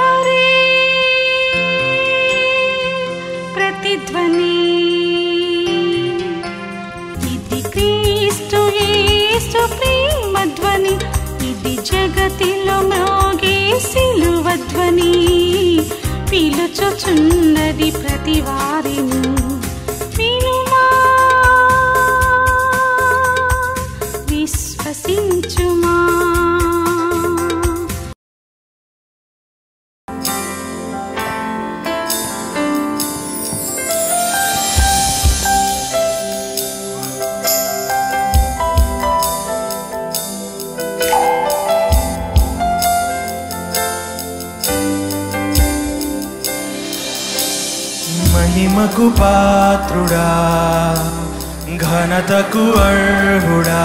హరే ప్రతిధ్వని ఇది క్రీస్తు యేసు ప్రేమధ్వని ఇది జగతిలో మ్రోగే సిలువధ్వని పిలుచుచున్నది ప్రతి వారిని వినుమా విశ్వసించుమా మహిమకు పాత్రుడా ఘనతకు అర్హుడా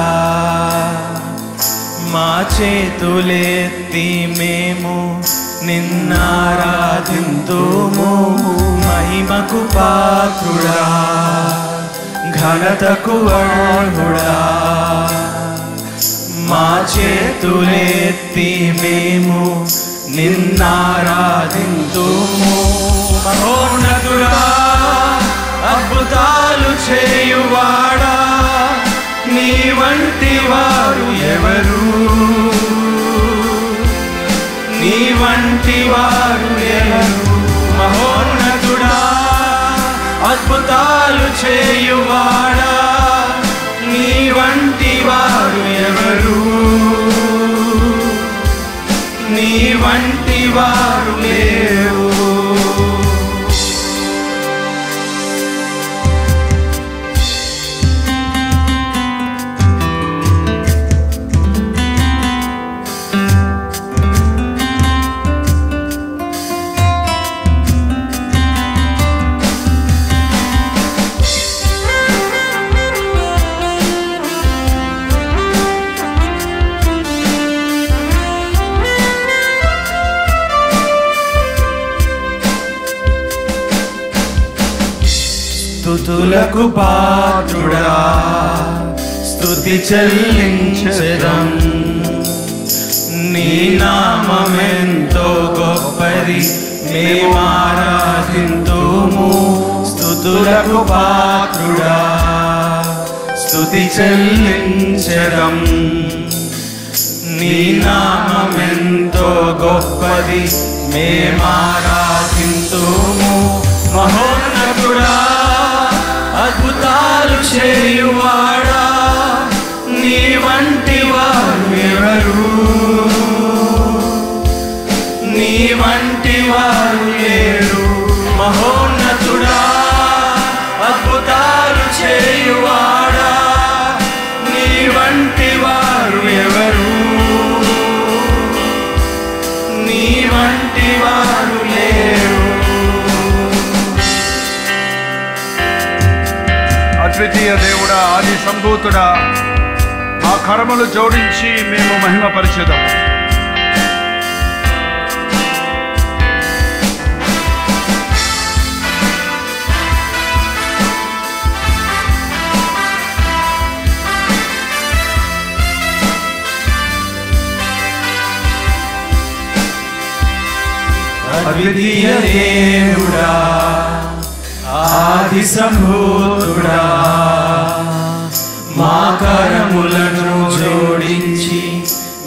మా చేతులెత్తి మేము నిన్నారాధింతుము మహిమకు పాత్రుడా ఘనతకు అర్హుడా మా చేతులెత్తి మేము నిన్నారాధింతుము మహోన్నతుడా అద్భుతాలు చేయువాడా నీ వంటి వారు ఎవరు నీ వంటి వారు ఎవరు మహోన్నతుడా అద్భుతాలు చేయువాడా నీ వంటి వారు ఎవరు నీ వంటి వారు లేరు స్తుతులకు పాత్రుడా స్తుతి చెల్లించెదం నీ నామమెంతో గొప్పది మేము ఆరాధింతుము స్తుతులకు పాత్రుడా స్తుతి చెల్లించెదం నీ నామమెంతో గొప్పది మేము ఆరాధింతుము మహోన్నతుడా అద్భుతాలు చేయువాడా నీ వంటి వారు ఎవరు నీ వంటి వారు లేరు మహోన్నతుడా అద్భుతాలు చేయువాడా నీ వంటి వారు ఎవరు నీ వంటి వారు లేరు అద్వితీయ దేవుడా ఆది సంభూతుడా మా కరములు జోడించి మేము మహిమపరిచెదం అద్వితీయ దేవుడా ఆది సంభూతుడా మా కరములను జోడించి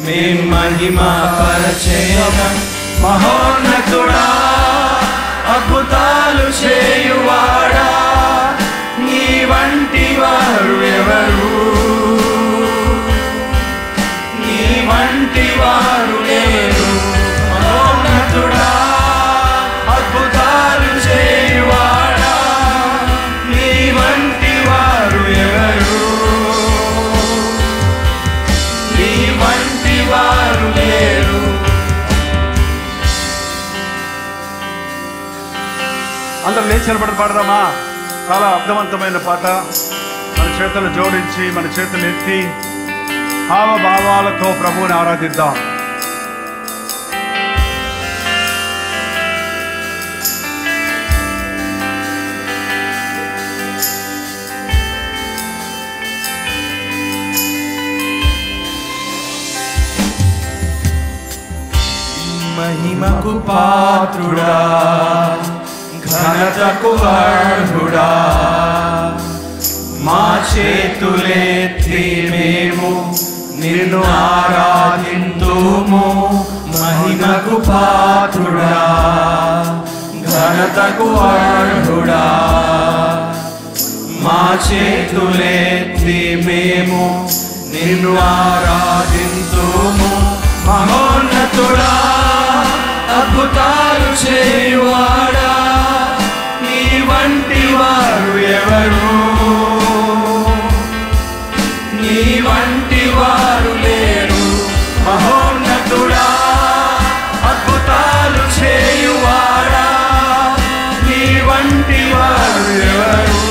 మేం మహిమ పరచేయడం మహోన్నతుడా అద్భుతాలు చేయువాడా నీ వంటి వారు ఎవరు నీ వంటి వారు లేరు మహోన్నతుడా అద్భుతాలు చేయువాడా నీ వంటి వారు ఎవరు నీ వంటి వారు లేరు అందరూ లేచి నిలబడి పాడదామా చాలా అర్థవంతమైన పాట మన చేతులు జోడించి మన చేతులు ఎత్తి హావభావాలతో ప్రభువుని ఆరాధిద్దాం మహిమకు పాత్రుడా, ఘనతకు అర్హుడా. మా చేతులెత్తి మేము నిన్ను ఆరాధింతుము. మహిమకు పాత్రుడా, ఘనతకు అర్హుడా. మా చేతులెత్తి మేము నిన్ను ఆరాధింతుము. మహోన్నతుడా, అద్భుతాలు చేయువాడా, నీ వంటి వారు ఎవరు? నీ వంటి వారు లేరు. మహోన్నతుడా, అద్భుతాలు చేయువాడా, నీ వంటి వారు ఎవరు?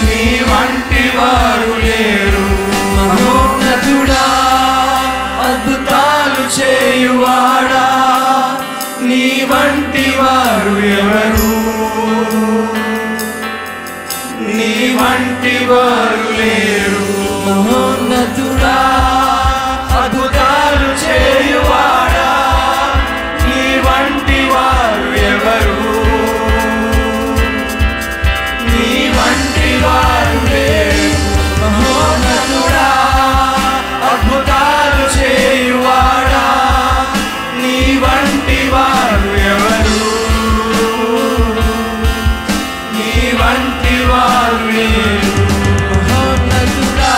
నీ వంటి వారు లేరు. మహోన్నతుడా, అద్భుతాలు చేయువాడా, నీ వంటి వారు ఎవరు? నీ వంటి వారు లేరు. మహోన్నతుడా, అద్భుతాలు చేయువాడా, నీ వంటి వారు ఎవరు? నీ వంటి వారు లేరు. మహోన్నతుడా, అద్భుతాలు చేయువాడా, నీ వంటి వారు ఎవరు? నీ వంటి వారు లేరు. మహోన్నతుడా,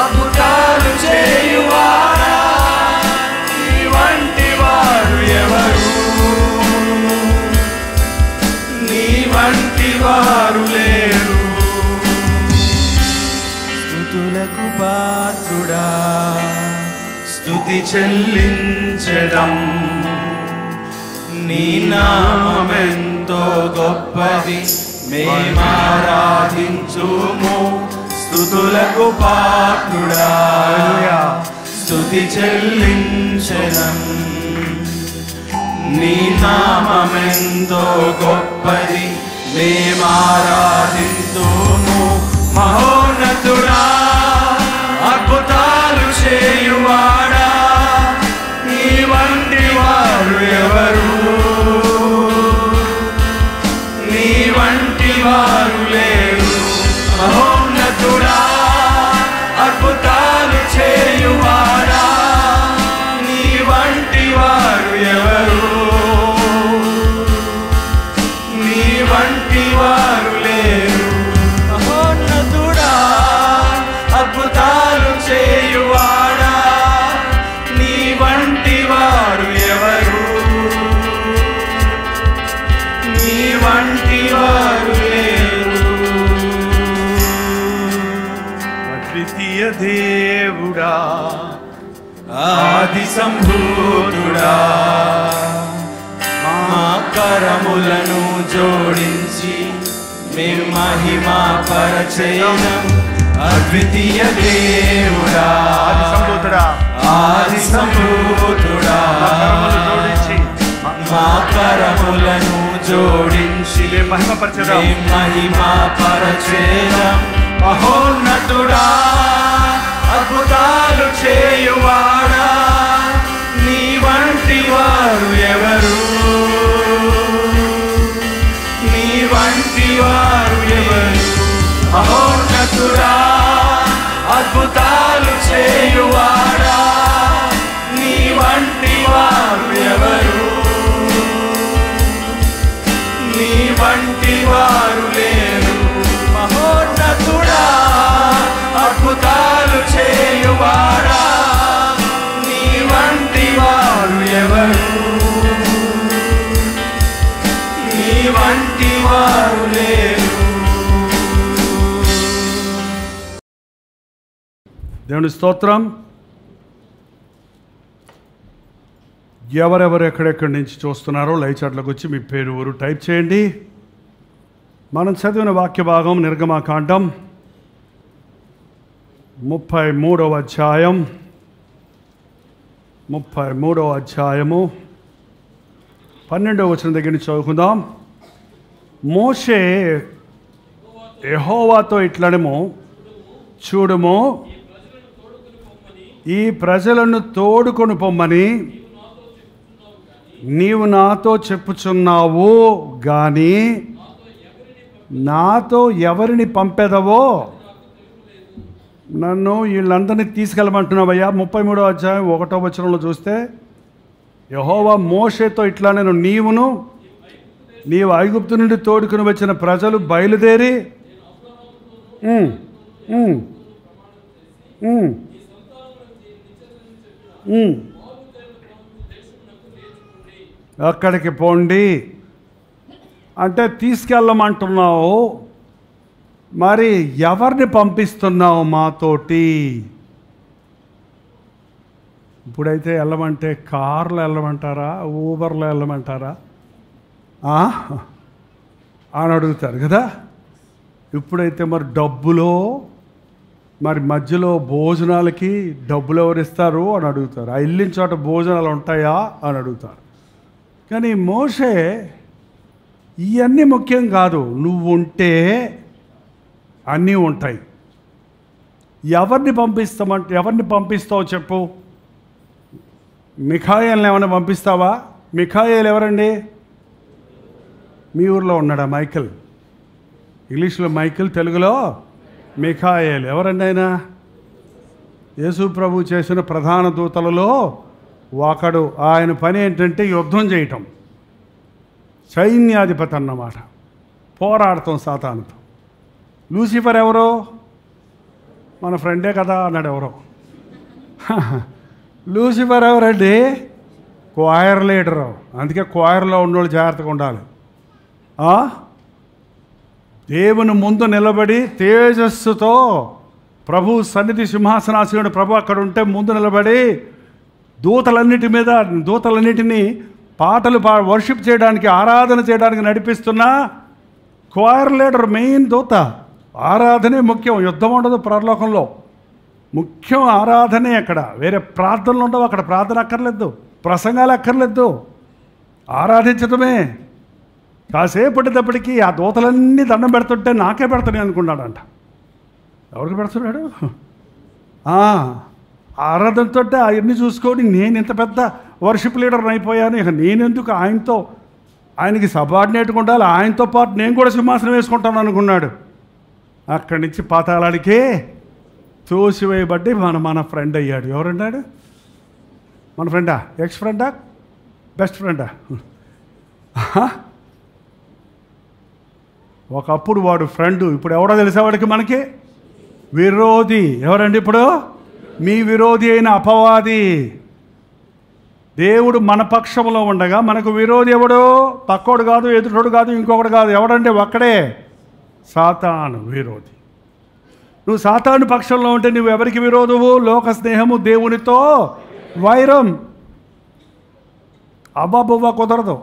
అద్భుతాలు చేయువాడా, నీ వంటి వారు ఎవరు? నీ వంటి వారు లేరు. స్తుతులకు పాత్రుడా, స్తుతి చెల్లించెదం. నీ నామమెంతో గొప్పది, మేమారాధించుము. స్తుతులకు పాత్రుడా, స్తుతి చెల్లించెదం. నీ నామమెంతో గొప్పది, మేమారాధించుము. మహోన్నతుడా, అద్భుతాలు చేయువాడా, నీ వంటి వారు ఎవరు? నీ వంటి వారు లేరు. మహోన్నతుడా, అద్భుతాలు చేయువాడా, నీ వంటి వారు ఎవరు? నీ వంటి వారు లేరు. మహోన్నతుడా, అద్భుతాలు చేయువాడా, నీ వంటి వారు ఎవరు? నీ వంటి వారు లేరు. అద్వితీయ దేవుడా, ఆది సంభూతుడా, మా కరములను జోడించి మేము మహిమా పరచేయం. అద్వితీయ దేవుడా, ఆది సంభూతుడా, ఆది సంభూతుడా, మా కరములను జోడించి మహిమపరచెదం. మహిమా పరచేయం. మహోన్నతుడా, అద్భుతాలు చేయువాడా, నీ వంటి వారు ఎవరు? నీ వంటి వారు ఎవరు? మహోన్నతుడా, అద్భుతాలు చేయువాడా, నీ వంటి వారు ఎవరు? నీ వంటి వారు లేరు. మహోన్నతుడా, అద్భుతాలు చేయువాడా, నీ వంటి వారు ఎవరు? నీ వంటి వారు లేరు. దేవుని స్తోత్రం. ఎవరెవరు ఎక్కడెక్కడి నుంచి చూస్తున్నారో లైవ్ చాట్లోకి వచ్చి మీ పేరు ఊరు టైప్ చేయండి. మనం చదివిన వాక్య భాగం నిర్గమాకాండం 33వ అధ్యాయం 33వ అధ్యాయము 12వ వచనం దగ్గర నుంచి చదువుకుందాం. మోషే యెహోవాతో ఇట్లనెను, చూడుము ఈ ప్రజలను తోడుకొని పొమ్మని నీవు నాతో చెప్పుచున్నావు గాని నాతో ఎవరిని పంపెదవో నన్ను వీళ్ళందరినీ తీసుకెళ్ళమంటున్నావయ్యా. 33వ అధ్యాయం 1వ వచనంలో చూస్తే యెహోవా మోషేతో ఇట్లా నేను నీవు ఐగుప్తు నుండి తోడుకుని వచ్చిన ప్రజలు బయలుదేరి అక్కడికి పోండి అంటే తీసుకెళ్ళమంటున్నావు. మరి ఎవరిని పంపిస్తున్నావు మాతోటి? ఇప్పుడైతే వెళ్ళమంటే కార్లో వెళ్ళమంటారా, ఊబర్లో వెళ్ళమంటారా అని అడుగుతారు కదా. ఇప్పుడైతే మరి డబ్బులో, మరి మధ్యలో భోజనాలకి డబ్బులు ఎవరిస్తారు అని అడుగుతారు. ఆ వెళ్ళిన చోట భోజనాలు ఉంటాయా అని అడుగుతారు. కానీ మోషే ఇవన్నీ ముఖ్యం కాదు, నువ్వు ఉంటే అన్నీ ఉంటాయి. ఎవరిని పంపిస్తావు చెప్పు. మిఖాయేల్ని ఏమైనా పంపిస్తావా? మిఖాయేల్ ఎవరండి? మీ ఊర్లో ఉన్నాడా మైకిల్? ఇంగ్లీష్లో మైకిల్, తెలుగులో మిఖాయేల్. ఎవరండి ఆయన? యేసు ప్రభు చేసిన ప్రధాన దూతలలో ఒకడు. ఆయన పని ఏంటంటే యుద్ధం చేయటం, సైన్యాధిపతి అన్నమాట, పోరాడతాం సాతానుతో. లూసిఫర్ ఎవరో? మన ఫ్రెండే కదా అన్నాడు ఎవరో. లూసిఫర్ ఎవరండి? Choir leader. అందుకే క్వాయర్లో ఉన్నోళ్ళు జాగ్రత్తగా ఉండాలి. దేవుని ముందు నిలబడి తేజస్సుతో ప్రభు సన్నిధి సింహాసనాసీనుడు ప్రభు అక్కడ ఉంటే ముందు నిలబడి దూతలన్నిటినీ పాటలు వర్షిప్ చేయడానికి, ఆరాధన చేయడానికి నడిపిస్తున్న క్వాయర్ లీడర్, మెయిన్ దూత. ఆరాధనే ముఖ్యం, యుద్ధం ఉండదు పరలోకంలో. ముఖ్యం ఆరాధనే. అక్కడ వేరే ప్రార్థనలు ఉండవు. అక్కడ ప్రార్థన అక్కర్లేదు, ప్రసంగాలు అక్కర్లేదు, ఆరాధించడమే. కాసేపటిటప్పటికీ ఆ దూతలన్నీ దండం పెడుతుంటే నాకే పెడతానే అనుకున్నాడంట. ఎవరికి పెడుతున్నాడు? ఆరాధనతో అవన్నీ చూసుకొని నేను ఇంత పెద్ద వర్షిప్ లీడర్ని అయిపోయాను, ఇక నేనెందుకు ఆయనకి సబార్డినేట్గా ఉండాలి, ఆయనతో పాటు నేను కూడా సింహాసనం వేసుకుంటాను అనుకున్నాడు. అక్కడి నుంచి పాతాళానికి తోసివేయబట్టి మన ఫ్రెండ్ అయ్యాడు. ఎవరన్నాడు? మన ఫ్రెండా? ఎక్స్ ఫ్రెండా? బెస్ట్ ఫ్రెండా? ఒకప్పుడు వాడు ఫ్రెండు, ఇప్పుడు ఎవడో తెలిసేవాడికి మనకి విరోధి. ఎవరండి ఇప్పుడు? మీ విరోధి అయిన అపవాది. దేవుడు మన పక్షంలో ఉండగా మనకు విరోధి ఎవడు? పక్కోడు కాదు, ఎదుటోడు కాదు, ఇంకొకడు కాదు. ఎవడంటే ఒక్కడే, సాతాను విరోధి. నువ్వు సాతాను పక్షంలో ఉంటే నువ్వు ఎవరికి విరోధము? లోక స్నేహము, దేవునితో వైరం. అబ్బాబువ్వ కుదరదు.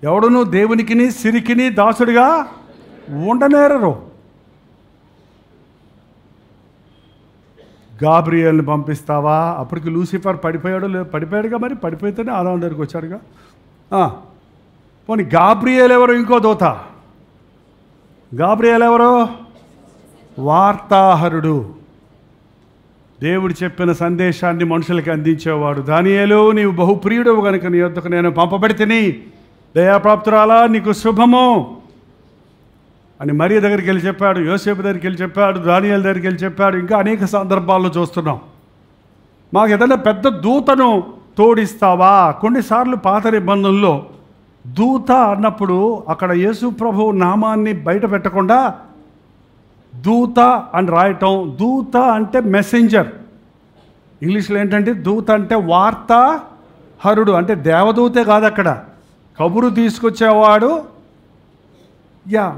ఎవడును దేవునికిని సిరికిని దాసుడిగా ఉండనేరరు. గాబ్రియేల్ని పంపిస్తావా? అప్పటికి లూసిఫర్ పడిపోయాడుగా. మరి పడిపోతేనే ఆదాం దగ్గరికి వచ్చాడుగా. పోనీ గాబ్రియేల్ ఎవరు? ఇంకో దూత. గాబ్రియేల్ ఎవరు? వార్తాహరుడు. దేవుడు చెప్పిన సందేశాన్ని మనుషులకి అందించేవాడు. దానియేలు, నీవు బహుప్రియుడవు కనుక నీ యొద్దకు నేను పంపబడితిని, దయాప్రాప్తురాలా నీకు శుభము అని మరియ దగ్గరికి వెళ్ళి చెప్పాడు, యోసేపు దగ్గరికి వెళ్ళి చెప్పాడు, దానియేలు దగ్గరికి వెళ్ళి చెప్పాడు. ఇంకా అనేక సందర్భాల్లో చూస్తున్నాం. మాకు ఏదైనా పెద్ద దూతను తోడిస్తావా? కొన్నిసార్లు పాత నిబంధనలో దూత అన్నప్పుడు అక్కడ యేసు ప్రభు నామాన్ని బయట పెట్టకుండా దూత అని రాయటం. దూత అంటే మెసెంజర్. ఇంగ్లీష్లో ఏంటంటే దూత అంటే వార్తాహరుడు, అంటే దేవదూతే కాదు, అక్కడ కబురు తీసుకొచ్చేవాడు.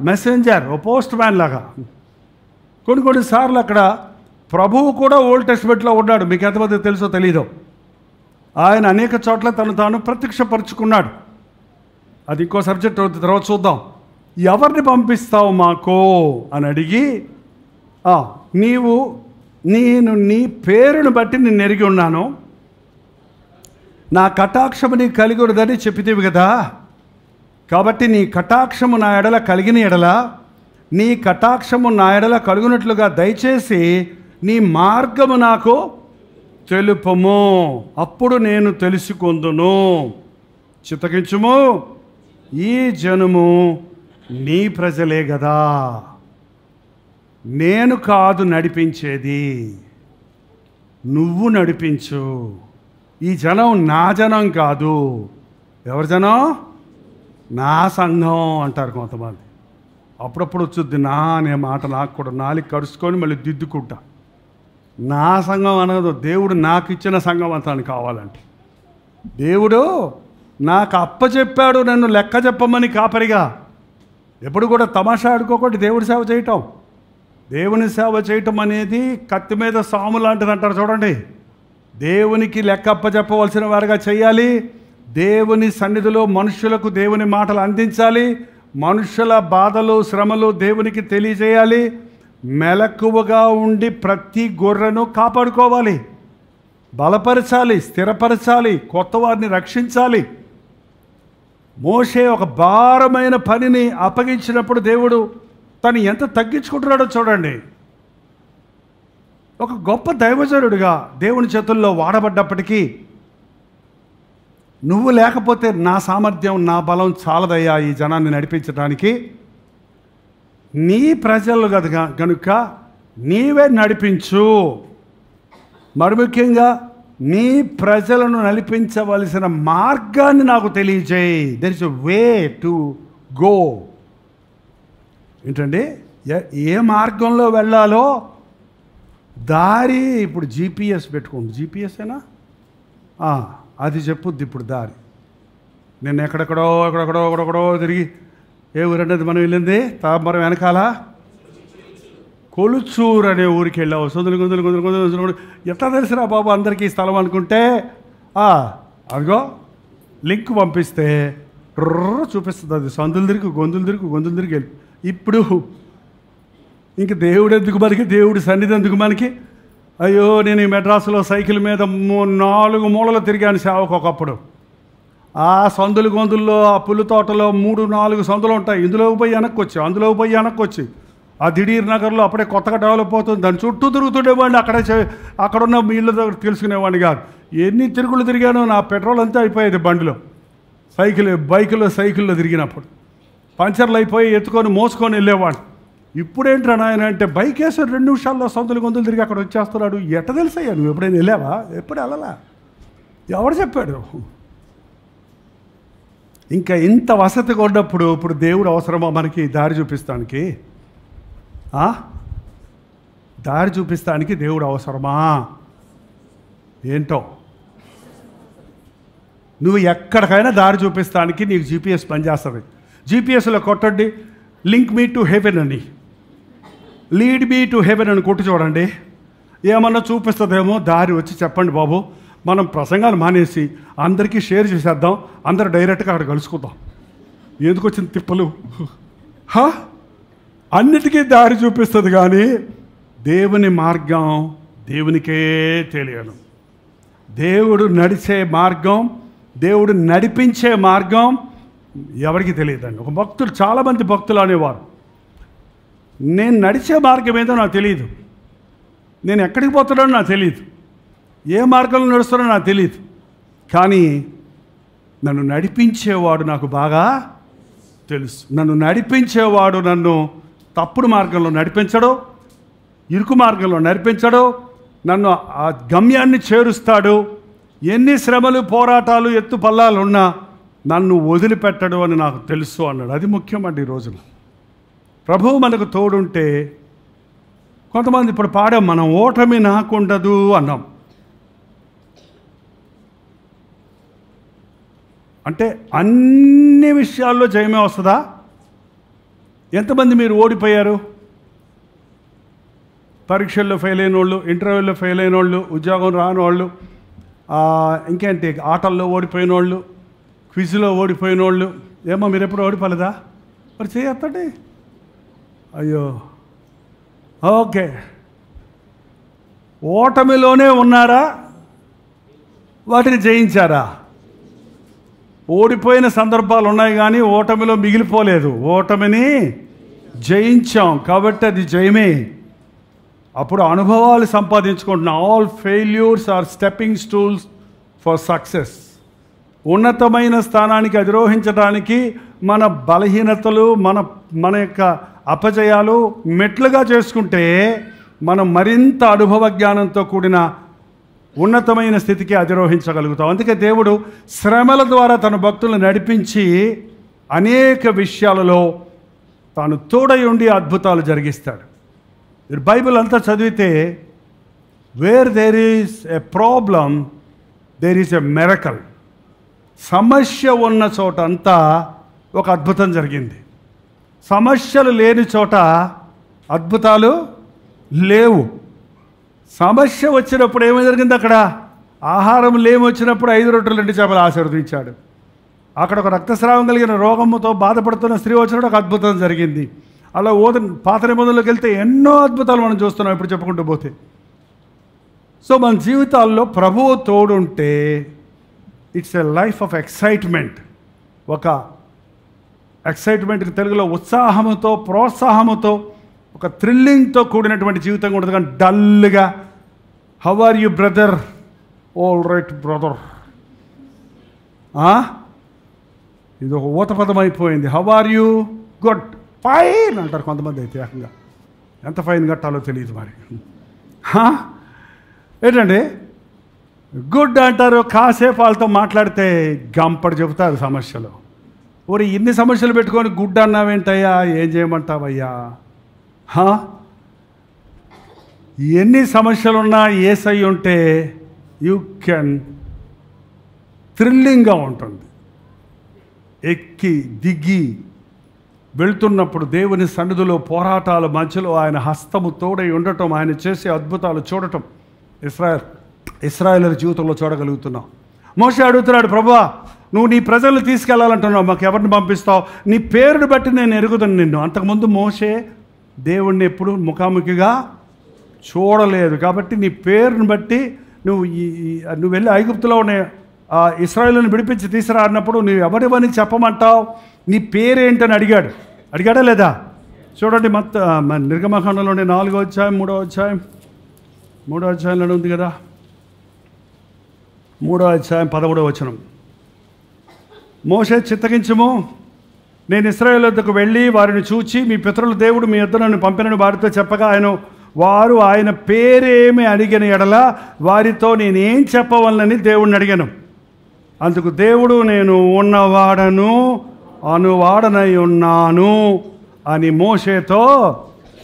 మెసెంజర్, ఓ పోస్ట్ మ్యాన్ లాగా. కొన్నిసార్లు అక్కడ ప్రభువు కూడా ఓల్డ్ టెస్ట్మెంట్లో ఉన్నాడు. మీకు ఎంతమంది తెలుసో తెలీదు. ఆయన అనేక చోట్ల తాను ప్రత్యక్షపరుచుకున్నాడు. అది ఇంకో సబ్జెక్ట్ అవుతుంది, తర్వాత చూద్దాం. ఎవరిని పంపిస్తావు మాకు అని అడిగి, నేను నీ పేరును బట్టి నిన్ను ఎరిగి ఉన్నాను, నా కటాక్షము నీ కలిగి ఉన్నదని చెప్పితేవి కదా, కాబట్టి నీ కటాక్షము నా ఎడల కలిగిన ఎడల, నీ కటాక్షము నా ఎడల కలుగునట్లుగా దయచేసి నీ మార్గము నాకు తెలుపము, అప్పుడు నేను తెలుసుకొందును. చిత్తగించుము, ఈ జనము నీ ప్రజలే గదా, నేను కాదు నడిపించేది, నువ్వు నడిపించు. ఈ జనం నా జనం కాదు. ఎవరి జనం? నా సంఘం అంటారు కొంతమంది. అప్పుడప్పుడు వచ్చుద్ది నా అనే మాట. నాకు కూడా నాలుగు కరుచుకొని మళ్ళీ దిద్దుకుంటా. నా సంఘం అనదు, దేవుడు నాకు ఇచ్చిన సంఘం అంతా అని కావాలంటే. దేవుడు నాకు అప్పచెప్పాడు నన్ను లెక్క చెప్పమని కాపరిగా. ఎప్పుడు కూడా తమాషా ఆడుకోకుండా దేవుడి సేవ చేయటం. దేవుని సేవ చేయటం అనేది కత్తి మీద సాము లాంటిది అంటారు చూడండి. దేవునికి లెక్క అప్పచెప్పవలసిన వారిగా చేయాలి. దేవుని సన్నిధిలో మనుషులకు దేవుని మాటలు అందించాలి. మనుషుల బాధలు శ్రమలు దేవునికి తెలియజేయాలి. మెలకువగా ఉండి ప్రతి గొర్రెను కాపాడుకోవాలి, బలపరచాలి, స్థిరపరచాలి, కొత్త వారిని రక్షించాలి. మోషే ఒక భారమైన పనిని అప్పగించినప్పుడు దేవుడు తను ఎంత తగ్గించుకుంటున్నాడో చూడండి. ఒక గొప్ప దైవజనుడిగా దేవుని చేతుల్లో వాడబడ్డప్పటికీ, నువ్వు లేకపోతే నా సామర్థ్యం నా బలం చాలదయ్యా ఈ జనాన్ని నడిపించడానికి, నీ ప్రజలు కనుక నీవే నడిపించు. మరి ముఖ్యంగా నీ ప్రజలను నడిపించవలసిన మార్గాన్ని నాకు తెలియజేయి. There is a way to go. ఏంటండి, ఏ మార్గంలో వెళ్ళాలో దారి. ఇప్పుడు జీపీఎస్ పెట్టుకోండి. జీపీఎస్ఏనా? అది చెప్పుద్ది ఇప్పుడు దారి. నేను ఎక్కడెక్కడో తిరిగి, ఏ ఊరనేది మనం వెళ్ళింది? తాంబరం వెనకాల కొలుచూరు అనే ఊరికి వెళ్ళావు. సొందులు ఎట్లా తెలిసిరా బాబు అందరికీ స్థలం అనుకుంటే, అదిగో లింక్ పంపిస్తే చూపిస్తుంది. అది సందులు తిరిగి గొంతులు తిరిగి వెళ్ళి. ఇప్పుడు ఇంక దేవుడు ఎందుకు మనకి, దేవుడి సన్నిధి ఎందుకు మనకి? అయ్యో, నేను ఈ మెడ్రాసులో సైకిల్ మీద 4 మూలలు తిరిగాను సేవకు ఒకప్పుడు. ఆ సందులు గొంతుల్లో, ఆ పుల్లు తోటలో 3-4 సందులు ఉంటాయి. ఇందులోకి పోయి వెనక్కి వచ్చి, అందులోకి పోయి వెనక్కి వచ్చి, ఆ దిఢీర్ నగర్లో అప్పుడే కొత్తగా డెవలప్ అవుతుంది, దాని చుట్టూ తిరుగుతుండేవాడిని. అక్కడున్న ఇళ్ళ దగ్గర తెలుసుకునేవాడిని కాదు. ఎన్ని తిరుగులు తిరిగానో, నా పెట్రోల్ అంతా అయిపోయేది బండిలో. సైకిల్లో తిరిగినప్పుడు పంచర్లు అయిపోయి ఎత్తుకొని మోసుకొని వెళ్ళేవాడు. ఇప్పుడేంట్రా నాయన అంటే, బైక్ వేసి 2 నిమిషాల్లో సందులు గొంతులు తిరిగి అక్కడ వచ్చేస్తున్నాడు. ఎట్ట తెలుసయ్యా? నువ్వు ఎప్పుడైనా వెళ్ళావా? ఎప్పుడు వెళ్ళలా? ఎవడు చెప్పాడు? ఇంకా ఇంత వసతిగా ఉన్నప్పుడు ఇప్పుడు దేవుడు అవసరమా మనకి దారి చూపిస్తానికి? దారి చూపిస్తానికి దేవుడు అవసరమా? ఏంటో, నువ్వు ఎక్కడికైనా దారి చూపిస్తానికి నీకు జీపీఎస్ పనిచేస్తుంది. జీపీఎస్లో కొట్టండి, లింక్ మీ టు హెవెన్ అని, లీడ్ మీ టు హెవెన్ అని కొట్టు చూడండి. ఏమన్నా చూపిస్తుందేమో దారి. వచ్చి చెప్పండి బాబు, మనం ప్రసంగాలు మానేసి అందరికీ షేర్ చేసేద్దాం, అందరూ డైరెక్ట్గా అక్కడ కలుసుకుందాం. ఎందుకు వచ్చిన తిప్పలు? అన్నిటికీ దారి చూపిస్తుంది, కానీ దేవుని మార్గం దేవునికే తెలియను. దేవుడు నడిచే మార్గం, దేవుడు నడిపించే మార్గం ఎవరికి తెలియదండి. ఒక భక్తుడు, చాలామంది భక్తులు అనేవారు, నేను నడిచే మార్గం ఏదో నాకు తెలియదు, నేను ఎక్కడికి పోతున్నానో నాకు తెలియదు, ఏ మార్గంలో నడుస్తానో నాకు తెలియదు, కానీ నన్ను నడిపించేవాడు నాకు బాగా తెలుసు. నన్ను నడిపించేవాడు నన్ను తప్పుడు మార్గంలో నడిపించడు, ఇరుకు మార్గంలో నడిపించడు, నన్ను ఆ గమ్యాన్ని చేరుస్తాడు. ఎన్ని శ్రమలు, పోరాటాలు, ఎత్తు పల్లాలు ఉన్నా నన్ను వదిలిపెట్టడు అని నాకు తెలుసు అన్నాడు. అది ముఖ్యమండి ఈ రోజున. ప్రభువు మనకు తోడుంటే, కొంతమంది ఇప్పుడు పాడాం మనం, ఓటమి నాకుండదు అన్నాం. అంటే అన్ని విషయాల్లో జయమే వస్తుందా? ఎంతమంది మీరు ఓడిపోయారు? పరీక్షల్లో ఫెయిల్ అయిన వాళ్ళు, ఇంటర్వ్యూల్లో ఫెయిల్ అయిన వాళ్ళు, ఉద్యోగం రాని వాళ్ళు, ఇంకేంటి ఆటల్లో ఓడిపోయిన వాళ్ళు, క్విజ్లో ఓడిపోయిన వాళ్ళు. ఏమో మీరు ఎప్పుడు ఓడిపోలేదా? మరి చేయొద్దండి. అయ్యో, ఓకే. ఓటమిలోనే ఉన్నారా? వాటిని జయించారా? ఓడిపోయిన సందర్భాలు ఉన్నాయి, కానీ ఓటమిలో మిగిలిపోలేదు. ఓటమిని జయించాం కాబట్టి అది జయమే. అప్పుడు అనుభవాలు సంపాదించుకుంటున్నాం. All failures are stepping stools for success. ఉన్నతమైన స్థానానికి అధిరోహించడానికి మన బలహీనతలు, మన యొక్క అపజయాలు మెట్లుగా చేసుకుంటే మనం మరింత అనుభవ జ్ఞానంతో కూడిన ఉన్నతమైన స్థితికి అధిరోహించగలుగుతాం. అందుకే దేవుడు శ్రమల ద్వారా తన భక్తులను నడిపించి అనేక విషయాలలో తాను తోడై ఉండి అద్భుతాలు జరిగిస్తాడు. మీరు బైబిల్ అంతా చదివితే where there is a problem there is a miracle. సమస్య ఉన్న చోట అంతా ఒక అద్భుతం జరిగింది. సమస్యలు లేని చోట అద్భుతాలు లేవు. సమస్య వచ్చినప్పుడు ఏమి జరిగింది? అక్కడ ఆహారం లేమి వచ్చినప్పుడు 5 రొట్టెలు 2 చేపలు ఆశీర్వదించాడు. అక్కడ ఒక రక్తస్రావం కలిగిన రోగంతో బాధపడుతున్న స్త్రీ వచ్చినప్పుడు ఒక అద్భుతం జరిగింది. అలా పాత నిబంధనలోకి వెళ్తే ఎన్నో అద్భుతాలు మనం చూస్తున్నాం ఇప్పుడు చెప్పుకుంటూ పోతే. సో మన జీవితాల్లో ప్రభువు తోడుంటే it's a life of excitement. ఒక ఎక్సైట్మెంట్కి తెలుగులో ఉత్సాహముతో, ప్రోత్సాహముతో, ఒక థ్రిల్లింగ్తో కూడినటువంటి జీవితంగా ఉంటుంది. కానీ డల్గా how are you brother, all right brother, ఇది ఒక ఊత పదం అయిపోయింది. How are you, good, fine అంటారు కొంతమంది. అయితే ఏకంగా ఎంత ఫైన్ కట్టాలో తెలియదు మరి. ఏంటండి గుడ్ అంటారు, కాసేపు వాళ్ళతో మాట్లాడితే గంపడు చెబుతారు సమస్యలు. ఊరి ఇన్ని సమస్యలు పెట్టుకొని గుడ్ అన్నావేంటయ్యా, ఏం చేయమంటావయ్యా? ఎన్ని సమస్యలున్నా యేసై ఉంటే యూ కెన్ థ్రిల్లింగ్గా ఉంటుంది. ఎక్కి దిగి వెళ్తున్నప్పుడు దేవుని సన్నిధిలో పోరాటాల మధ్యలో ఆయన హస్తము తోడై ఉండటం, ఆయన చేసే అద్భుతాలు చూడటం ఇశ్రాయేలు జీవితంలో చూడగలుగుతున్నాం. మోషే అడుగుతున్నాడు, ప్రభువా నువ్వు నీ ప్రజలను తీసుకెళ్లాలంటున్నావు, మాకు ఎవరిని పంపిస్తావు? నీ పేరుని బట్టి నేను ఎరుగుతాను నిన్ను. అంతకుముందు మోషే దేవుణ్ణి ఎప్పుడు ముఖాముఖిగా చూడలేదు కాబట్టి నీ పేరుని బట్టి నువ్వు వెళ్ళి ఐగుప్తులో ఉన్న ఇశ్రాయేలుని విడిపించి తీసుకురా అన్నప్పుడు నువ్వు ఎవరివని చెప్పమంటావు, నీ పేరేంటని అడిగాడా లేదా? చూడండి, నిర్గమకాండంలోని 4వ అధ్యాయం 3వ అధ్యాయంలో ఉంది కదా, 3వ అధ్యాయం 13వ వచనం. మోషే చిత్తగించుము, నేను ఇశ్రాయేలు వద్దకు వెళ్ళి వారిని చూచి మీ పితరుల దేవుడు మీ యొద్ద నన్ను పంపినని వారితో చెప్పగా వారు ఆయన పేరేమి అడిగిన ఎడల వారితో నేనేం చెప్పవలనని దేవుడిని అడిగాను. అందుకు దేవుడు నేను ఉన్నవాడను అనువాడనై ఉన్నాను అని మోషేతో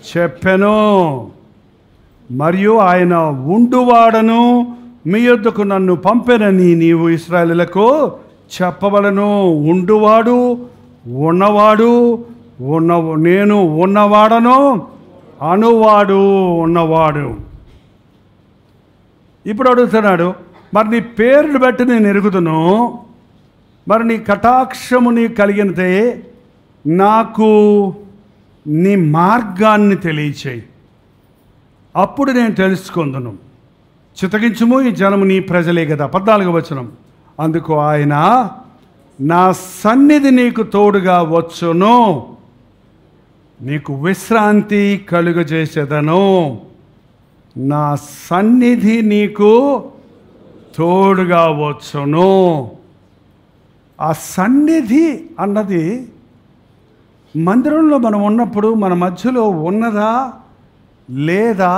చెప్పెను. మరియు ఆయన ఉండువాడను మీ యొద్దకు నన్ను పంపెనని నీవు ఇశ్రాయేలులకు చెప్పవలను. ఉండువాడు, ఉన్నవాడు, నేను ఉన్నవాడను, అనువాడు, ఉన్నవాడు. ఇప్పుడు అడుగుతున్నాడు, మరి నీ పేరుని బట్టి నేను ఎరుగుదును, మరి నీ కటాక్షము నీ కలిగినతే నాకు నీ మార్గాన్ని తెలియచేయి, అప్పుడు నేను తెలుసుకుందును. చిత్తగించుము, ఈ జనము నీ ప్రజలే కదా. 14వ వచనం. అందుకు ఆయన, నా సన్నిధి నీకు తోడుగా వచ్చును, నీకు విశ్రాంతి కలుగజేసేదను. నా సన్నిధి నీకు తోడుగా వచ్చును. ఆ సన్నిధి అన్నది మందిరంలో మనం ఉన్నప్పుడు మన మధ్యలో ఉన్నదా లేదా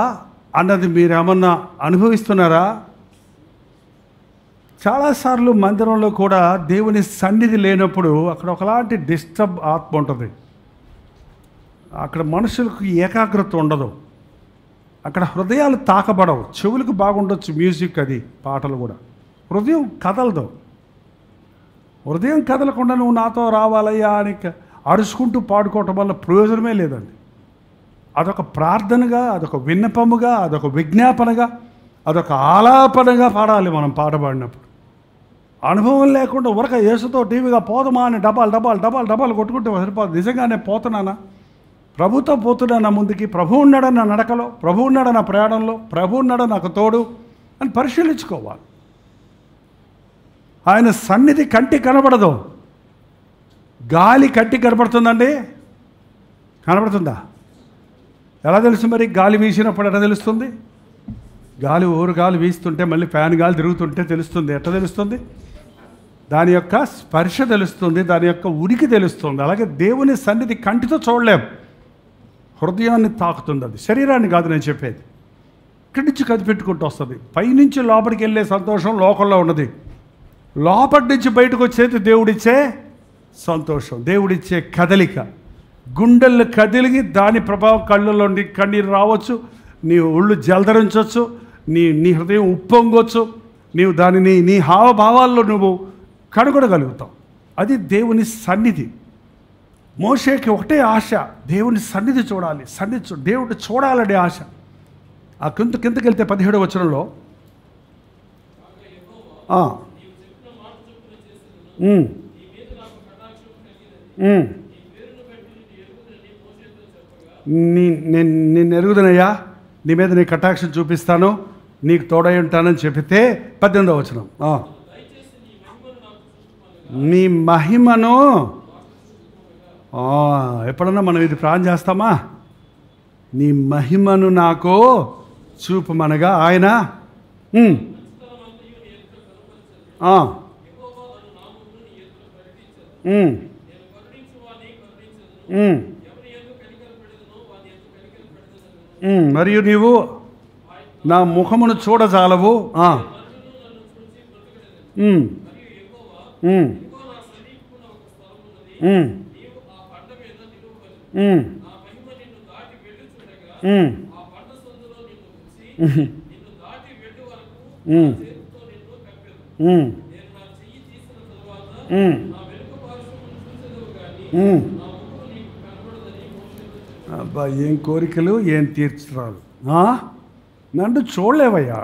అన్నది మీరేమన్నా అనుభవిస్తున్నారా? చాలాసార్లు మందిరంలో కూడా దేవుని సన్నిధి లేనప్పుడు అక్కడ ఒకలాంటి డిస్టర్బ్ ఆత్మ ఉంటుంది. అక్కడ మనుషులకు ఏకాగ్రత ఉండదు, అక్కడ హృదయాలు తాకబడవు. చెవులకు బాగుండొచ్చు మ్యూజిక్, అది పాటలు కూడా, హృదయం కదలదు. హృదయం కదలకుండా నువ్వు నాతో రావాలయ్యా అని అరుచుకుంటూ పాడుకోవటం వల్ల ప్రయోజనమే లేదండి. అదొక ప్రార్థనగా, అదొక విన్నపముగా, అదొక విజ్ఞాపనగా, అదొక ఆలాపనగా పాడాలి మనం పాట పాడినప్పుడు. అనుభవం లేకుండా ఉరక యేసుతో టీవీగా పోదమా అని డబాలు కొట్టుకుంటే సరిపోదు. నిజంగానే పోతున్నానా? ప్రభుతో పోతున్నానా ముందుకి? ప్రభు ఉన్నాడా నా నడకలో? ప్రభు ఉన్నాడా నా ప్రయాణంలో? ప్రభు ఉన్నాడా నాకు తోడు అని పరిశీలించుకోవాలి. ఆయన సన్నిధి కంటి కనబడదు. గాలి కంటి కనబడుతుందండి? కనబడుతుందా? ఎలా తెలుసు మరి? గాలి వీసినప్పుడు ఎట్లా తెలుస్తుంది? గాలి వీస్తుంటే మళ్ళీ ఫ్యాన్ గాలి తిరుగుతుంటే తెలుస్తుంది. ఎట్లా తెలుస్తుంది? దాని యొక్క స్పర్శ తెలుస్తుంది, దాని యొక్క ఉనికి తెలుస్తుంది. అలాగే దేవుని సన్నిధి కంటితో చూడలేం, హృదయాన్ని తాకుతుంది. అది శరీరాన్ని కాదు నేను చెప్పేది. ఇక్కడి నుంచి కదిపెట్టుకుంటూ వస్తుంది. పైనుంచి లోపలికి వెళ్ళే సంతోషం లోకంలో ఉన్నది, లోపటి నుంచి బయటకు వచ్చేది దేవుడిచ్చే సంతోషం, దేవుడిచ్చే కదలిక. గుండెలు కదిలిగి దాని ప్రభావం కళ్ళల్లో కన్నీరు రావచ్చు, నీ ఒళ్ళు జలధరించవచ్చు, నీ హృదయం ఉప్పొంగొచ్చు, నీవు దానిని నీ హావభావాల్లో నువ్వు కనుగొనగలుగుతావు. అది దేవుని సన్నిధి. మోషేకి ఒకటే ఆశ, దేవుని సన్నిధి చూడాలి, దేవుడు చూడాలనే ఆశ. ఆ కిందకి వెళ్తే 17వ వచనంలో నేను ఎరుగుదనయ్యా, నీ మీద నీ కటాక్షం చూపిస్తాను, నీకు తోడై ఉంటానని చెబితే 18వ వచనం, నీ మహిమను. ఎప్పుడన్నా మనం ఇది ప్రార్థన చేస్తామా? నీ మహిమను నాకు చూపమనగా ఆయన మరియు నీవు నా ముఖమును చూడజాలవు, అబ్బా ఏం కోరికలు, ఏం తీర్చరాలు. నన్ను చూడలేవయ్యా.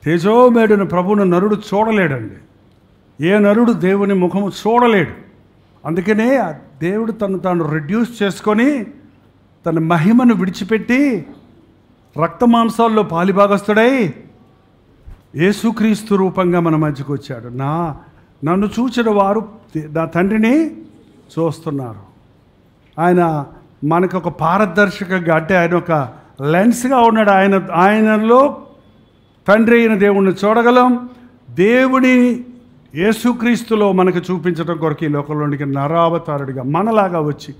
తేజోమేడున ప్రభువును నరుడు చూడలేడండి. ఏ నరుడు దేవుని ముఖము చూడలేడు. అందుకనే దేవుడు తాను రెడ్యూస్ చేసుకొని తన మహిమను విడిచిపెట్టి రక్తమాంసాల్లో పాలిభాగస్తుడై యేసుక్రీస్తు రూపంగా మన మధ్యకు వచ్చాడు. నన్ను చూచిన వారు నా తండ్రిని చూస్తున్నారు. ఆయన మనకు ఒక పారదర్శకంగా, అంటే ఆయన ఒక లెన్స్గా ఉన్నాడు. ఆయనలో తండ్రి అయిన దేవుణ్ణి చూడగలం. దేవుని యేసుక్రీస్తులో మనకు చూపించడం కొరకు ఈ లోకంలోనికి నరావతారుడిగా మనలాగా వచ్చి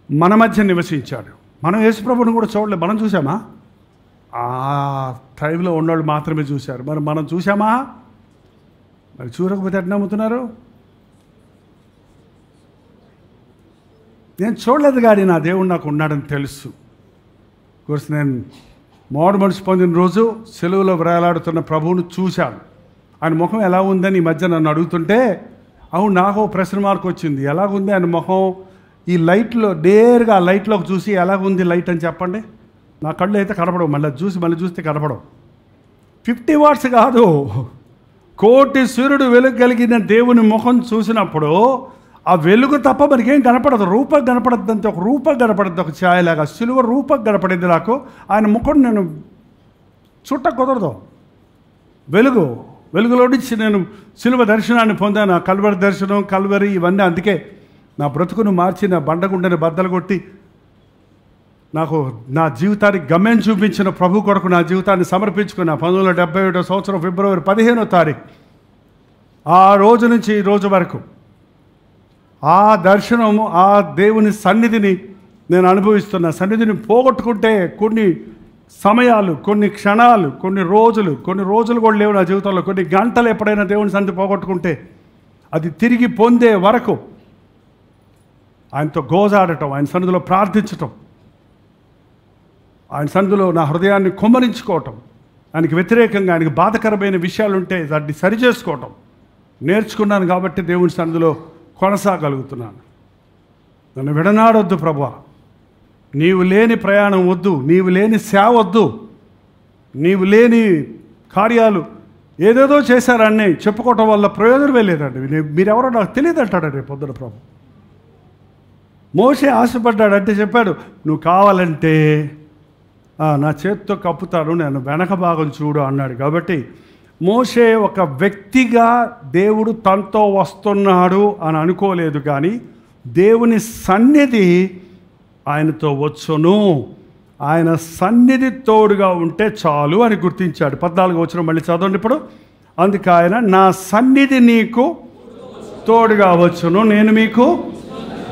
మన మధ్య నివసించాడు. మనం యేసుప్రభుని కూడా చూడలేదు. మనం చూసామా? ఆ టైంలో ఉన్నవాళ్ళు మాత్రమే చూశారు. మరి మనం చూసామా? మరి చూడకపోతే ఎట్లా నమ్ముతున్నారు? నేను చూడలేదు కానీ నా దేవుడు నాకు ఉన్నాడని తెలుసు. కోర్స్ నేను మారు మనసు పొందిన రోజు సెలవులో వేలాడుతున్న ప్రభువును చూశాను. ఆయన ముఖం ఎలా ఉందని ఈ మధ్య నన్ను అడుగుతుంటే, అవును నాకు ప్రశ్న మార్క్ వచ్చింది. ఎలాగుంది ఆయన ముఖం? ఈ లైట్లో నేరుగా ఆ లైట్లోకి చూసి ఎలాగుంది లైట్ అని చెప్పండి. నా కళ్ళు అయితే కనపడవు, మళ్ళీ చూస్తే కనపడవు. 50 వాట్స్ కాదు, 1,000,000 సూర్యుడు వెలుగు కలిగిన దేవుని ముఖం చూసినప్పుడు ఆ వెలుగు తప్ప మనకేం కనపడదు. రూపం కనపడద్దు, అంతే. ఒక రూపం కనపడద్దు, ఒక ఛాయలాగా. సిలువ రూపం కనపడింది నాకు. ఆయన ముఖం నేను చుట్ట కుదరదు. వెలుగులో నుంచి నేను సిలువ దర్శనాన్ని పొందాను. కల్వరి దర్శనం, కల్వరి, ఇవన్నీ. అందుకే నా బ్రతుకును మార్చి నా బండగుండని బద్దలు కొట్టి నాకు నా జీవితానికి గమ్యం చూపించిన ప్రభు కొరకు నా జీవితాన్ని సమర్పించుకున్న 1977 సంవత్సరం ఫిబ్రవరి 15వ తారీఖు ఆ రోజు నుంచి ఈ రోజు వరకు ఆ దర్శనము, ఆ దేవుని సన్నిధిని నేను అనుభవిస్తున్నా. సన్నిధిని పోగొట్టుకుంటే కొన్ని సమయాలు, కొన్ని క్షణాలు, కొన్ని రోజులు కూడా లేవు నా జీవితంలో. కొన్ని గంటలు ఎప్పుడైనా దేవుని సన్నిధి పోగొట్టుకుంటే అది తిరిగి పొందే వరకు ఆయనతో గోజాడటం, ఆయన సన్నిధిలో ప్రార్థించటం, ఆయన సన్నిధిలో నా హృదయాన్ని కుమ్మరించుకోవటం, ఆయనకి వ్యతిరేకంగా ఆయనకి బాధకరమైన విషయాలు ఉంటే దాన్ని సరిచేసుకోవటం నేర్చుకున్నాను. కాబట్టి దేవుని సన్నిధిలో కొనసాగలుగుతున్నాను. నన్ను విడనాడొద్దు ప్రభువా, నీవు లేని ప్రయాణం వద్దు, నీవు లేని సేవ వద్దు, నీవు లేని కార్యాలు ఏదేదో చేశారని చెప్పుకోవటం వల్ల ప్రయోజనమే లేదండి. మీరెవరో నాకు తెలియదు అంటాడు రేపు పొద్దున ప్రభు. మోషే ఆశపడ్డాడు. అంటే చెప్పాడు, నువ్వు కావాలంటే నా చేతితో కప్పుతాను, నేను వెనక భాగం చూడు అన్నాడు. కాబట్టి మోషే ఒక వ్యక్తిగా దేవుడు తనతో వస్తున్నాడు అని అనుకోలేదు, కానీ దేవుని సన్నిధి ఆయనతో వచ్చును, ఆయన సన్నిధి తోడుగా ఉంటే చాలు అని గుర్తించాడు. 14వ వచనం మళ్ళీ చదవండి ఇప్పుడు. అందుకే ఆయన, నా సన్నిధి నీకు తోడుగా వచ్చును, నేను మీకు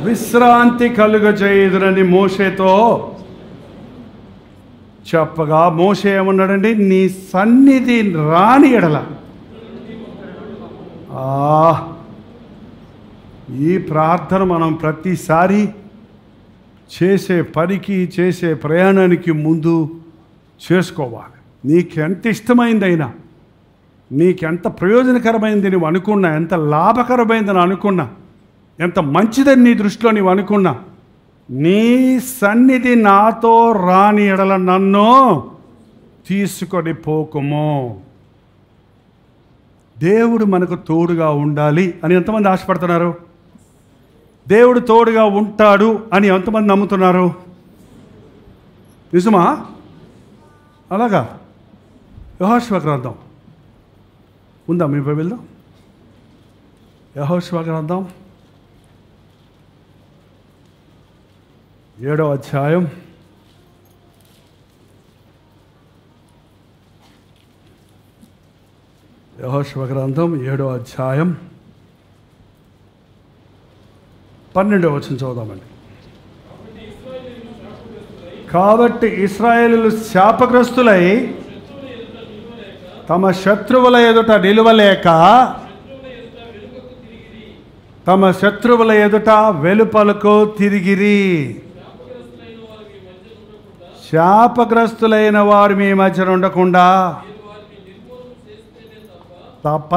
విశ్రాంతి కలుగజేయుదునని మోషేతో చెప్పగా, మోషే ఏమన్నాడండి? నీ సన్నిధి రాని ఎడల. ఈ ప్రార్థన మనం ప్రతిసారి చేసే పనికి, చేసే ప్రయాణానికి ముందు చేసుకోవాలి. నీకెంత ఇష్టమైందైనా, నీకెంత ప్రయోజనకరమైంది నువ్వు అనుకున్నా, ఎంత లాభకరమైందని అనుకున్నా, ఎంత మంచిదని నీ దృష్టిలో నీవు అనుకున్నా, నీ సన్నిధి నాతో రాని ఎడల నన్ను తీసుకొని పోకుము. దేవుడు మనకు తోడుగా ఉండాలి అని ఎంతమంది ఆశపడుతున్నారు? దేవుడు తోడుగా ఉంటాడు అని ఎంతమంది నమ్ముతున్నారు? నిజమా? అలాగా? యెహోషువ గ్రంథం ఉందా మీ బైబిల్లో? యెహోషువ గ్రంథం 7వ అధ్యాయం 7వ అధ్యాయం 12వ వచనం చదువుదామండి. కాబట్టి ఇశ్రాయేలీయులు శాపగ్రస్తులై తమ శత్రువుల ఎదుట నిలువలేక, తమ శత్రువుల ఎదుట వెలుపలకు తిరిగిరి. శాపగ్రస్తులైన వారు మీ మధ్య ఉండకుండా తప్ప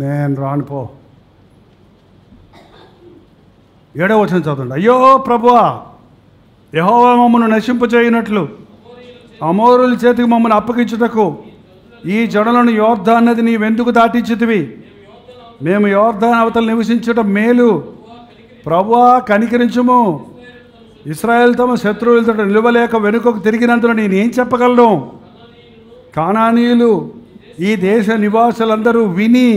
నేను రానుపో. 7వ వచనం చదవండి. అయ్యో ప్రభువా, యెహోవా మమ్మను నశింపచేయునట్లు అమోరుల చేతికి మమ్మల్ని అప్పగించుటకు ఈ జనులను యోర్దాను నది నీవెందుకు దాటించితివి? మేము యోర్దాను అవతల నివసించటం మేలు. ప్రభువా కనికరించుము. ఇశ్రాయేలు తమ శత్రువులతో నిలవలేక వెనుకకు తిరిగినందున నేనేం చెప్పగలను? కానానీయులు ఈ దేశ నివాసులందరూ విని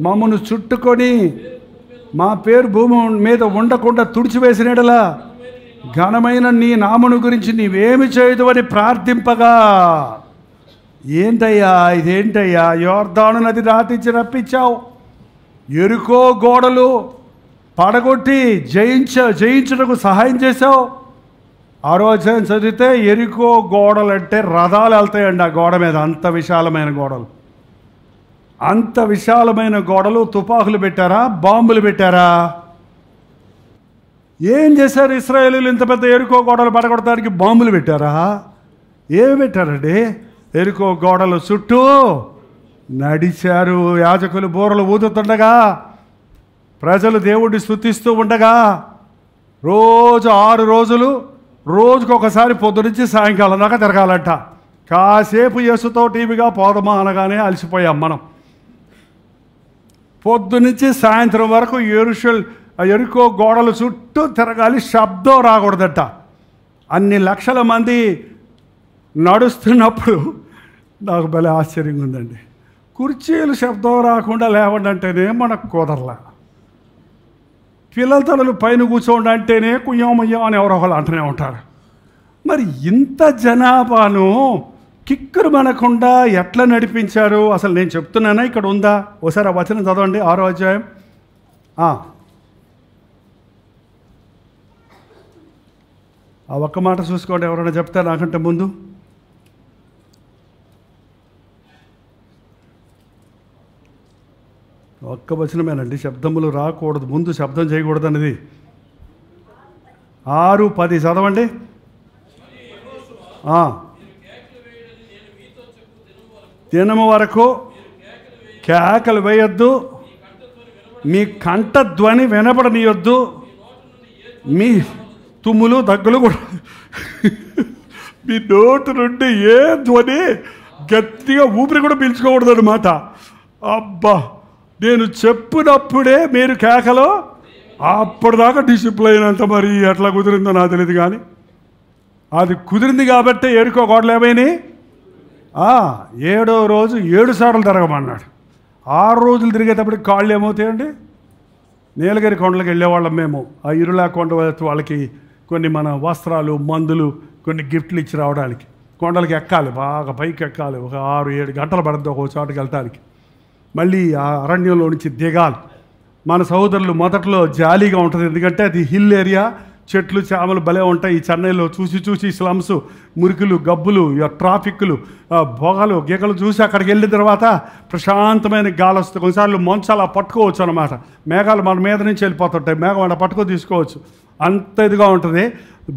మమ్మను చుట్టుకొని మా పేరు భూమి మీద ఉండకుండా తుడిచివేసినడలా ఘనమైన నీ నామను గురించి నీవేమి చేయదు అని ప్రార్థింపగా, ఏంటయ్యా ఇదేంటయ్యా, యోర్దాను నది దాటించి రప్పించావు, ఎరుకో గోడలు పడగొట్టి జయించుటకు సహాయం చేశావు. 6వ అధ్యాయం చదివితే ఎరికో గోడలు అంటే రథాలు వెళ్తాయండి ఆ గోడ మీద. అంత విశాలమైన గోడలు, అంత విశాలమైన గోడలు. తుపాకులు పెట్టారా? బాంబులు పెట్టారా? ఏం చేశారు ఇశ్రాయేలీయులు? ఇంత పెద్ద ఎరికో గోడలు పడగొట్టడానికి బాంబులు పెట్టారా? ఏమి పెట్టారండి? ఎరికో గోడలు చుట్టూ నడిచారు. యాజకులు బూరలు ఊదుతుండగా, ప్రజలు దేవుడిని స్తుతిస్తూ ఉండగా, రోజు 6 రోజులు, రోజుకొకసారి పొద్దునుంచి సాయంకాలం దాకా తిరగాలంట. కాసేపు యేసుతో టీవీగా పోదమా అనగానే అలసిపోయాం మనం. పొద్దునుంచి సాయంత్రం వరకు ఎరుకో గోడల చుట్టూ తిరగాలి, శబ్దం రాకూడదట. అన్ని లక్షల మంది నడుస్తున్నప్పుడు నాకు భలే ఆశ్చర్యంగా ఉందండి. కుర్చీలు శబ్దం రాకుండా లేవండి అంటేనే మనకు కుదరలా. పిల్లల తలలు పైన కూర్చోండి అంటేనే కుయ్యం అని ఎవరో ఒకళ్ళు అంటూనే ఉంటారు. మరి ఇంత జనాభాను కిక్కురు మనకుండా ఎట్లా నడిపించారు? అసలు నేను చెప్తున్నానా, ఇక్కడ ఉందా? ఒకసారి ఆ వచనం చదవండి. 6వ అధ్యాయం. ఆ ఒక్క మాట చూసుకోండి. ఎవరైనా చెప్తారు నాకంటే ముందు? ఒక్క వచనమేనండి, శబ్దములు రాకూడదు, ముందు శబ్దం చేయకూడదు అనేది. 6:10 చదవండి. దినము వరకు కేకలు వేయొద్దు, మీ కంఠధ్వని వినపడనీయొద్దు, మీ తుమ్ములు దగ్గులు కూడా మీ నోటు నుండి ఏ ధ్వని గట్టిగా ఊపిరి కూడా పీల్చుకోకూడదు అనమాట. అబ్బా, నేను చెప్పినప్పుడే మీరు కేకలో, అప్పటిదాకా డిసిప్లైన్ అంత మరి ఎట్లా కుదిరిందో నాకు తెలియదు, కానీ అది కుదిరింది కాబట్టి ఎరుకో గోడలు ఏమైనాయి. 7వ రోజు 7 సార్లు తిరగమన్నాడు. 6 రోజులు తిరిగేటప్పటికి కాళ్ళు ఏమవుతాయండి? నీలగిరి కొండలకు వెళ్ళేవాళ్ళం మేము. ఆ ఇరులా కొండ వాళ్ళకి కొన్ని మన వస్త్రాలు, మందులు, కొన్ని గిఫ్ట్లు ఇచ్చి రావడానికి. కొండలకి ఎక్కాలి, బాగా పైకి ఎక్కాలి, ఒక 6-7 గంటలు పడుతుంది ఒక చోటుకి వెళ్ళటానికి. మళ్ళీ ఆ అరణ్యంలో నుంచి దిగాలి. మన సహోదరులు మొదట్లో జాలీగా ఉంటుంది, ఎందుకంటే అది హిల్ ఏరియా, చెట్లు చేమలు భలే ఉంటాయి. ఈ చెన్నైలో చూసి స్లమ్స్, మురికులు, గబ్బులు, ట్రాఫిక్లు, బొగలు గీగలు చూసి అక్కడికి వెళ్ళిన తర్వాత ప్రశాంతమైన గాలి వస్తుంది. కొన్నిసార్లు మంచు అలా పట్టుకోవచ్చు అనమాట. మేఘాలు మన మీద నుంచి వెళ్ళిపోతుంటాయి, మేఘం అలా పట్టుకో తీసుకోవచ్చు, అంత ఇదిగా ఉంటుంది.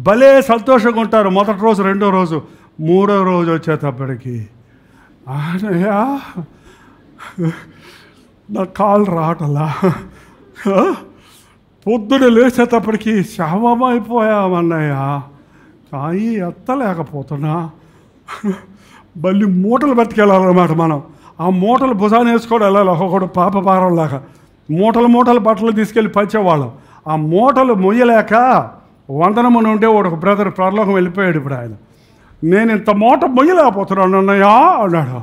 భలే సంతోషంగా ఉంటారు మొదటి రోజు, రెండో రోజు. మూడో రోజు వచ్చేటప్పటికి నా కాలు రావటలా, పొద్దున లేచేటప్పటికి శవమైపోయామన్నయ్య, కాయి ఎత్తలేకపోతున్నా. మళ్ళీ మూటలు బతికెళ్ళాలన్నమాట మనం. ఆ మూటలు భుజాన్ని వేసుకొని వెళ్ళాలి, ఒకడు పాప భారంలాగా. మూటలు బట్టలు తీసుకెళ్ళి పంచేవాళ్ళం. ఆ మూటలు మొయ్యలేక వందనమును ఉంటే ఒక బ్రదర్ పరలోకం వెళ్ళిపోయాడు. ఇప్పుడు ఆయన, నేను ఇంత మూట మొయ్యలేకపోతున్నాను అన్నయ్య అన్నాడు.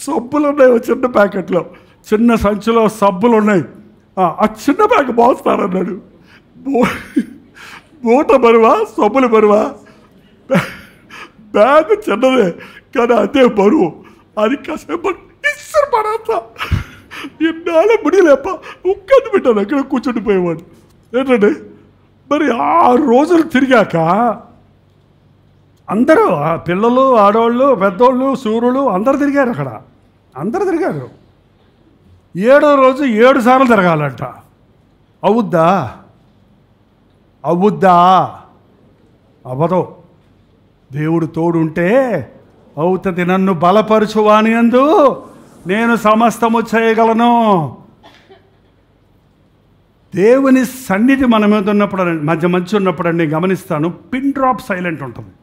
సబ్బులు ఉన్నాయి చిన్న ప్యాకెట్లో, చిన్న సంచిలో సబ్బులు ఉన్నాయి, ఆ చిన్న బ్యాగ్ మోస్తారన్నాడు. మూట బరువా, సబ్బులు బరువా? బ్యాగ్ చిన్నదే కానీ అదే బరువు. అది కాసేపు ఇස්සరు పడతా, ఎన్నాళ్ళ ముడిలేప ఉక్కది పెట్టాను, అక్కడ కూర్చుండిపోయేవాడు. ఏంటంటే మరి 6 రోజులు తిరిగాక అందరూ, పిల్లలు, ఆడవాళ్ళు, పెద్దోళ్ళు, సూర్యులు అందరు తిరిగారు. అక్కడ అందరు తిరిగారు. 7వ రోజు 7 సార్లు తిరగాలంట. అవుద్దా? అవ్వదు. దేవుడు తోడుంటే అవుతుంది. నన్ను బలపరచువాని యందు నేను సమస్తము చేయగలను. దేవుని సన్నిధి మన మీద ఉన్నప్పుడు, మధ్య ఉన్నప్పుడు నేను గమనిస్తాను, పిన్ డ్రాప్ సైలెంట్ ఉంటుంది.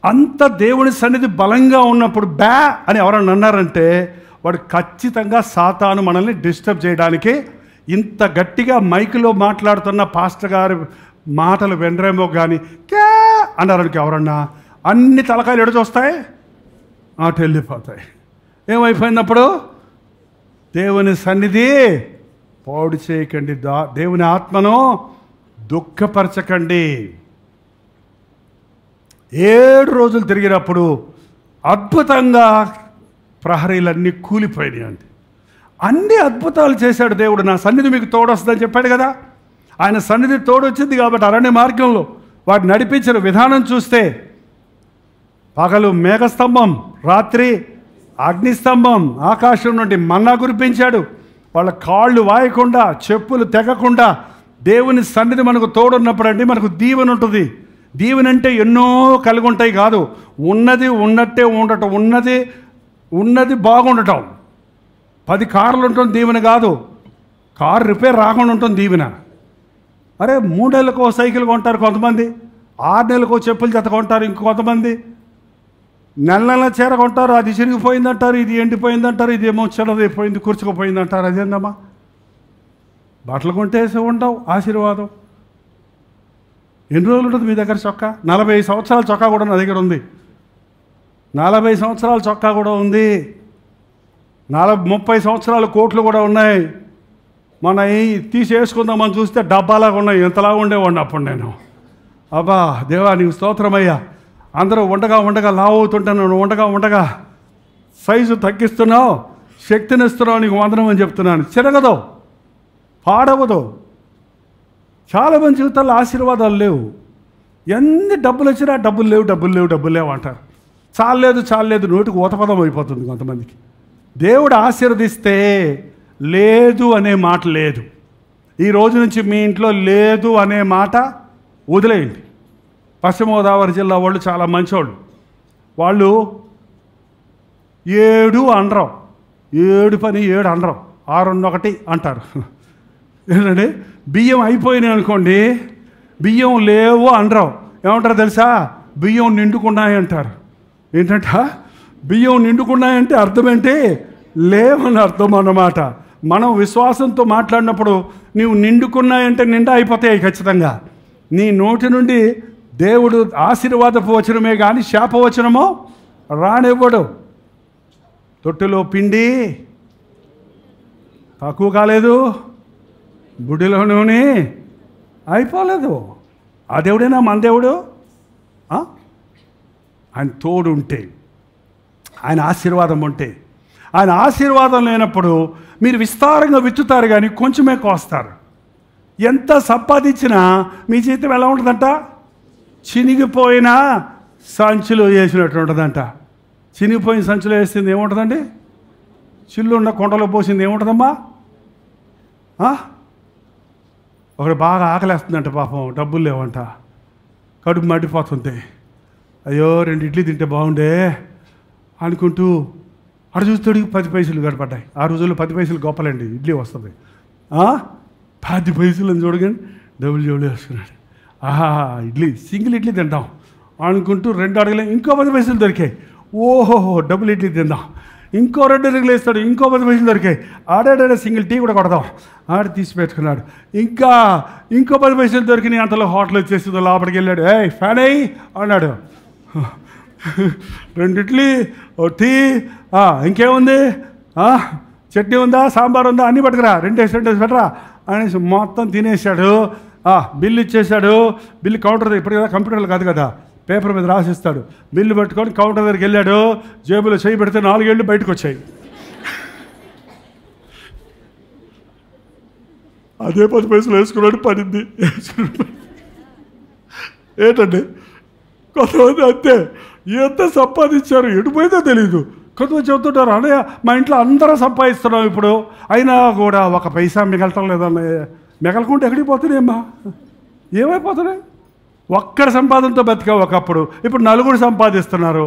అంత దేవుని సన్నిధి బలంగా ఉన్నప్పుడు బ్యా అని ఎవరన్నా అన్నారంటే వాడు ఖచ్చితంగా సాతాను మనల్ని డిస్టర్బ్ చేయడానికి. ఇంత గట్టిగా మైకులో మాట్లాడుతున్న పాస్టర్ గారి మాటలు వినరేమో కానీ క్యా అన్నారనుకో ఎవరన్నా, అన్ని తలకాయలు ఎడచొస్తాయి, అటు వెళ్ళిపోతాయి. ఏమైపోయినప్పుడు దేవుని సన్నిధి పాడు చేయకండి, దేవుని ఆత్మను దుఃఖపరచకండి. 7 రోజులు తిరిగినప్పుడు అద్భుతంగా ప్రహరీలన్నీ కూలిపోయినాయి అండి. అన్ని అద్భుతాలు చేశాడు దేవుడు. నా సన్నిధి మీకు తోడొస్తుందని చెప్పాడు కదా. ఆయన సన్నిధి తోడొచ్చింది కాబట్టి అరణ్య మార్గంలో వాడు నడిపించిన విధానం చూస్తే, పగలు మేఘస్తంభం, రాత్రి అగ్నిస్తంభం, ఆకాశం నుండి మన్నా కురిపించాడు. వాళ్ళ కాళ్ళు వాయకుండా, చెప్పులు తెగకుండా దేవుని సన్నిధి మనకు తోడున్నప్పుడు అండి మనకు దీవెన ఉంటుంది. దీవెన అంటే ఎన్నో కలిగి ఉంటాయి కాదు, ఉన్నది ఉన్నట్టే ఉండటం, ఉన్నది బాగుండటం. 10 కార్లు ఉంటుంది దీవెన కాదు, కారు రిపేర్ రాకుండా ఉంటుంది దీవెన. అరే 3 నెలలకో సైకిల్ కొంటారు కొంతమంది, 6 నెలలకో చెప్పులు జత కొంటారు ఇంకొంతమంది, నెల చీర కొంటారు, అది చిరిగిపోయిందంటారు, ఇది ఎండిపోయిందంటారు, ఇది ఏమో చిన్నదైపోయింది, కూర్చుకుపోయిందంటారు. అదేందమ్మా, బట్టలు కొంటేసి ఉండవు ఆశీర్వాదం. ఎన్ని రోజులు ఉంటుంది మీ దగ్గర చొక్కా? 40 సంవత్సరాల చొక్కా కూడా నా దగ్గర ఉంది. 40 సంవత్సరాల చొక్కా కూడా ఉంది. 30 సంవత్సరాల కోట్లు కూడా ఉన్నాయి. మన తీసేసుకుందామని చూస్తే డబ్బాలాగా ఉన్నాయి, ఎంతలాగా ఉండేవాడిని అప్పుడు నేను. అబ్బా దేవా నీకు స్తోత్రమయ్యా. అందరూ ఉండగా లావు అవుతుంటాను, ఉండగా సైజు తగ్గిస్తున్నావు, శక్తిని ఇస్తున్నావు, నీకు వందనం అని చెప్తున్నాను. చిరగదు, పాడవదు. చాలామంది జీవితాల్లో ఆశీర్వాదాలు లేవు. ఎన్ని డబ్బులు వచ్చినా డబ్బులు లేవు అంటారు. చాలేదు నోటికి ఊతపదం అయిపోతుంది కొంతమందికి. దేవుడు ఆశీర్వదిస్తే లేదు అనే మాట లేదు. ఈ రోజు నుంచి మీ ఇంట్లో లేదు అనే మాట వదిలేయండి. పశ్చిమ గోదావరి జిల్లా వాళ్ళు చాలా మంచోళ్ళు. వాళ్ళు 7 అనరు, 7 పని 7 అనరు, 6 అంటారు. ఏంటంటే బియ్యం అయిపోయినాయి అనుకోండి, బియ్యం లేవు అనరు. ఏమంటారు తెలుసా? బియ్యం నిండుకున్నాయి అంటారు. ఏంటంటే బియ్యం నిండుకున్నాయంటే అర్థం ఏంటి? లేవని అర్థం అన్నమాట. మనం విశ్వాసంతో మాట్లాడినప్పుడు నీవు నిండుకున్నాయంటే నిండా అయిపోతాయి ఖచ్చితంగా. నీ నోటి నుండి దేవుడు ఆశీర్వాదపు వచనమే కానీ శాపవచనమో రానివ్వడు. తొట్టిలో పిండి తక్కువ కాలేదు, బుడ్డిలో నూనె అయిపోలేదు. ఆ దేవుడేనా మన దేవుడు? ఆయన తోడు ఉంటే, ఆయన ఆశీర్వాదం ఉంటే, ఆయన ఆశీర్వాదం లేనప్పుడు మీరు విస్తారంగా విత్తుతారు కానీ కొంచెమే కోస్తారు. ఎంత సంపాదించినా మీ జీవితం ఎలా ఉంటుందంట? చినిగిపోయిన సంచులు వేసినట్టు ఉంటుందంట. చినిగిపోయిన సంచులు వేసింది ఏముంటుందండి? చిల్లు ఉన్న కొండలో పోసింది ఏముంటుందమ్మా? ఒకటి బాగా ఆకలేస్తుందంట, పాపం డబ్బులు లేవంట, కడుపు మండిపోతుంది. అయ్యో 2 ఇడ్లీ తింటే బాగుండే అనుకుంటూ అటు చూస్తాడు 10 పైసలు గడపడ్డాయి. ఆ రోజుల్లో 10 పైసలు గొప్పలండి, ఇడ్లీ వస్తుంది. 10 పైసలు అని చూడగానే డబ్బులు జోడు వేసుకున్నాడు. ఇడ్లీ, సింగిల్ ఇడ్లీ తింటాం అనుకుంటూ 2 అడుగులు ఇంకో 10 పైసలు దొరికాయి. ఓహోహో డబుల్ ఇడ్లీ తిందాం. ఇంకో 2 అడుగులు వేస్తాడు, ఇంకో 10 పైసలు దొరికాయి. ఆడాడ సింగిల్ టీ కూడా కొడదాం. తీసి పెట్టుకున్నాడు. ఇంకో 10 పైసలు దొరికినాయి. అంతలో హోటల్ వచ్చేసిందో లోపలికి వెళ్ళాడు. ఫ్యాన్ అయ్యి అన్నాడు. 2 ఇడ్లీ, టీ, ఇంకేముంది, చట్నీ ఉందా, సాంబార్ ఉందా, అన్నీ పట్టుకురా, 2 పెట్టరా అనేసి మొత్తం తినేసాడు. బిల్లు ఇచ్చేసాడు. బిల్లు కౌంటర్ ఇప్పుడు కదా, కంప్యూటర్లు కాదు కదా, పేపర్ మీద రాసిస్తాడు. బిల్లు పెట్టుకొని కౌంటర్ దగ్గరికి వెళ్ళాడు. జేబులో చేయి పెడితే 4 ఏళ్ళు బయటకు వచ్చాయి. అదే 10 పైసలు వేసుకున్నాడు. పడింది. ఏంటండి కొంతమంది అంతే, ఎంత సంపాదించారు ఎటుపోయిందో తెలీదు. కొంతమంది చెబుతుంటారు, అన్నయ్య మా ఇంట్లో అందరూ సంపాదిస్తున్నాం ఇప్పుడు, అయినా కూడా 1 పైసా మిగలటం లేదన్నయ్య. మిగలకుంటే ఎక్కడికి పోతున్నాయమ్మా? ఏమైపోతున్నాయి? ఒక్కడి సంపాదనతో బతికావు ఒకప్పుడు, ఇప్పుడు 4 సంపాదిస్తున్నారు.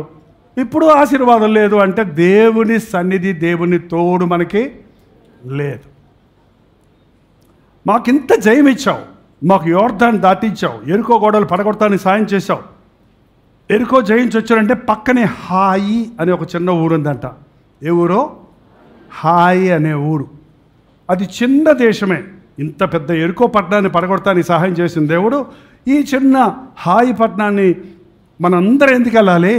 ఇప్పుడు ఆశీర్వాదం లేదు అంటే దేవుని సన్నిధి, దేవుని తోడు మనకి లేదు. మాకింత జయం ఇచ్చావు, మాకు యోర్దాన్ని దాటించావు, ఎరుకో గోడలు పడగొడతానికి సాయం చేశావు. ఎరుకో జయించి వచ్చారంటే పక్కనే హాయి అనే ఒక చిన్న ఊరు ఉందంట. ఏ ఊరో? హాయి అనే ఊరు. అది చిన్న దేశమే. ఇంత పెద్ద ఎరుకో పట్టణాన్ని పడగొడతానికి సహాయం చేసిన దేవుడు ఈ చిన్న హాయి పట్టణాన్ని మనందరం ఎందుకు వెళ్ళాలి,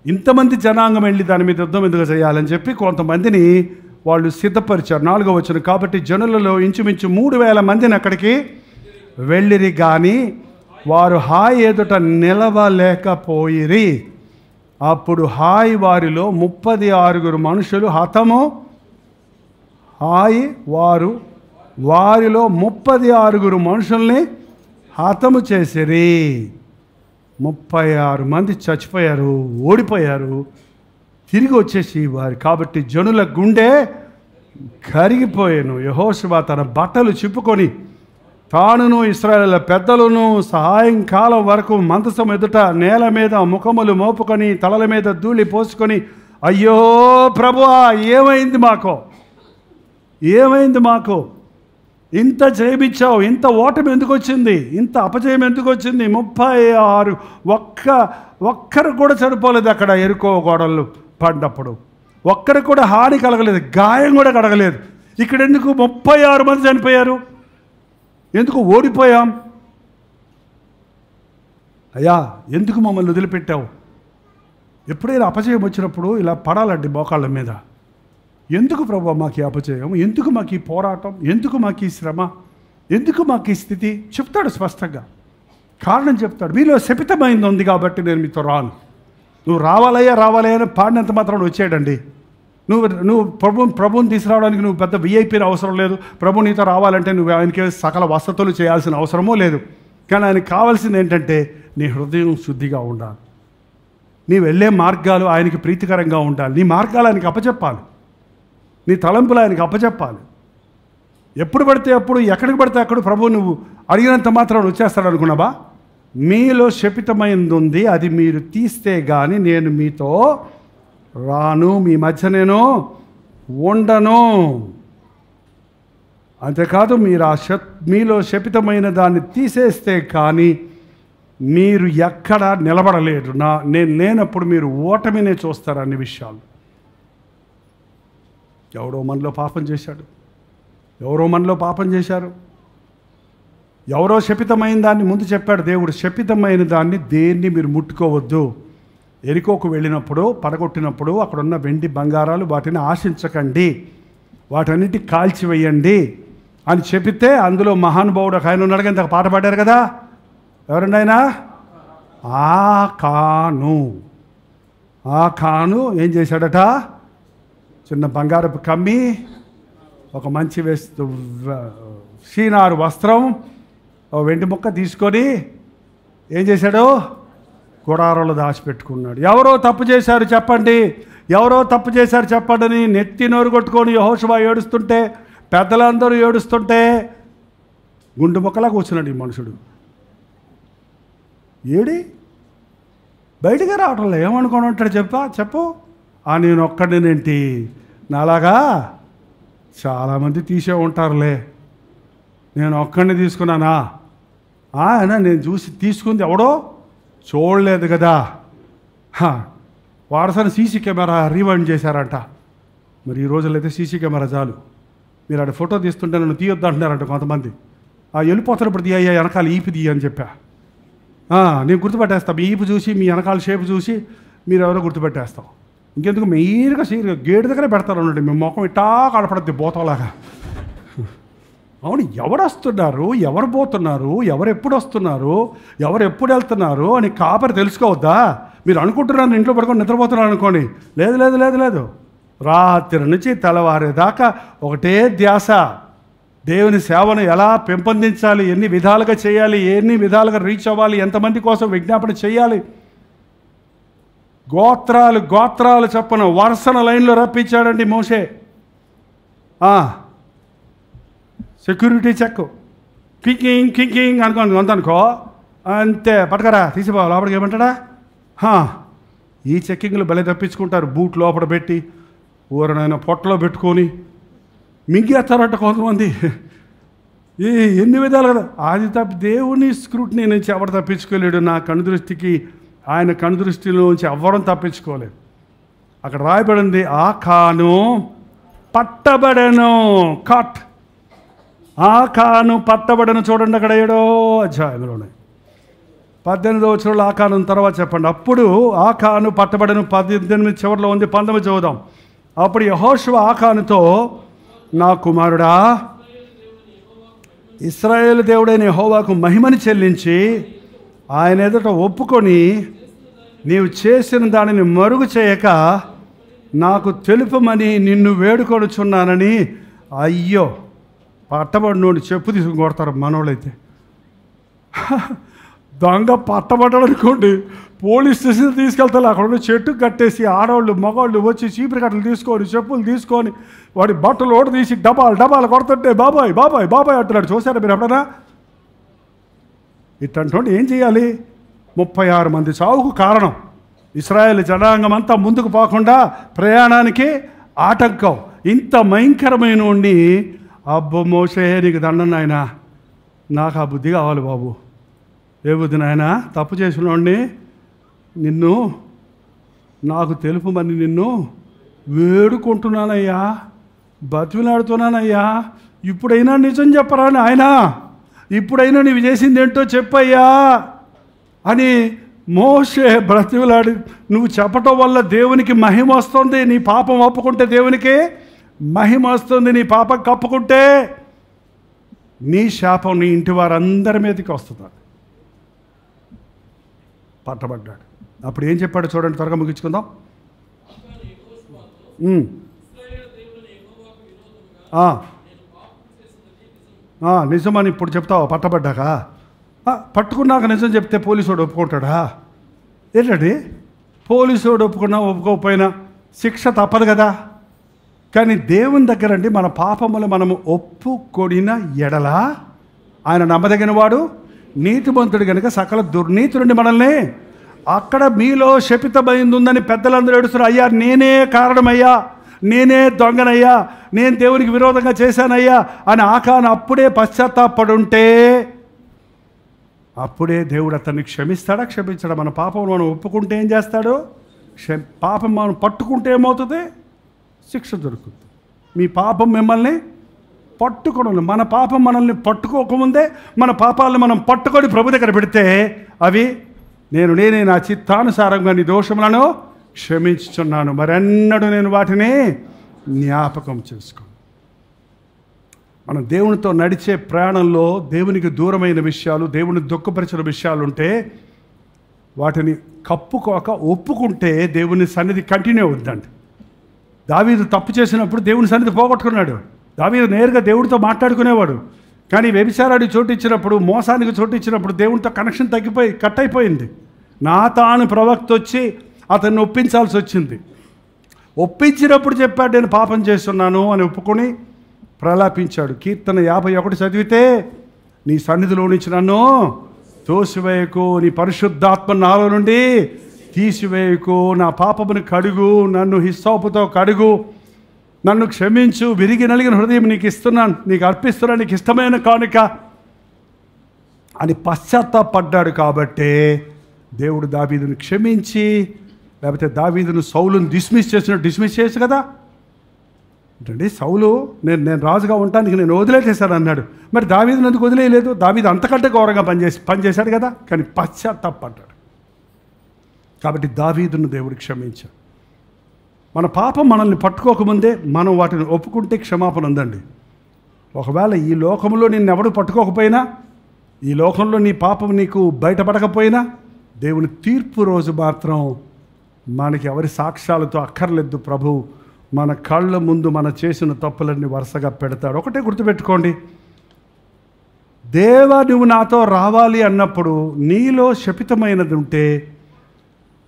ఇంతమంది జనాంగం వెళ్ళి దాని మీద యుద్ధం ఎందుకు చేయాలని చెప్పి కొంతమందిని వాళ్ళు సిద్ధపరిచారు. 4వ వచనం, కాబట్టి జనులలో ఇంచుమించు 3000 మందిని అక్కడికి వెళ్ళిరి కానీ వారు హాయి ఎదుట నిలవలేకపోయిరి. అప్పుడు హాయి వారిలో 36 మనుషులు హతము. హాయి వారిలో 36 మనుషుల్ని హతము చేసిరి. 36 మంది చచ్చిపోయారు, ఓడిపోయారు, తిరిగి వచ్చేసి వారు. కాబట్టి జనుల గుండె కరిగిపోయాను. యెహోషువ తన బట్టలు చిప్పుకొని తానును ఇశ్రాయేలు పెద్దలను సాయంకాలం వరకు మందసం ఎదుట నేల మీద ముఖములు మోపుకొని తలల మీద ధూళి పోసుకొని, అయ్యో ప్రభువా ఏమైంది మాకు, ఇంత జయమిచ్చావు, ఇంత ఓటమి ఎందుకు వచ్చింది, ఇంత అపజయం ఎందుకు వచ్చింది? 36 ఒక్కరు కూడా చనిపోలేదు అక్కడ ఎరుకో గోడలు పడినప్పుడు. ఒక్కరు కూడా హాని కలగలేదు, గాయం కూడా కలగలేదు. ఇక్కడ ఎందుకు 36 మంది చనిపోయారు? ఎందుకు ఓడిపోయాం? అయ్యా ఎందుకు మమ్మల్ని వదిలిపెట్టావు? ఎప్పుడైనా అపజయం వచ్చినప్పుడు ఇలా పడాలండి మోకాళ్ళ మీద. ఎందుకు ప్రభు మాకు ఈ అపజయం, ఎందుకు మాకు ఈ పోరాటం, ఎందుకు మాకు ఈ శ్రమ, ఎందుకు మాకు ఈ స్థితి? చెప్తాడు స్పష్టంగా, కారణం చెప్తాడు. మీలో శపితమైంది ఉంది కాబట్టి నేను మీతో రాను. నువ్వు రావాలయ్యా అని పాడినంత మాత్రం వచ్చాడండి. నువ్వు ప్రభుని తీసుకురావడానికి నువ్వు పెద్ద విఐపీని అవసరం లేదు. ప్రభు నీతో రావాలంటే నువ్వు ఆయనకి సకల వసతులు చేయాల్సిన అవసరమూ లేదు. కానీ ఆయనకి కావాల్సింది ఏంటంటే నీ హృదయం శుద్ధిగా ఉండాలి, నీ వెళ్ళే మార్గాలు ఆయనకి ప్రీతికరంగా ఉండాలి, నీ మార్గాలు ఆయనకి అప్పచెప్పాలి, నీ తలంపులు ఆయనకి అప్పచెప్పాలి. ఎప్పుడు పడితే అప్పుడు, ఎక్కడికి పడితే అక్కడ ప్రభు నువ్వు అడిగినంత మాత్రం వచ్చేస్తాడు అనుకున్నావా? మీలో శపితమైంది ఉంది, అది మీరు తీస్తే కానీ నేను మీతో రాను, మీ మధ్య నేను ఉండను. అంతేకాదు మీరు మీలో శపితమైన దాన్ని తీసేస్తే కానీ మీరు ఎక్కడ నిలబడలేరు. నేను లేనప్పుడు మీరు ఓటమినే చూస్తారు అన్ని విషయాలు. ఎవరో మనలో పాపం చేశారు, ఎవరో శపితమైన దాన్ని ముందు చెప్పాడు దేవుడు. శపితమైన దాన్ని దేన్ని మీరు ముట్టుకోవద్దు. ఎరికోకు వెళ్ళినప్పుడు, పడగొట్టినప్పుడు అక్కడున్న వెండి బంగారాలు వాటిని ఆశించకండి. వాటన్నిటి కాల్చివేయండి అని చెబితే అందులో మహానుభావుడు ఒక ఆయన ఉన్నాడు కదా, ఇంతకు పాట పాడారు కదా, ఎవరండి ఆయన? ఆకాను ఏం చేశాడట? చిన్న బంగారపు కమ్మి, ఒక మంచి షీనారు వస్త్రం, ఒక వెండి ముక్క తీసుకొని ఏం చేశాడు? గుడారంలో దాచిపెట్టుకున్నాడు. ఎవరో తప్పు చేశారు చెప్పండి, ఎవరో తప్పు చేశారు చెప్పండి అని నెత్తి నోరు కొట్టుకొని యెహోషువ ఏడుస్తుంటే, పెద్దలందరూ ఏడుస్తుంటే గుండు ముక్కలా కూర్చున్నాడు ఈ మనుషుడు. ఏడి బయటికి రావటంలో ఏమనుకొని ఉంటాడు చెప్పు. నేను ఒక్కడినేంటి, నాలాగా చాలామంది తీసే ఉంటారులే, నేను ఒక్కడిని తీసుకున్నానా? నేను చూసి తీసుకుంది ఎవడో చూడలేదు కదా. వారసని సీసీ కెమెరా రీవైండ్ చేశారంట. మరి ఈ రోజుల్లో అయితే సీసీ కెమెరా చాలు. మీరు ఆడ ఫోటో తీస్తుంటే నన్ను తీయొద్దు అంటున్నారంట కొంతమంది. వెళ్ళిపోతున్నప్పుడు తీయ్యా, వెనకాల ఈపు తీయ అని చెప్పా. నేను గుర్తుపెట్టేస్తాను. మీ ఈపు చూసి, మీ వెనకాల షేపు చూసి మీరు ఎవరో గుర్తుపెట్టేస్తాం. ఇంకెందుకు మెయిన్గా గేటు దగ్గరే పెడతారు అన్నట్టు, మేము మొఖం ఇట్టా కడపడద్ది బోతలాగా. అవును, ఎవరు వస్తున్నారు, ఎవరు పోతున్నారు, ఎవరు ఎప్పుడు వస్తున్నారు, ఎవరు ఎప్పుడు వెళ్తున్నారు అని కాపరి తెలుసుకోవద్దా? మీరు అనుకుంటున్నారు ఇంట్లో పడుకొని నిద్రపోతున్నారు అనుకోండి. లేదు లేదు లేదు లేదు, రాత్రి నుంచి తెల్లవారేదాకా ఒకటే ధ్యాస. దేవుని సేవను ఎలా పెంపొందించాలి, ఎన్ని విధాలుగా చేయాలి, ఎన్ని విధాలుగా రీచ్ అవ్వాలి, ఎంతమంది కోసం విజ్ఞాపన చేయాలి. గోత్రాలు చొప్పున వరుసన లైన్లో రప్పించాడండి మోషే. సెక్యూరిటీ చెక్, కింకింగ్ అనుకో అంతే, పట్టుకరా తీసిపోవాలి లోపలికి. ఏమంటాడా? ఈ చెక్కింగ్లు భలే తప్పించుకుంటారు. బూట్ లోపల పెట్టి ఊరనైనా పొట్టలో పెట్టుకొని మింగేస్తారంట కొంతమంది. ఎన్ని విధాలు కదా. అది దేవుని స్క్రూటినీ నుంచి ఎవరు తప్పించుకోలేడు. నా కనుదృష్టికి, ఆయన కనుదృష్టిలోంచి ఎవ్వరం తప్పించుకోలేదు. అక్కడ రాయబడింది, ఆకాను పట్టబడెను. ఆకాను పట్టబడను. చూడండి అక్కడ 7వ అధ్యాయంలోనే 18వ వచనంలో ఆకాను తర్వాత చెప్పండి. అప్పుడు ఆకాను పట్టబడను. 18 చివరిలో ఉంది, 19 చదువుదాం. అప్పుడు యెహోషువ ఆకానుతో, నా కుమారుడా, ఇశ్రాయేలు దేవుడైన యెహోవాకు మహిమని చెల్లించి ఆయన ఎదుట ఒప్పుకొని నీవు చేసిన దానిని మరుగు చేయక నాకు తెలుపమని నిన్ను వేడుకొనుచున్నానని. అయ్యో, పట్టబడినోడు చెప్పు తీసుకుని కొడతారు మనోళ్ళైతే. దొంగ పట్టబడ్డాడనుకోండి, పోలీస్ స్టేషన్ తీసుకెళ్తారు. అక్కడ ఉన్న చెట్టు కట్టేసి ఆడవాళ్ళు మగవాళ్ళు వచ్చి చీపురు కట్టలు తీసుకొని, చెప్పులు తీసుకొని, వాడి బట్టలు ఓడ తీసి డబాలు కొడుతుంటే బాబాయ్ బాబాయ్ బాబాయ్ అంటున్నాడు. చూసారా మీరు ఎప్పుడైనా? ఇట్లాంటి ఏం చేయాలి? 36 మంది చావుకు కారణం. ఇశ్రాయేల్ జనాంగం అంతా ముందుకు పోకుండా ప్రయాణానికి ఆటంకం. ఇంత భయంకరమైన ఉండి, అబ్బో మోసే నీకు దండం నాయనా, నాకు ఆ బుద్ధి కావాలి బాబు. ఏ బుద్ధి నాయనా? తప్పు చేసినోడిని నిన్ను నాకు తెలుపమని నిన్ను వేడుకుంటున్నానయ్యా, బతిలాడుతున్నానయ్యా, ఇప్పుడైనా నిజం చెప్పరా నాయన, ఇప్పుడైనా నీవు చేసింది ఏంటో చెప్పయ్యా అని మోషే బ్రతిలాడి. నువ్వు చెప్పటం వల్ల దేవునికి మహిమ వస్తుంది. నీ పాపం ఒప్పుకుంటే దేవునికి మహిమ వస్తుంది. నీ పాపం కప్పుకుంటే నీ శాపం నీ ఇంటి వారందరి మీదకి వస్తుంది. పట్టబడ్డాడు. అప్పుడు ఏం చెప్పాడు చూడండి, త్వరగా ముగించుకుందాం. నిజమని ఇప్పుడు చెప్తావా? పట్టబడ్డాక పట్టుకున్నాక నిజం చెప్తే పోలీసుడు ఒప్పుకుంటాడా? ఏంటండి, పోలీసుడు ఒప్పుకున్నా ఒప్పుకోకపోయినా శిక్ష తప్పదు కదా. కానీ దేవుని దగ్గర అండి, మన పాపములు మనము ఒప్పుకొడిన ఎడల ఆయన నమ్మదగిన వాడు, నీతిమంతుడు కనుక సకల దుర్నీతి నుండి మనల్ని. అక్కడ మీలో శపితమైందుందని పెద్దలందరూ ఏడుస్తున్నారు. అయ్యా నేనే కారణమయ్యా, నేనే దొంగనయ్యా, నేను దేవునికి విరోధంగా చేశానయ్యా అని ఆకాను అప్పుడే పశ్చాత్తాపడుంటే అప్పుడే దేవుడు అతన్ని క్షమిస్తాడా? క్షమించాడా? మన పాపం మనం ఒప్పుకుంటే ఏం చేస్తాడు? పాపం మనం పట్టుకుంటే ఏమవుతుంది? శిక్ష దొరుకుతుంది. మీ పాపం మిమ్మల్ని పట్టుకోవడం, మన పాపం మనల్ని పట్టుకోకముందే మన పాపాలను మనం పట్టుకొని ప్రభు దగ్గర పెడితే అవి నేనే నా చిత్తానుసారంగా నీ దోషములను క్షమించుచున్నాను, మరెన్నడూ నేను వాటిని జ్ఞాపకం చేసుకోను. మనం దేవునితో నడిచే ప్రయాణంలో దేవునికి దూరమైన విషయాలు, దేవుని దుఃఖపరిచిన విషయాలు ఉంటే వాటిని కప్పుకోక ఒప్పుకుంటే దేవుని సన్నిధి కంటిన్యూ అవుతుందండి. దావీదు తప్పు చేసినప్పుడు దేవుని సన్నిధి పోగొట్టుకున్నాడు. దావీదు నేరుగా దేవుడితో మాట్లాడుకునేవాడు. కానీ వ్యభిచారానికి చోటు ఇచ్చినప్పుడు, మోసానికి చోటు ఇచ్చినప్పుడు దేవునితో కనెక్షన్ కట్ అయిపోయింది. నాతాను ప్రవక్త వచ్చి అతన్ని ఒప్పించాల్సి వచ్చింది. ఒప్పించినప్పుడు చెప్పాడు, నేను పాపం చేస్తున్నాను అని ఒప్పుకొని ప్రలాపించాడు. కీర్తన 51 చదివితే, నీ సన్నిధిలో నుంచి నన్ను తోసివేయకు, నీ పరిశుద్ధాత్మ నాలో నుండి తీసివేయకు, నా పాపమును కడుగు, నన్ను హిస్సోపుతో కడుగు, నన్ను క్షమించు, విరిగి నలిగిన హృదయం నీకు ఇస్తున్నాను, నీకు అర్పిస్తున్నాను, నీకు ఇష్టమైన కానుక అని పశ్చాత్తాపడ్డాడు. కాబట్టే దేవుడు దావీదును క్షమించి, లేకపోతే దావీదును సౌలును డిస్మిస్ చేయొచ్చు కదా. అంటే సౌలు నేను రాజుగా ఉండటానికి నేను వదిలేసేశాను అన్నాడు. మరి దావీదును ఎందుకు వదిలేయలేదు? దావీదు అంతకంటే ఘోరంగా పనిచేశాడు కదా. కానీ పశ్చాత్తాపడ్డాడు. కాబట్టి దావీదును దేవుడు క్షమించాడు. మన పాపం మనల్ని పట్టుకోకముందే మనం వాటిని ఒప్పుకుంటే క్షమాపణ ఉందండి. ఒకవేళ ఈ లోకంలో నిన్నెవడు పట్టుకోకపోయినా, ఈ లోకంలో నీ పాపం నీకు బయటపడకపోయినా, దేవుని తీర్పు రోజు మాత్రం మనకి ఎవరి సాక్ష్యాలతో అక్కర్లేదు. ప్రభు మన కళ్ళ ముందు మన చేసిన తప్పులన్నీ వరుసగా పెడతాడు. ఒకటే గుర్తుపెట్టుకోండి, దేవా నువ్వు నాతో రావాలి అన్నప్పుడు నీలో శపితమైనది ఉంటే,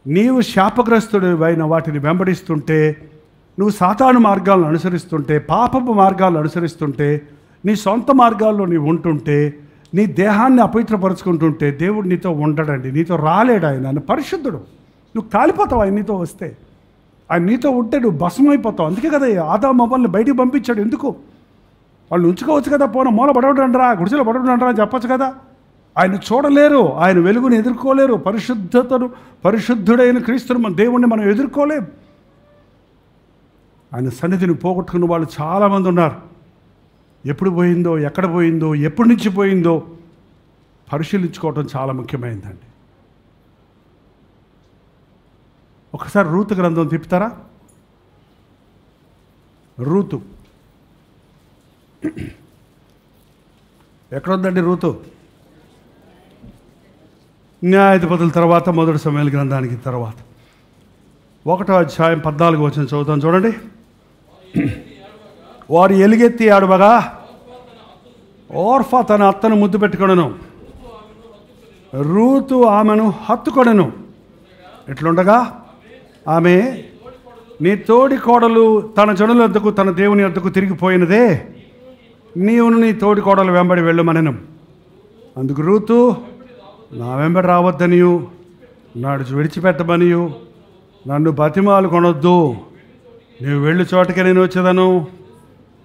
నీవు శాపగ్రస్తుడివైన వాటిని వెంబడిస్తుంటే, నువ్వు సాతాను మార్గాలను అనుసరిస్తుంటే, పాపపు మార్గాలను అనుసరిస్తుంటే, నీ సొంత మార్గాల్లో నీవు ఉంటుంటే, నీ దేహాన్ని అపవిత్రపరుచుకుంటుంటే దేవుడు నీతో ఉండడండి. నీతో రాలేడు. ఆయన పరిశుద్ధుడు. నువ్వు కాలిపోతావు ఆయన నీతో వస్తే. ఆయన నీతో ఉంటే నువ్వు భస్మైపోతావు. అందుకే కదా ఆదాము అవ్వల్ని బయటికి పంపించాడు. ఎందుకు? వాళ్ళు ఉంచుకోవచ్చు కదా, పోన మూల పడవడండ్రా, గుడిసెలో పడవడండ్రా అని చెప్పచ్చు కదా. ఆయన చూడలేరు, ఆయన వెలుగుని ఎదుర్కోలేరు. పరిశుద్ధుడైన క్రీస్తుని మన దేవుణ్ణి మనం ఎదుర్కోలేం. ఆయన సన్నిధిని పోగొట్టుకున్న వాళ్ళు చాలామంది ఉన్నారు. ఎప్పుడు పోయిందో, ఎక్కడ పోయిందో, ఎప్పటి నుంచి పోయిందో పరిశీలించుకోవటం చాలా ముఖ్యమైనదండి. ఒకసారి రూతు గ్రంథం తిప్పుతారా? రూతు ఎక్కడుందండి? రూతు న్యాయాధిపతుల తర్వాత, మొదటి సమూయేలు గ్రంథానికి తర్వాత 1వ అధ్యాయం 14వ వచనం చదువుతాం చూడండి. వారు ఎలుగెత్తి ఆడవగా ఓర్ఫా తన అత్తను ముద్దు పెట్టుకొనెను, రూతు ఆమెను హత్తుకొనెను. ఎట్లుండగా ఆమె, నీ తోడి కోడలు తన జనుల వద్దకు, తన దేవుని వద్దకు తిరిగిపోయినదే, నీవును నీ తోడి కోడలు వెంబడి వెళ్ళమనెను. అందుకు రూతు, నా వెంబడి రావద్దనియు, నాడు విడిచిపెట్టమనియు, నన్ను బతిమాలు కొనొద్దు, నీవు వెళ్ళు చోటకే నేను వచ్చేదను,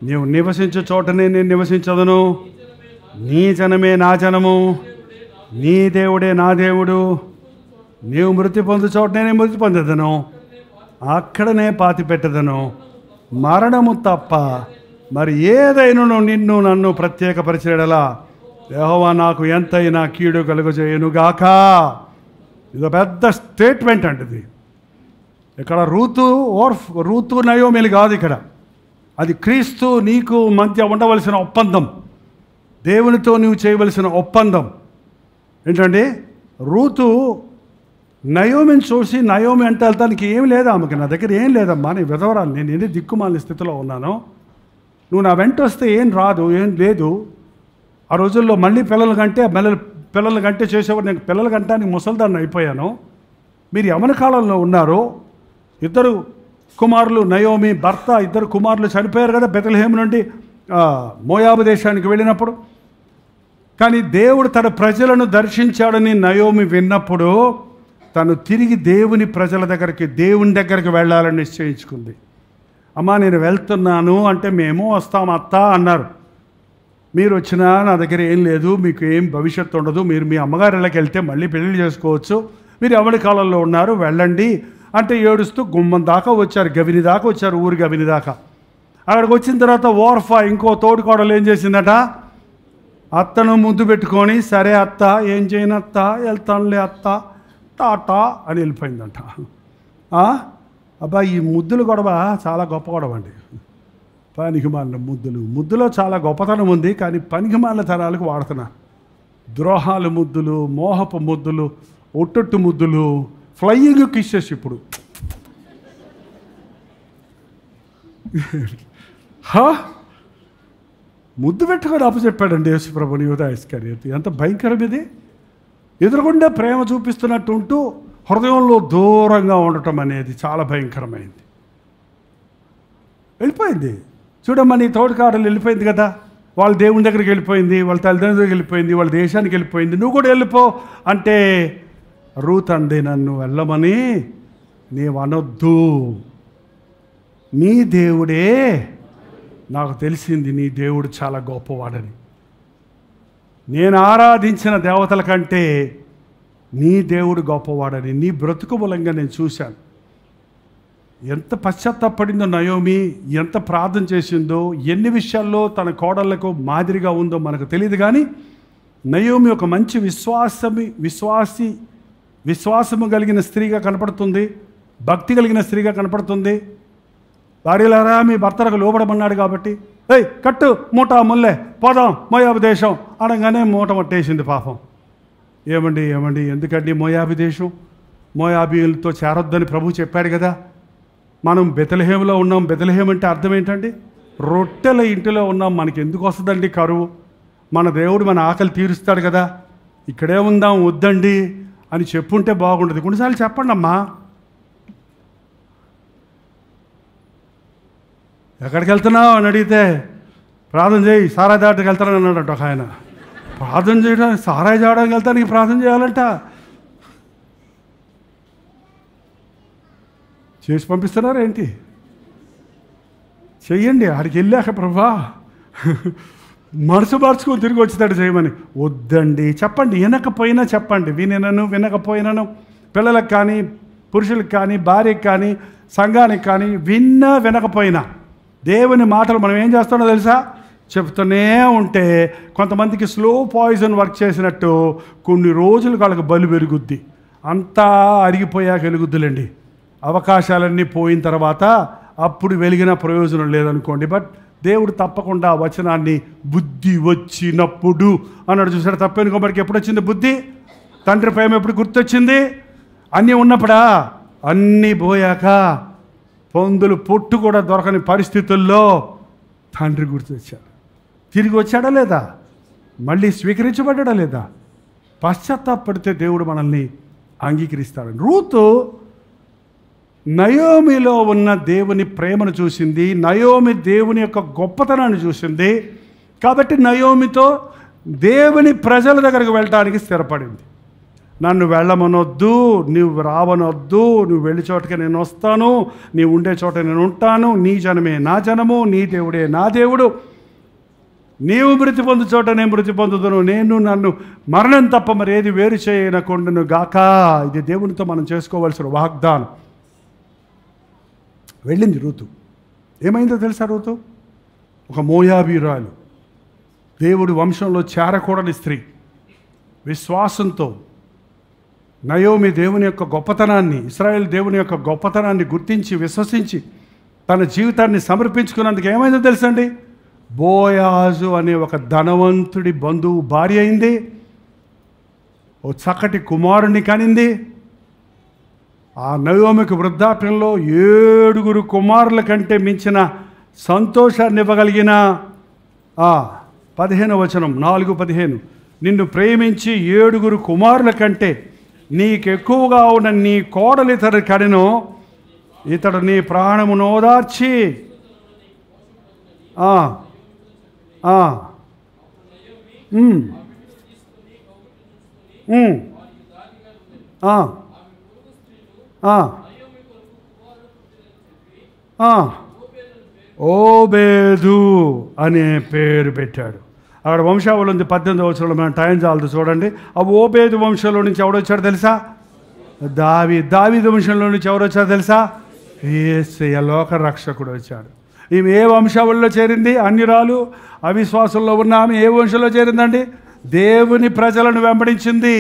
నీవు నివసించే చోటనే నేను నివసించదను, నీ జనమే నా జనము, నీ దేవుడే నా దేవుడు, నీవు మృతి పొందు చోటనే నేను మృతి పొందేదను, అక్కడనే పాతి పెట్టదను, మరణము తప్ప మరి ఏదైనా నిన్ను నన్ను ప్రత్యేకపరిచేడలా యెహోవా నాకు ఎంతైనా కీడు కలుగజేయునుగాక. ఇది పెద్ద స్టేట్మెంట్ అండి. ఇది ఇక్కడ రూతు నయోమిలు కాదు. ఇక్కడ అది క్రీస్తు నీకు మధ్య ఉండవలసిన ఒప్పందం, దేవునితో నీవు చేయవలసిన ఒప్పందం ఏంటండి. రూతు నయోమిని చూసి, నయోమి అంటే వెళ్తానికి ఏం లేదా ఆమెకి, నా దగ్గర ఏం లేదమ్మా, నేను విధవరాలు, నేను ఎన్ని దిక్కుమాలిన స్థితిలో ఉన్నాను, నువ్వు నా వెంట వస్తే ఏం రాదు, ఏం లేదు. ఆ రోజుల్లో మళ్ళీ పిల్లల కంటే చేసేవాడు, నేను పిల్లల కంటానికి ముసల్దాన్ని అయిపోయాను. మీరు యవన కాలంలో ఉన్నారు. 2 కుమారులు, నయోమి భర్త, 2 కుమారులు చనిపోయారు కదా బెత్లెహేము నుండి మోయాబు దేశానికి వెళ్ళినప్పుడు. కానీ దేవుడు తన ప్రజలను దర్శించాడని నయోమి విన్నప్పుడు తను తిరిగి దేవుని ప్రజల దగ్గరికి, దేవుని దగ్గరికి వెళ్ళాలని నిశ్చయించుకుంది. అమ్మా నేను వెళ్తున్నాను అంటే, మేము వస్తాం అత్త అన్నారు. మీరు వచ్చినా నా దగ్గర ఏం లేదు, మీకు ఏం భవిష్యత్తు ఉండదు, మీరు మీ అమ్మగారి ఇళ్ళకి వెళ్తే మళ్ళీ పెళ్లి చేసుకోవచ్చు, మీరు ఎవరి కాలంలో ఉన్నారు వెళ్ళండి అంటే ఏడుస్తూ గుమ్మం దాకా వచ్చారు, గవిని దాకా వచ్చారు, ఊరి గవిని దాకా. అక్కడికి వచ్చిన తర్వాత ఓర్ఫా ఇంకో తోడుకోడలు ఏం చేసిందట, అత్తను ముద్దు పెట్టుకొని, సరే అత్త ఏం చేయను అత్త, వెళ్తానులే అత్త, టాటా అని వెళ్ళిపోయిందంట. అబ్బా ఈ ముద్దుల గొడవ చాలా గొప్ప గొడవ అండి. పనికిమాలిన ముద్దులో చాలా గొప్పతనం ఉంది, కానీ పనికిమాలిన తనాలకు వాడుతున్నా. ద్రోహాలు ముద్దులు, మోహపు ముద్దులు, ఒట్టొట్టు ముద్దులు, ఫ్లయింగ్ కిస్సెస్. ఇప్పుడు ముద్దు పెట్టుకొని అప్పచెప్పాడండి యేసుప్రభుని యూదా ఇస్కరియోతు. ఎంత భయంకరం ఇది! ఎదురుగుండా ప్రేమ చూపిస్తున్నట్టు ఉంటూ హృదయంలో దూరంగా ఉండటం అనేది చాలా భయంకరమైంది. వెళ్ళిపోయింది. చూడమ్మా, నీ తోటికాడలు వెళ్ళిపోయింది కదా, వాళ్ళ దేవుని దగ్గరికి వెళ్ళిపోయింది, వాళ్ళ తల్లిదండ్రుల దగ్గరికి వెళ్ళిపోయింది, వాళ్ళ దేశానికి వెళ్ళిపోయింది, నువ్వు కూడా వెళ్ళిపో అంటే రూత్ అంది, నన్ను వెళ్ళమని నీవు అనొద్దు, నీ దేవుడే, నాకు తెలిసింది నీ దేవుడు చాలా గొప్పవాడని. నేను ఆరాధించిన దేవతల కంటే నీ దేవుడు గొప్పవాడని నీ బ్రతుకు మూలంగా నేను చూశాను. ఎంత పశ్చాత్తాపడిందో నయోమి, ఎంత ప్రార్థన చేసిందో, ఎన్ని విషయాల్లో తన కోడళ్లకు మాదిరిగా ఉందో మనకు తెలియదు. కానీ నయోమి ఒక మంచి విశ్వాసము కలిగిన స్త్రీగా కనపడుతుంది, భక్తి కలిగిన స్త్రీగా కనపడుతుంది. భార్యలారా, మీ భర్తలకు లోబడమన్నాడు కాబట్టి కట్టు మూట ముల్లె పోదాం మోయాబు దేశం అనగానే మూట పట్టేసింది పాపం. ఏమండి ఎందుకండి మోయాబు దేశం? మోయాబీలతో చేరొద్దని ప్రభు చెప్పాడు కదా. మనం బెతలహేములో ఉన్నాం. బెతలహేం అంటే అర్థం ఏంటండి? రొట్టెల ఇంటిలో ఉన్నాం. మనకి ఎందుకు వస్తుందండి కరువు? మన దేవుడు మన ఆకలి తీరుస్తాడు కదా, ఇక్కడే ఉందాం వద్దండి అని చెప్పుంటే బాగుంటుంది. కొన్నిసార్లు చెప్పండి అమ్మా, ఎక్కడికి వెళ్తున్నావు అని అడిగితే ప్రార్థన చేయి, సారాయి దాటికి వెళ్తానని అన్నాడంట ఒక ఆయన. ప్రార్థన చేయడానికి, సారాయి చేయడానికి వెళ్తానికి ప్రార్థన చేయాలంట. చేసి పంపిస్తున్నారు ఏంటి? చెయ్యండి. ఆడికి వెళ్ళాక ప్రభా మనసు మార్చుకొని తిరిగి వచ్చేదాడు చేయమని. వద్దండి చెప్పండి, వినకపోయినా చెప్పండి. వినకపోయినాను పిల్లలకు కానీ, పురుషులకు కానీ, భార్యకి కానీ, సంఘానికి కానీ, వినకపోయినా దేవుని మాటలు మనం ఏం చేస్తాడో తెలుసా? చెప్తూనే ఉంటే కొంతమందికి స్లో పాయిజన్ వర్క్ చేసినట్టు కొన్ని రోజులు వాళ్ళకి బలి పెరుగుద్ది. అంతా అరిగిపోయాక వెలుగుద్దులండి. అవకాశాలన్నీ పోయిన తర్వాత అప్పుడు వెలిగిన ప్రయోజనం లేదనుకోండి. బట్ దేవుడు తప్పకుండా వచనాన్ని బుద్ధి వచ్చినప్పుడు అన్నాడు. చూసాడు? తప్పనుకో. మనకి ఎప్పుడు వచ్చింది బుద్ధి? తండ్రి ప్రేమ ఎప్పుడు గుర్తొచ్చింది? అన్నీ ఉన్నప్పుడా? అన్నీ పోయాక పొందులు పొట్టు కూడా దొరకని పరిస్థితుల్లో తండ్రి గుర్తొచ్చాడు. తిరిగి వచ్చాడా లేదా? మళ్ళీ స్వీకరించబడ్డా లేదా? పశ్చాత్తాపడితే దేవుడు మనల్ని అంగీకరిస్తాడు. రూతు నయోమిలో ఉన్న దేవుని ప్రేమను చూసింది, నయోమి దేవుని యొక్క గొప్పతనాన్ని చూసింది. కాబట్టి నయోమితో దేవుని ప్రజల దగ్గరకు వెళ్ళడానికి స్థిరపడింది. నన్ను వెళ్ళమనొద్దు, నువ్వు రావనొద్దు, నువ్వు వెళ్ళే చోటకి నేను వస్తాను, నీవు ఉండే చోట నేను ఉంటాను, నీ జనమే నా జనము, నీ దేవుడే నా దేవుడు, నీవు మృతి పొందు చోట నేను మృతి పొందుదును, నేను నన్ను మరణం తప్ప మరి ఏది వేరు చేయనకుండును గాక. ఇది దేవునితో మనం చేసుకోవాల్సిన వాగ్దానం. వెళ్ళింది రూతు. ఏమైందో తెలుసా? రూతు ఒక మోయాబీరాలు, దేవుడి వంశంలో చేరకూడని స్త్రీ. విశ్వాసంతో నయోమి దేవుని యొక్క గొప్పతనాన్ని, ఇశ్రాయేల్ దేవుని యొక్క గొప్పతనాన్ని గుర్తించి విశ్వసించి తన జీవితాన్ని సమర్పించుకున్నందుకు ఏమైందో తెలుసండి? బోయాజు అనే ఒక ధనవంతుడి బంధువు భార్య అయింది, ఓ చక్కటి కుమారుణ్ణి కనింది. ఆ నయోమికి వృద్ధాప్యంలో 7 కుమారుల కంటే మించిన సంతోషాన్ని ఇవ్వగలిగిన 15వ వచనం 4:15 నిన్ను ప్రేమించి 7 కుమారుల కంటే నీకెక్కువగా ఉన్న నీ కోడలు ఇతడు కడెను, ఇతడు నీ ప్రాణమును ఓదార్చి ఓబేదు అనే పేరు పెట్టాడు. అక్కడ వంశావళి ఉంది 18వ వచనంలో. మనం టైం చాలదు చూడండి. ఆ ఓబేదు వంశంలో నుంచి ఎవడొచ్చాడు తెలుసా? దావీదు వంశంలో నుంచి ఎవరొచ్చారు తెలుసా? యేసయ్య లోక రక్షకుడు వచ్చాడు. ఈమె ఏ వంశావళిలో చేరింది? అన్యురాలు, అవిశ్వాసంలో ఉన్న ఆమె ఏ వంశంలో చేరిందండి? దేవుని ప్రజలను వెంబడించింది,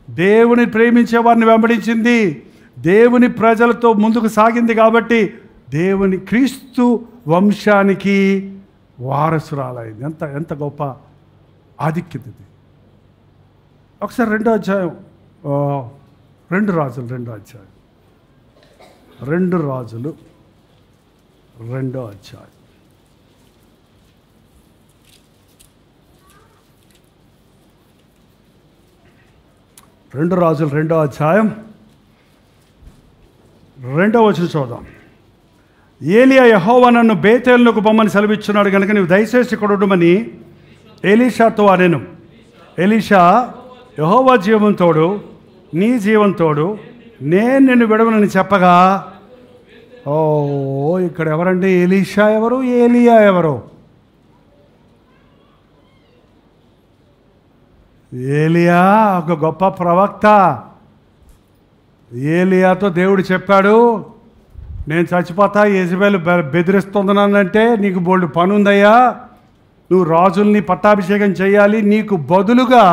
దేవుని ప్రేమించే వారిని వెంబడించింది, దేవుని ప్రజలతో ముందుకు సాగింది. కాబట్టి దేవుని క్రీస్తు వంశానికి వారసురాలైంది. ఎంత ఎంత గొప్ప ఆధిక్యత ఇది. ఒకసారి 2వ అధ్యాయం 2 రాజులు 2వ అధ్యాయం 2 రాజులు 2వ అధ్యాయం 2 రాజులు 2వ అధ్యాయం 2వ వచనం చూద్దాం. ఏలియా యెహోవా నన్ను బేతేలునకు పొమ్మని సెలవిచ్చున్నాడు కనుక నీవు దయచేసి ఇక్కడ ఉండమని ఎలీషాతో అనెను. ఎలీషా, యెహోవా జీవంతోడు నీ జీవంతోడు నేను నిన్ను విడవనని చెప్పగా, ఓ ఇక్కడ ఎవరండి? ఎలీషా ఎవరు? ఏలియా ఎవరు? ఏలియా ఒక గొప్ప ప్రవక్త. ఏలియాతో దేవుడు చెప్పాడు, నేను చచ్చిపోతా, యెజబెల్ బెదిరిస్తుందనంటే నీకు బోల్డు పని ఉందయ్యా, నువ్వు రాజుల్ని పట్టాభిషేకం చేయాలి, నీకు బదులుగా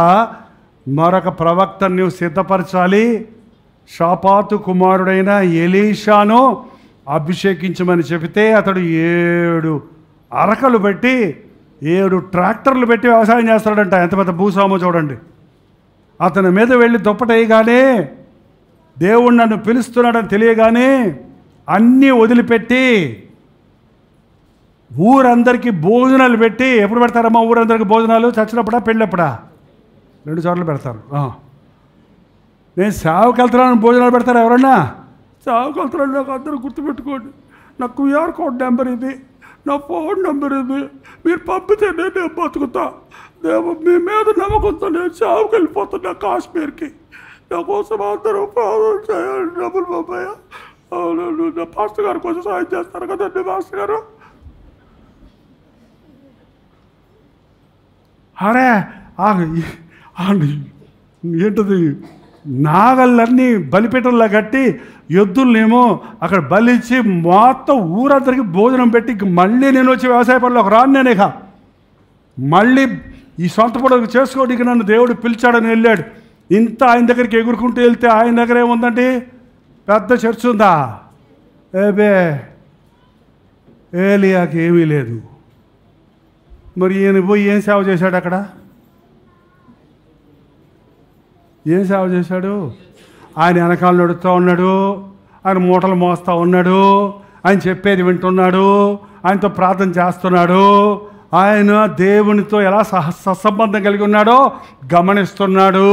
మరొక ప్రవక్తను నువ్వు సిద్ధపరచాలి, షాపాతు కుమారుడైన ఎలీషాను అభిషేకించమని చెబితే అతడు 7 అరకలు పెట్టి 7 ట్రాక్టర్లు పెట్టి వ్యవసాయం చేస్తాడంట. ఎంత పెద్ద భూస్వామో చూడండి. అతని మీద వెళ్ళి దుప్పటేయగానే, దేవుడు నన్ను పిలుస్తున్నాడని తెలియగానే అన్నీ వదిలిపెట్టి ఊరందరికీ భోజనాలు పెట్టి, ఎప్పుడు పెడతారమ్మా ఊరందరికీ భోజనాలు? చచ్చినప్పుడా పెళ్ళప్పుడా? 2 సార్లు పెడతారు. నేను సేవకి వెళ్తున్నాను, భోజనాలు పెడతారు ఎవరన్నా? సేవకి వెళ్తున్నాను, నాకు అందరూ గుర్తుపెట్టుకోండి, నా QR కోడ్ నెంబర్ ఇది, నా ఫోన్ నెంబర్ ఇది, మీరు పంపితే నేను బతుకుతా, మీ మీద నమ్మకంతో నేను సేవకి వెళ్ళిపోతున్నా కాశ్మీర్కి, నా కోసం అందరూ ప్రార్థన చేయాలి, డబ్బులు పంపాయా, నా పాస్టర్ గారు కొంచెం సాయం చేస్తారు కదండి మాస్టర్ గారు. అరే ఏంటది, నాగళ్ళన్నీ బలిపీఠంలా కట్టి ఎద్దులనేమో అక్కడ బలిచ్చి మొత్తం ఊరందరికీ భోజనం పెట్టి మళ్ళీ నేను వచ్చి వ్యవసాయ పనులకు రాను. నేనే మళ్ళీ ఈ సొంత పొడవు చేసుకోవడానికి నన్ను దేవుడు పిలిచాడని వెళ్ళాడు. ఇంత ఆయన దగ్గరికి ఎగురుకుంటూ వెళ్తే ఆయన దగ్గర ఏముందండి? పెద్ద చర్చ్ ఉందా? ఏబే ఏలియాకి ఏమీ లేదు. మరి ఈయన పోయి ఏం సేవ చేశాడు అక్కడ? ఏం సేవ చేశాడు? ఆయన వెనకాల నడుస్తూ ఉన్నాడు, ఆయన మూటలు మోస్తూ ఉన్నాడు, ఆయన చెప్పేది వింటున్నాడు, ఆయనతో ప్రార్థన చేస్తున్నాడు, ఆయన దేవునితో ఎలా సత్సంబంధం కలిగి ఉన్నాడో గమనిస్తున్నాడు,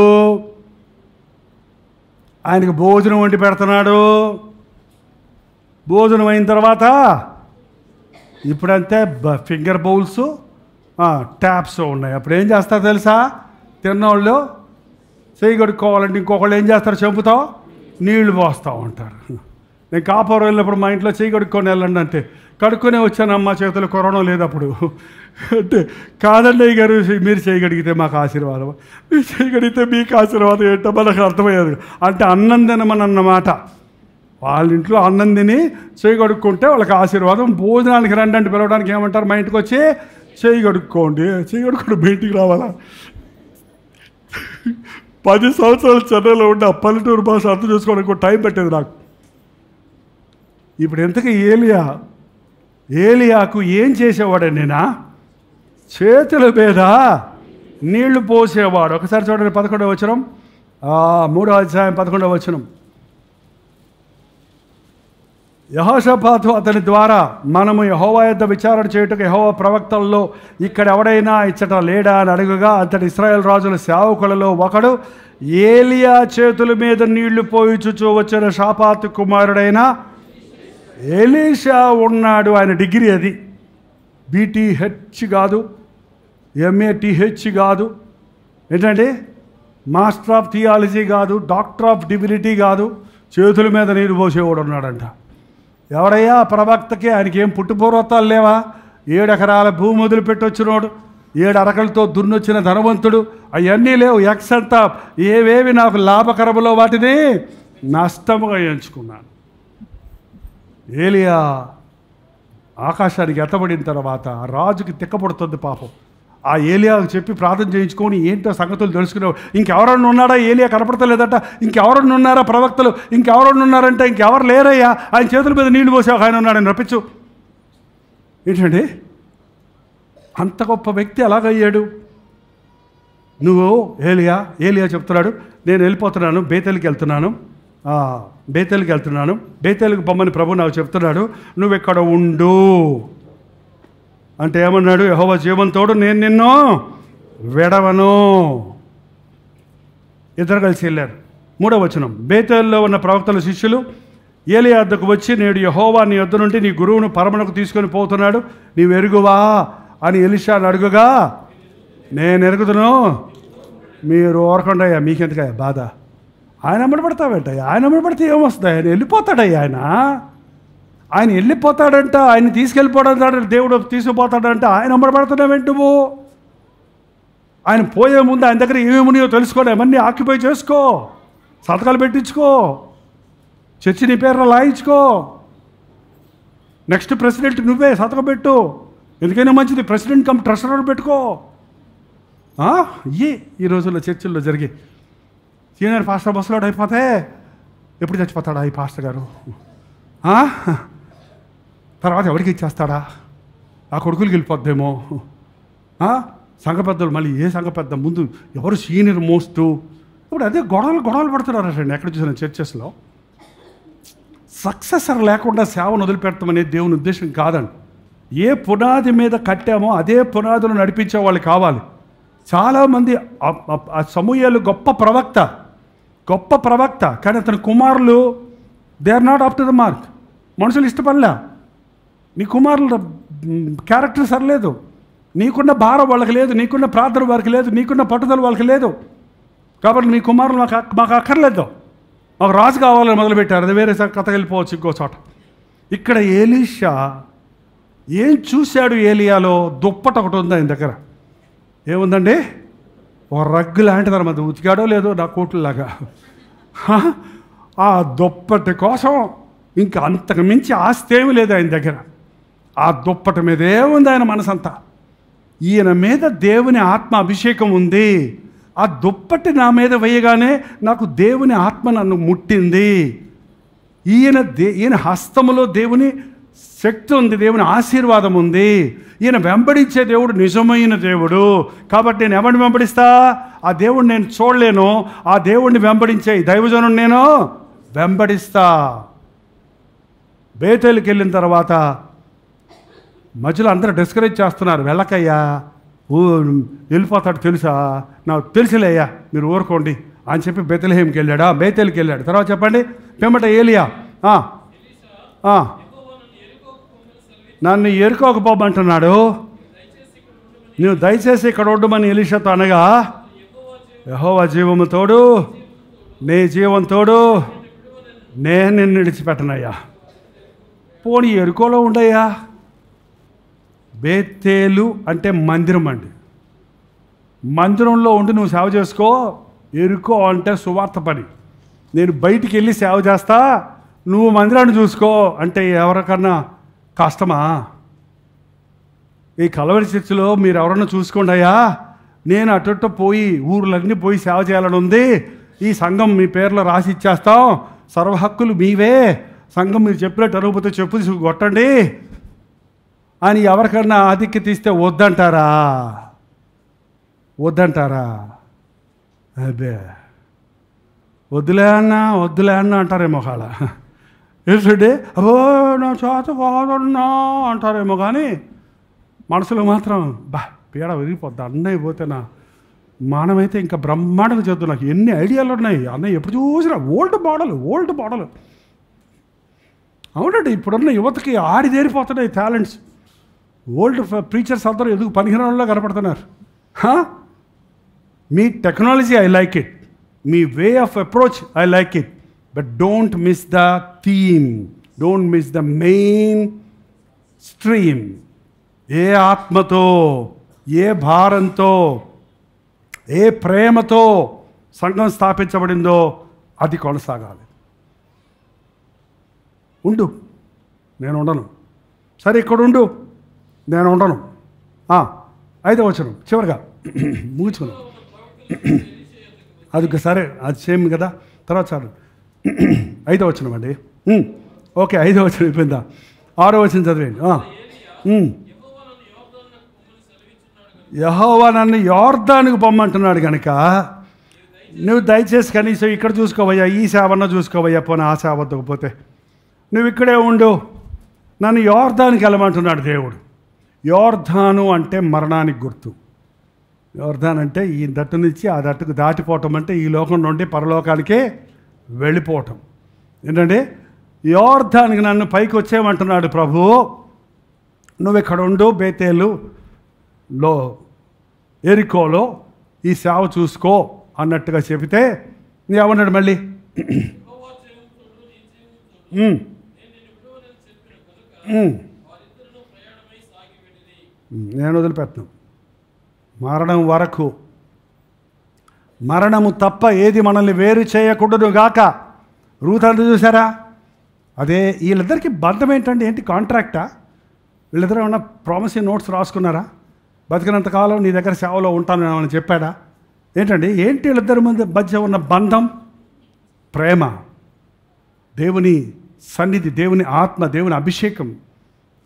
ఆయనకు భోజనం వండి పెడుతున్నాడు. భోజనం అయిన తర్వాత ఇప్పుడంతే ఫింగర్ బౌల్స్ ట్యాప్స్ ఉన్నాయి. అప్పుడు ఏం చేస్తారు తెలుసా? తిన్నోళ్ళు చేయి కడుక్కోవాలంటే ఇంకొకళ్ళు ఏం చేస్తారు? చెంపుతావు నీళ్లు పోస్తూ ఉంటారు. నేను కాపురం వెళ్ళినప్పుడు మా ఇంట్లో చేయి కడుక్కొని వెళ్ళండి అంటే, కడుక్కొనే వచ్చానమ్మా, చేతులు కరోనా లేదు అప్పుడు అంటే, కాదండి గారు మీరు చేయి కడిగితే మాకు ఆశీర్వాదం, మీరు చేయి కడిగితే మీకు ఆశీర్వాదం ఏంటో మనకు అర్థమయ్యేది. అంటే అన్నం తినమని అన్నమాట. వాళ్ళ ఇంట్లో అన్నం తిని చేయి కడుక్కుంటే వాళ్ళకి ఆశీర్వాదం. భోజనానికి రండి అంటే పిలవడానికి ఏమంటారు? మా ఇంటికి వచ్చి చేయి కడుక్కోండి. చేయి కడుక్కోండి, బయటికి రావాలా? 10 సంవత్సరాలు చెన్నైలో ఉండి ఆ పల్లెటూరు భాష అర్థం చేసుకోవడానికి టైం పెట్టేది నాకు. ఇప్పుడు ఎంతకీ ఏలియాకు ఏం చేసేవాడు? నేనా చేతుల మీద నీళ్లు పోసేవాడు. ఒకసారి చూడండి 11వ వచనం, 3వ అధ్యాయం 11వ వచనం. యెహోషాపాతు అతని ద్వారా మనము యెహోవా యొద్ద విచారణ చేయుటకు యెహోవా ప్రవక్తల్లో ఇక్కడ ఎవడైనా ఇచ్చట లేడా అని అడుగగా, అంతటి ఇశ్రాయేల్ రాజుల సేవకులలో ఒకడు ఏలియా చేతుల మీద నీళ్లు పోయిచుచూ వచ్చిన షాపాతు కుమారుడైన ఎలీషా ఉన్నాడు. ఆయన డిగ్రీ అది BTH కాదు, MATH కాదు, ఏంటంటే మాస్టర్ ఆఫ్ థియాలజీ కాదు, డాక్టర్ ఆఫ్ డివినిటీ కాదు, చేతుల మీద నీరు పోసేవాడు ఉన్నాడంట. ఎవడయ్యా ప్రవక్తకి? ఆయనకి ఏం పుట్టుపూర్వతాలు లేవా? 7 ఎకరాల భూమి వదిలిపెట్టి వచ్చినోడు, 7 అరకలతో దున్నొచ్చిన ధనవంతుడు, అవన్నీ లేవు. ఎక్స్ అంతా ఏవేవి నాకు లాభకరములో వాటిని నష్టముగా ఎంచుకున్నాను. ఏలియా ఆకాశానికి ఎత్తబడిన తర్వాత రాజుకి తిక్కపడుతుంది పాపం. ఆ ఏలియాకు చెప్పి ప్రార్థన చేయించుకొని ఏంటో సంగతులు తెలుసుకునేవాడు. ఇంకెవరన్నా ఉన్నాడా? ఏలియా కనపడతలేదట. ఇంకెవరన్నా ఉన్నారా ప్రవక్తలు? ఇంకెవరన్నా ఉన్నారంటే ఇంకెవరు లేరయ్యా, ఆయన చేతుల మీద నీళ్లు పోసే ఆయన ఉన్నాడని రప్పించు. ఏంటండి అంత గొప్ప వ్యక్తి ఎలాగయ్యాడు? నువ్వు ఏలియా చెప్తున్నాడు, నేను వెళ్ళిపోతున్నాను, బేతేలుకి వెళ్తున్నాను, బేతేలుకి పొమ్మని ప్రభు నాకు చెప్తున్నాడు, నువ్వు ఇక్కడ ఉండు అంటే ఏమన్నాడు? యెహోవా జీవంతోడు నేను నిన్ను విడవను. ఇద్దరు కలిసి వెళ్ళారు. 3వ వచనం, బేతేలులో ఉన్న ప్రవక్తల శిష్యులు ఏలియా వద్దకు వచ్చి, నేడు యెహోవా నీ వద్ద నుండి నీ గురువును పరమునకు తీసుకొని పోతున్నాడు, నీవు ఎరుగువా అని ఎలీషాను అడుగుగా, నేను ఎరుగుదును, మీరు ఓరకుండాయ్యా, మీకెందుకయ్యా బాధ? ఆయన అమ్మడపడతావేంటయ్యా? ఆయన అమ్మడపడితే ఏమొస్తుంది? ఆయన వెళ్ళిపోతాడయ్యా. ఆయన వెళ్ళిపోతాడంట, ఆయన తీసుకెళ్ళిపోవడం దేవుడు తీసుకుపోతాడంట, ఆయన అమ్మడపడుతున్నావేంటి నువ్వు? ఆయన పోయే ముందు ఆయన దగ్గర ఏమేమి ఉన్నాయో తెలుసుకోండి, అవన్నీ ఆక్యుపై చేసుకో, సంతకాలు పెట్టించుకో, చర్చి నీ పేర్లు లాయించుకో, నెక్స్ట్ ప్రెసిడెంట్ నువ్వే సంతకం పెట్టు, ఎందుకైనా మంచిది, ప్రెసిడెంట్ కమ్ ట్రెషరర్ పెట్టుకో. ఈ రోజుల్లో చర్చిల్లో జరిగి సీనియర్ పాస్టర్ బస్సులోడు అయిపోతే ఎప్పుడు చచ్చిపోతాడా ఈ పాస్టర్ గారు? తర్వాత ఎవరికి ఇచ్చేస్తాడా? ఆ కొడుకులకి వెళ్ళిపోద్దేమో. సంఘ పెద్దలు మళ్ళీ ఏ సంఘ పెద్ద ముందు ఎవరు సీనియర్ మోస్ట్? ఇప్పుడు అదే గొడవలు పడుతున్నారండి ఎక్కడ చూసిన చర్చెస్లో. సక్సెసర్ లేకుండా సేవను వదిలిపెడతామనేది దేవుని ఉద్దేశం కాదండి. ఏ పునాది మీద కట్టామో అదే పునాదులు నడిపించే వాళ్ళు కావాలి. చాలామంది సమూయేలు గొప్ప ప్రవక్త కానీ అతని కుమారులు they are not up to the mark. మనుషులు ఇష్టపడలే. నీ కుమారుల క్యారెక్టర్ సరిలేదు, నీకున్న భారం వాళ్ళకి లేదు, నీకున్న ప్రార్థన వారికి లేదు, నీకున్న పట్టుదల వాళ్ళకి లేదు. కాబట్టి మీ కుమారులు మాకు అక్కర్లేదు, మాకు రాజు కావాలని మొదలుపెట్టారు. అది వేరే కథ వెళ్ళిపోవచ్చు ఇంకో చోట. ఇక్కడ ఎలీషా ఏం చూశాడు? ఏలియాలో దుప్పట ఒకటి ఉంది ఆయన దగ్గర. ఏముందండి? ఒక రగ్గు లాంటిది అన్నమాట. ఉతికాడో లేదో నా కోట్లలాగా. ఆ దుప్పటి కోసం ఇంకా అంతకు మించి ఆస్తి ఏమీ లేదు ఆయన దగ్గర. ఆ దుప్పటి మీద ఏముంది ఆయన మనసంతా? ఈయన మీద దేవుని ఆత్మ అభిషేకం ఉంది. ఆ దుప్పటి నా మీద వేయగానే నాకు దేవుని ఆత్మ నన్ను ముట్టింది. ఈయన హస్తములో దేవుని శక్తి ఉంది, దేవుని ఆశీర్వాదం ఉంది. ఈయన వెంబడించే దేవుడు నిజమైన దేవుడు. కాబట్టి నేను ఎవరిని వెంబడిస్తా? ఆ దేవుడిని నేను చూడలేను, ఆ దేవుడిని వెంబడించే దైవజనుడు నేను వెంబడిస్తా. బేతేలుకి వెళ్ళిన తర్వాత మధ్యలో అందరూ డిస్కరేజ్ చేస్తున్నారు, వెళ్ళకయ్యా, వెళ్ళిపోతాడు తెలుసా? నాకు తెలుసులేయ్యా, మీరు ఊరుకోండి అని చెప్పి బేతెలెహేముకి వెళ్ళాడా? బేతేలుకి వెళ్ళాడు. తర్వాత చెప్పండి, పిమ్మట ఏలియా నన్ను ఎరుకోకపోమంటున్నాడు, నువ్వు దయచేసి ఇక్కడ ఉండమని ఎలీషాతో అనగా, యెహోవా జీవము తోడు, నీ జీవం తోడు, నేను నిన్ను విడిచిపెట్టనయ్యా. పోనీ ఎరుకోలో ఉండయ్యా. బేతేలు అంటే మందిరం అండి. మందిరంలో ఉండి నువ్వు సేవ చేసుకో. ఎరుకో అంటే సువార్త పని. నేను బయటికి వెళ్ళి సేవ చేస్తా, నువ్వు మందిరాన్ని చూసుకో అంటే ఎవరికన్నా కష్టమా? ఈ కలవరి చర్చిలో మీరు ఎవరన్నా చూసుకోండి అయ్యా, నేను అటు పోయి ఊర్లన్నీ పోయి సేవ చేయాలని ఉంది, ఈ సంఘం మీ పేర్లో రాసి ఇచ్చేస్తాం, సర్వ హక్కులు మీవే, సంఘం మీరు చెప్పినట్టు అనుభూతి చెప్పు కొట్టండి అని ఎవరికన్నా ఆధిక్య తీస్తే వద్దంటారా? అదే వద్దులే అన్న అంటారేమో. కాడ ఏంటంటే అబ్బో నా చేత కాదన్నా అంటారేమో, కానీ మనసులో మాత్రం పీడ విరిగిపోద్ది. అన్నయ్య పోతేనా మనమైతే ఇంకా బ్రహ్మాండంగా చదువు. నాకు ఎన్ని ఐడియాలు ఉన్నాయి అన్నయ్య, ఎప్పుడు చూసినా ఓల్డ్ మోడల్. అవునండి, ఇప్పుడున్న యువతకి ఆడిదేరిపోతున్నాయి టాలెంట్స్. ఓల్డ్ ప్రీచర్స్ అందరూ ఎందుకు పనికిరాళ్ళలో కనపడుతున్నారు. మీ టెక్నాలజీ ఐ లైక్ ఇట్, మీ way of approach I like it, but don't miss the theme, don't miss the main stream. ఏ ఆత్మతో, ఏ భారంతో, ఏ ప్రేమతో సంఘం స్థాపించబడిందో అది కొనసాగాలి. ఉండు, నేను ఉండను. సరే ఇక్కడ ఉండు, నేను ఉండను. 5వ వచనం చివరిగా ముగించుకున్నాం. అది సరే, అది సేమ్ కదా. తర్వాత చాలు. 5వ వచనం అండి. ఓకే, 5వ వచనం అయిపోయిందా? 6వ వచనం చదివేయండి. యెహోవా నన్ను యోర్దానుకు పొమ్మంటున్నాడు కనుక నువ్వు దయచేసి కనీసం ఇక్కడ చూసుకోవయ్యా, ఈ సేవన్న చూసుకోవయ్యా, పోనీ ఆ సేవ వద్దకపోతే నువ్వు ఇక్కడే ఉండు, నన్ను యోర్దానికి వెళ్ళమంటున్నాడు దేవుడు. యోర్దాను అంటే మరణానికి గుర్తు. యోర్దాన్ అంటే ఈ దట్టు నుంచి ఆ దట్టుకు దాటిపోవటం, అంటే ఈ లోకం నుండి పరలోకానికే వెళ్ళిపోవటం. ఏంటంటే యోర్దానికి నన్ను పైకి వచ్చేయమంటున్నాడు ప్రభు. నువ్వు ఇక్కడ ఉండు, బేతేలులో ఎరికోలో ఈ సేవ చూసుకో అన్నట్టుగా చెబితే ఏమన్నాడు మళ్ళీ? నేను వదిలిపెట్టను. మరణం వరకు, మరణము తప్ప ఏది మనల్ని వేరు చేయకూడదు గాక. రూత్ అంతా చూసారా? అదే వీళ్ళిద్దరికి బంధం ఏంటండి? ఏంటి కాంట్రాక్టా? వీళ్ళిద్దరు ఏమన్నా ప్రామిసరీ నోట్స్ రాసుకున్నారా? బతికినంతకాలం నీ దగ్గర సేవలో ఉంటాను అని చెప్పాడా? ఏంటండి? ఏంటి వీళ్ళిద్దరి మధ్య ఉన్న బంధం? ప్రేమ, దేవుని సన్నిధి, దేవుని ఆత్మ, దేవుని అభిషేకం.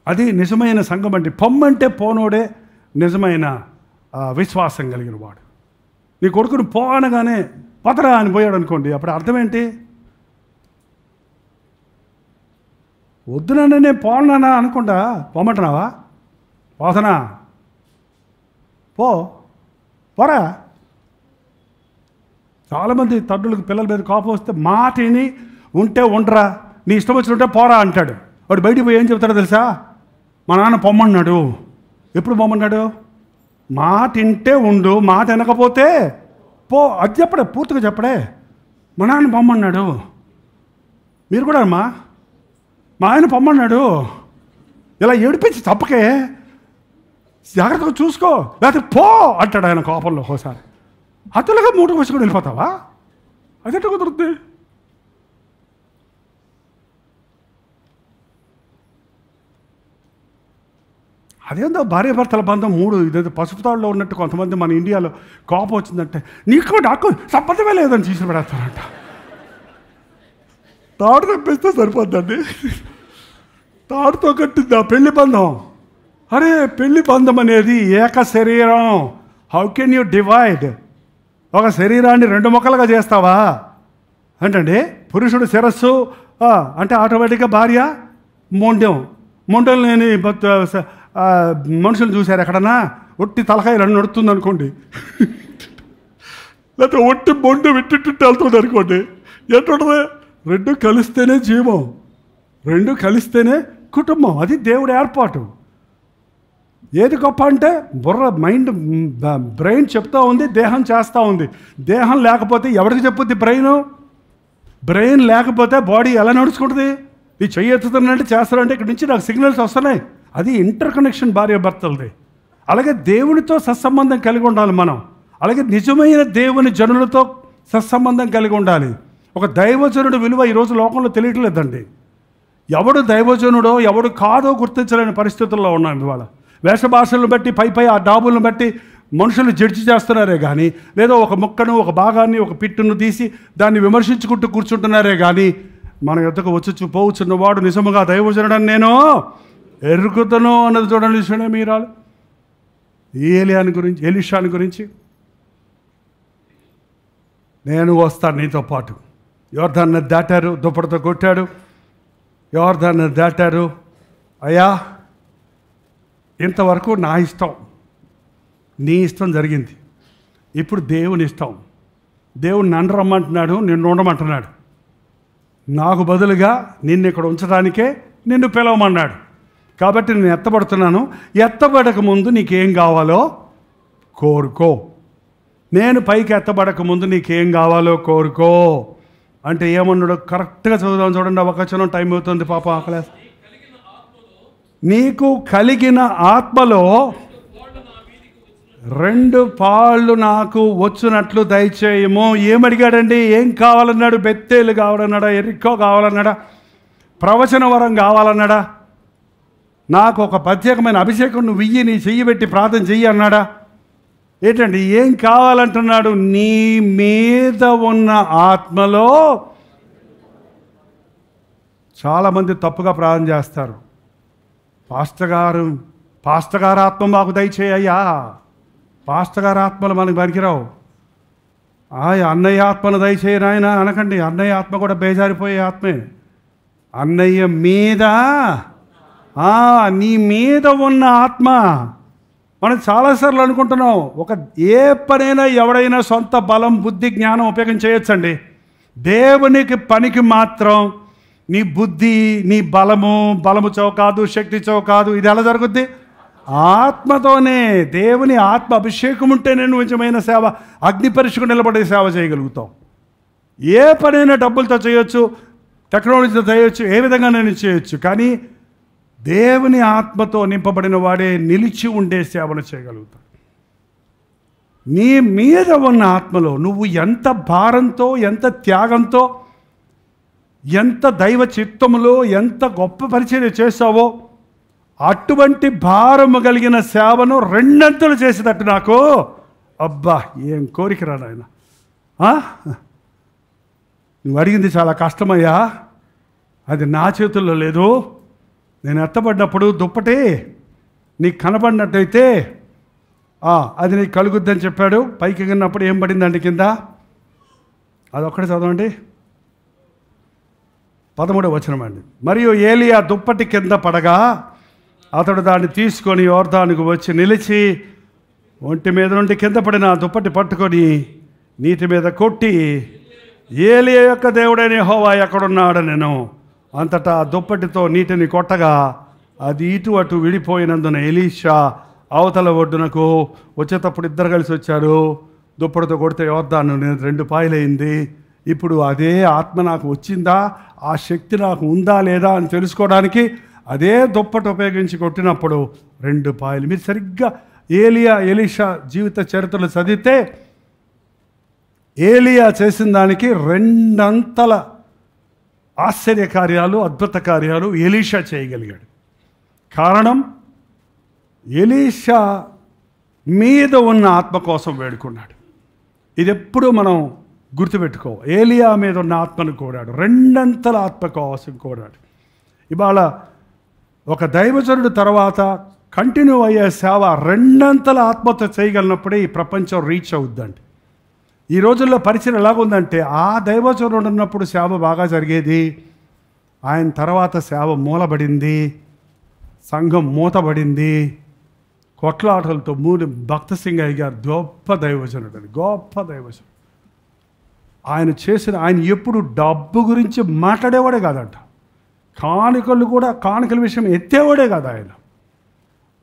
అది నిజమైన సంఘం. అంటే పొమ్మంటే పోనోడే నిజమైన విశ్వాసం కలిగిన వాడు. నీ కొడుకుని పోనగానే పతరా అని పోయాడు అనుకోండి, అప్పుడు అర్థం ఏంటి? వద్దునన్నా నేను పోనానా అనుకుంటా, పొమ్మంటున్నావా? పోతనా? పోరా. చాలామంది తండ్రులకు పిల్లల మీద కోపం వస్తే మాటిని ఉంటే ఉండరా, నీ ఇష్టం వచ్చినట్టే పోరా అంటాడు. వాడు బయటికి పోయి ఏం చెప్తాడో తెలుసా? మా నాన్న పొమ్మన్నాడు. ఎప్పుడు పొమ్మన్నాడు? మాట వింటే ఉండు, మాట వినకపోతే పో. అది చెప్పడే, పూర్తిగా చెప్పడే. మా నాన్న పొమ్మన్నాడు. మీరు కూడా అమ్మా, మా ఆయన పొమ్మన్నాడు. ఇలా ఏడిపించి తప్పకే, జాగ్రత్తగా చూసుకో, లేకపోతే పో అంటాడు ఆయన కోపంలో. ఒకసారి అతులుగా మూటకు వచ్చి కూడా వెళ్ళిపోతావా? అదెట్ట కుదురుద్ది? అదేందో భార్యాభర్తల బంధం 3 ఇదేదో పసుపుతాడులో ఉన్నట్టు కొంతమంది మన ఇండియాలో కోపం వచ్చిందంటే నీకు నాకు సంబంధమే లేదని తీసి పెడతారంట. తాడు తెప్పిస్తే సరిపోద్దండి. తాడుతో కట్టింది ఆ పెళ్లి బంధం. అరే పెళ్లి బంధం అనేది ఏక శరీరం. How can you divide? ఒక శరీరాన్ని 2 ముక్కలుగా చేస్తావా? అంటే పురుషుడు శిరస్సు అంటే ఆటోమేటిక్గా భార్య మొండెం లేని మనుషులు చూశారు ఎక్కడన్నా? ఒట్టి తలకాయ 2 నడుస్తుంది అనుకోండి, లేకపోతే ఒట్టి మొండెం విట్టిట్టు వెళ్తుంది అనుకోండి, ఏంటుంటుంది? 2 కలిస్తేనే జీవం, 2 కలిస్తేనే కుటుంబం. అది దేవుడి ఏర్పాటు. ఏది గొప్ప అంటే మైండ్, బ్రెయిన్ చెప్తూ ఉంది, దేహం చేస్తూ ఉంది. దేహం లేకపోతే ఎవరికి చెప్పుద్ది బ్రెయిన్ లేకపోతే బాడీ ఎలా నడుచుకుంటుంది? ఈ చెయ్యి ఎత్తుతున్నట్టు చేస్తారంటే ఇక్కడ నుంచి నాకు సిగ్నల్స్ వస్తున్నాయి. అది ఇంటర్ కనెక్షన్ భార్యాభర్తలది. అలాగే దేవునితో సత్సంబంధం కలిగి ఉండాలి మనం. అలాగే నిజమైన దేవుని జనులతో సత్సంబంధం కలిగి ఉండాలి. ఒక దైవజనుడు విలువ ఈరోజు లోకంలో తెలియట్లేదండి. ఎవడు దైవజనుడో ఎవడు కాదో గుర్తించలేని పరిస్థితుల్లో ఉన్నాం ఇవాళ. వేషభాషలను బట్టి పై ఆ డాబులను బట్టి మనుషులు జడ్జి చేస్తున్నారే కానీ, లేదా ఒక ముక్కను, ఒక భాగాన్ని, ఒక పిట్టును తీసి దాన్ని విమర్శించుకుంటూ కూర్చుంటున్నారే కానీ, మన యొద్దకు వచ్చి పోవచ్చున్నవాడు నిజముగా దైవజనుడని నేను ఎరుగుతాను అన్నది చూడండి. మీరాలు ఎలీషాని గురించి నేను వస్తాను నీతో పాటు. యోర్దాన్ని దాటారు, దుప్పటితో కొట్టాడు. యోర్దాన్ని దాటారు. అయ్యా ఇంతవరకు నా ఇష్టం, నీ ఇష్టం జరిగింది. ఇప్పుడు దేవుని ఇష్టం. దేవుడు నన్ను రమ్మంటున్నాడు, నిన్ను ఉండమంటున్నాడు. నాకు బదులుగా నిన్ను ఇక్కడ ఉంచడానికే నిన్ను పిలవమన్నాడు. కాబట్టి నేను ఎత్తబడుతున్నాను. ఎత్తబడక ముందు నీకేం కావాలో కోరుకో. నేను పైకి ఎత్తబడక ముందు నీకేం కావాలో కోరుకో అంటే ఏమన్నాడు? కరెక్ట్గా చదువుదాం చూడండి. అవకాశం టైం అవుతుంది పాప. ఆకలే. నీకు కలిగిన ఆత్మలో 2 పాళ్ళు నాకు వచ్చినట్లు దయచేయము. ఏమడిగాడండి? ఏం కావాలన్నాడు? బెత్తేలు కావాలన్నాడా? ఎరిక్కో కావాలన్నాడా? ప్రవచన వరం కావాలన్నాడా? నాకు ఒక ప్రత్యేకమైన అభిషేకం నువ్వు ఇయ్యి, నీ చెయ్యి పెట్టి ప్రార్థన చెయ్యి అన్నాడా? ఏంటండి ఏం కావాలంటున్నాడు? నీ మీద ఉన్న ఆత్మలో. చాలామంది తప్పుగా ప్రార్థన చేస్తారు. పాస్టర్ గారు ఆత్మ మాకు దయచేయ్యా. పాస్టర్ గారు ఆత్మలు మనకు పనికిరావు. అన్నయ్య ఆత్మను దయచేయను ఆయన అనకండి. అన్నయ్య ఆత్మ కూడా బేజారిపోయే ఆత్మే. అన్నయ్య మీద, నీ మీద ఉన్న ఆత్మ. మనం చాలాసార్లు అనుకుంటున్నాం ఏ పనైనా ఎవడైనా సొంత బలం, బుద్ధి, జ్ఞానం ఉపయోగం చేయొచ్చండి. దేవునికి పనికి మాత్రం నీ బుద్ధి, నీ బలముతో కాదు, శక్తితో కాదు. ఇది ఎలా జరుగుద్ది? ఆత్మతోనే. దేవుని ఆత్మ అభిషేకం ఉంటేనే నువ్వు నిజమైన సేవ, అగ్ని పరీక్షకు నిలబడే సేవ చేయగలుగుతావు. ఏ పనైనా డబ్బులతో చేయొచ్చు, టెక్నాలజీతో చేయొచ్చు, ఏ విధంగా నేను చేయొచ్చు. కానీ దేవుని ఆత్మతో నింపబడిన వాడే నిలిచి ఉండే సేవను చేయగలుగుతాడు. నీ మీద ఉన్న ఆత్మలో నువ్వు ఎంత భారంతో, ఎంత త్యాగంతో, ఎంత దైవ చిత్తములో, ఎంత గొప్ప పరిచర్య చేస్తావో అటువంటి భారము కలిగిన సేవను రెండంతలు చేసేటట్టు నాకు. అబ్బా ఏం కోరికరా నాయన. నువ్వు అడిగింది చాలా కష్టమయ్యా, అది నా చేతుల్లో లేదు. నేను ఎత్తబడినప్పుడు దుప్పటి నీకు కనబడినట్టయితే అది నీకు కలుగుద్దని చెప్పాడు. పైకి ఎగిరినప్పుడు ఏం పడిందండి కింద? అదొక్కడే చదవండి, 13వ వచనం అండి. మరియు ఏలియా దుప్పటి కింద పడగా అతడు దాన్ని తీసుకొని యోర్దానుకు వచ్చి నిలిచి ఒంటి మీద నుండి కింద పడిన దుప్పటి పట్టుకొని నీటి మీద కొట్టి, ఏలియా యొక్క దేవుడైన యెహోవా ఎక్కడున్నాడు నేను అంతటా దుప్పటితో నీటిని కొట్టగా అది ఇటు అటు విడిపోయినందున ఎలీషా అవతల ఒడ్డునకు వచ్చేటప్పుడు ఇద్దరు కలిసి వచ్చారు. దుప్పటితో కొడితే యోర్దాను 2 పాయలైంది. ఇప్పుడు అదే ఆత్మ నాకు వచ్చిందా, ఆ శక్తి నాకు ఉందా లేదా అని తెలుసుకోవడానికి అదే దుప్పటి ఉపయోగించి కొట్టినప్పుడు 2 పాయలు. మీరు సరిగ్గా ఎలీషా జీవిత చరిత్రలు చదివితే ఏలియా చేసిన దానికి 2 అంతల ఆశ్చర్య కార్యాలు, అద్భుత కార్యాలు ఎలీషా చేయగలిగాడు. కారణం ఎలీషా మీద ఉన్న ఆత్మ కోసం వేడుకున్నాడు. ఇది ఎప్పుడూ మనం గుర్తుపెట్టుకో. ఏలియా మీద ఉన్న ఆత్మను కోరాడు, 2 అంతల ఆత్మ కోసం కోరాడు. ఇవాళ ఒక దైవజనుడు తర్వాత కంటిన్యూ అయ్యే సేవ 2 అంతల ఆత్మతో చేయగలిగినప్పుడే ఈ ప్రపంచం రీచ్ అవుద్దండి. ఈ రోజుల్లో పరిచయం ఎలాగుందంటే ఆ దైవజనుడు ఉన్నప్పుడు సేవ బాగా జరిగేది, ఆయన తర్వాత సేవ మూలబడింది, సంఘం మూతబడింది, కొట్లాటలతో భక్త సింగయ్య గారు గొప్ప దైవజనుడు అండి, గొప్ప దైవజనుడు. ఆయన ఎప్పుడు డబ్బు గురించి మాట్లాడేవాడే కాదంట, కానుకల విషయం ఎత్తేవాడే కాదు.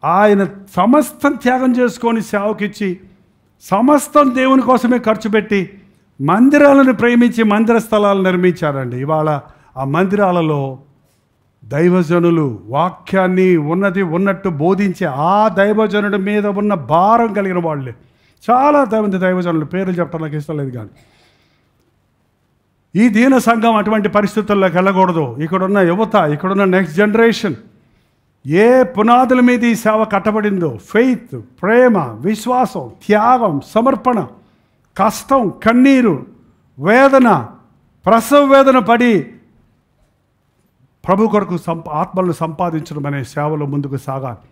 ఆయన సమస్తం త్యాగం చేసుకొని సేవకిచ్చి సమస్తం దేవుని కోసమే ఖర్చు పెట్టి మందిరాలను ప్రేమించి మందిర స్థలాలు నిర్మించారండి. ఇవాళ ఆ మందిరాలలో దైవజనులు వాక్యాన్ని ఉన్నట్టు బోధించే ఆ దైవజనుడి మీద ఉన్న భారం కలిగిన వాళ్ళే చాలా మంది దైవజనులు, పేర్లు చెప్పడం నాకు ఇష్టం లేదు. కానీ ఈ దీన సంఘం అటువంటి పరిస్థితుల్లోకి వెళ్ళకూడదు. ఇక్కడున్న యువత, ఇక్కడున్న నెక్స్ట్ జనరేషన్ ఏ పునాదుల మీద ఈ సేవ కట్టబడిందో, ఫెయిత్, ప్రేమ, విశ్వాసం, త్యాగం, సమర్పణ, కష్టం, కన్నీరు, వేదన, ప్రసవ వేదన పడి ప్రభు కొరకు ఆత్మలను సంపాదించడం అనే సేవలో ముందుకు సాగాలి.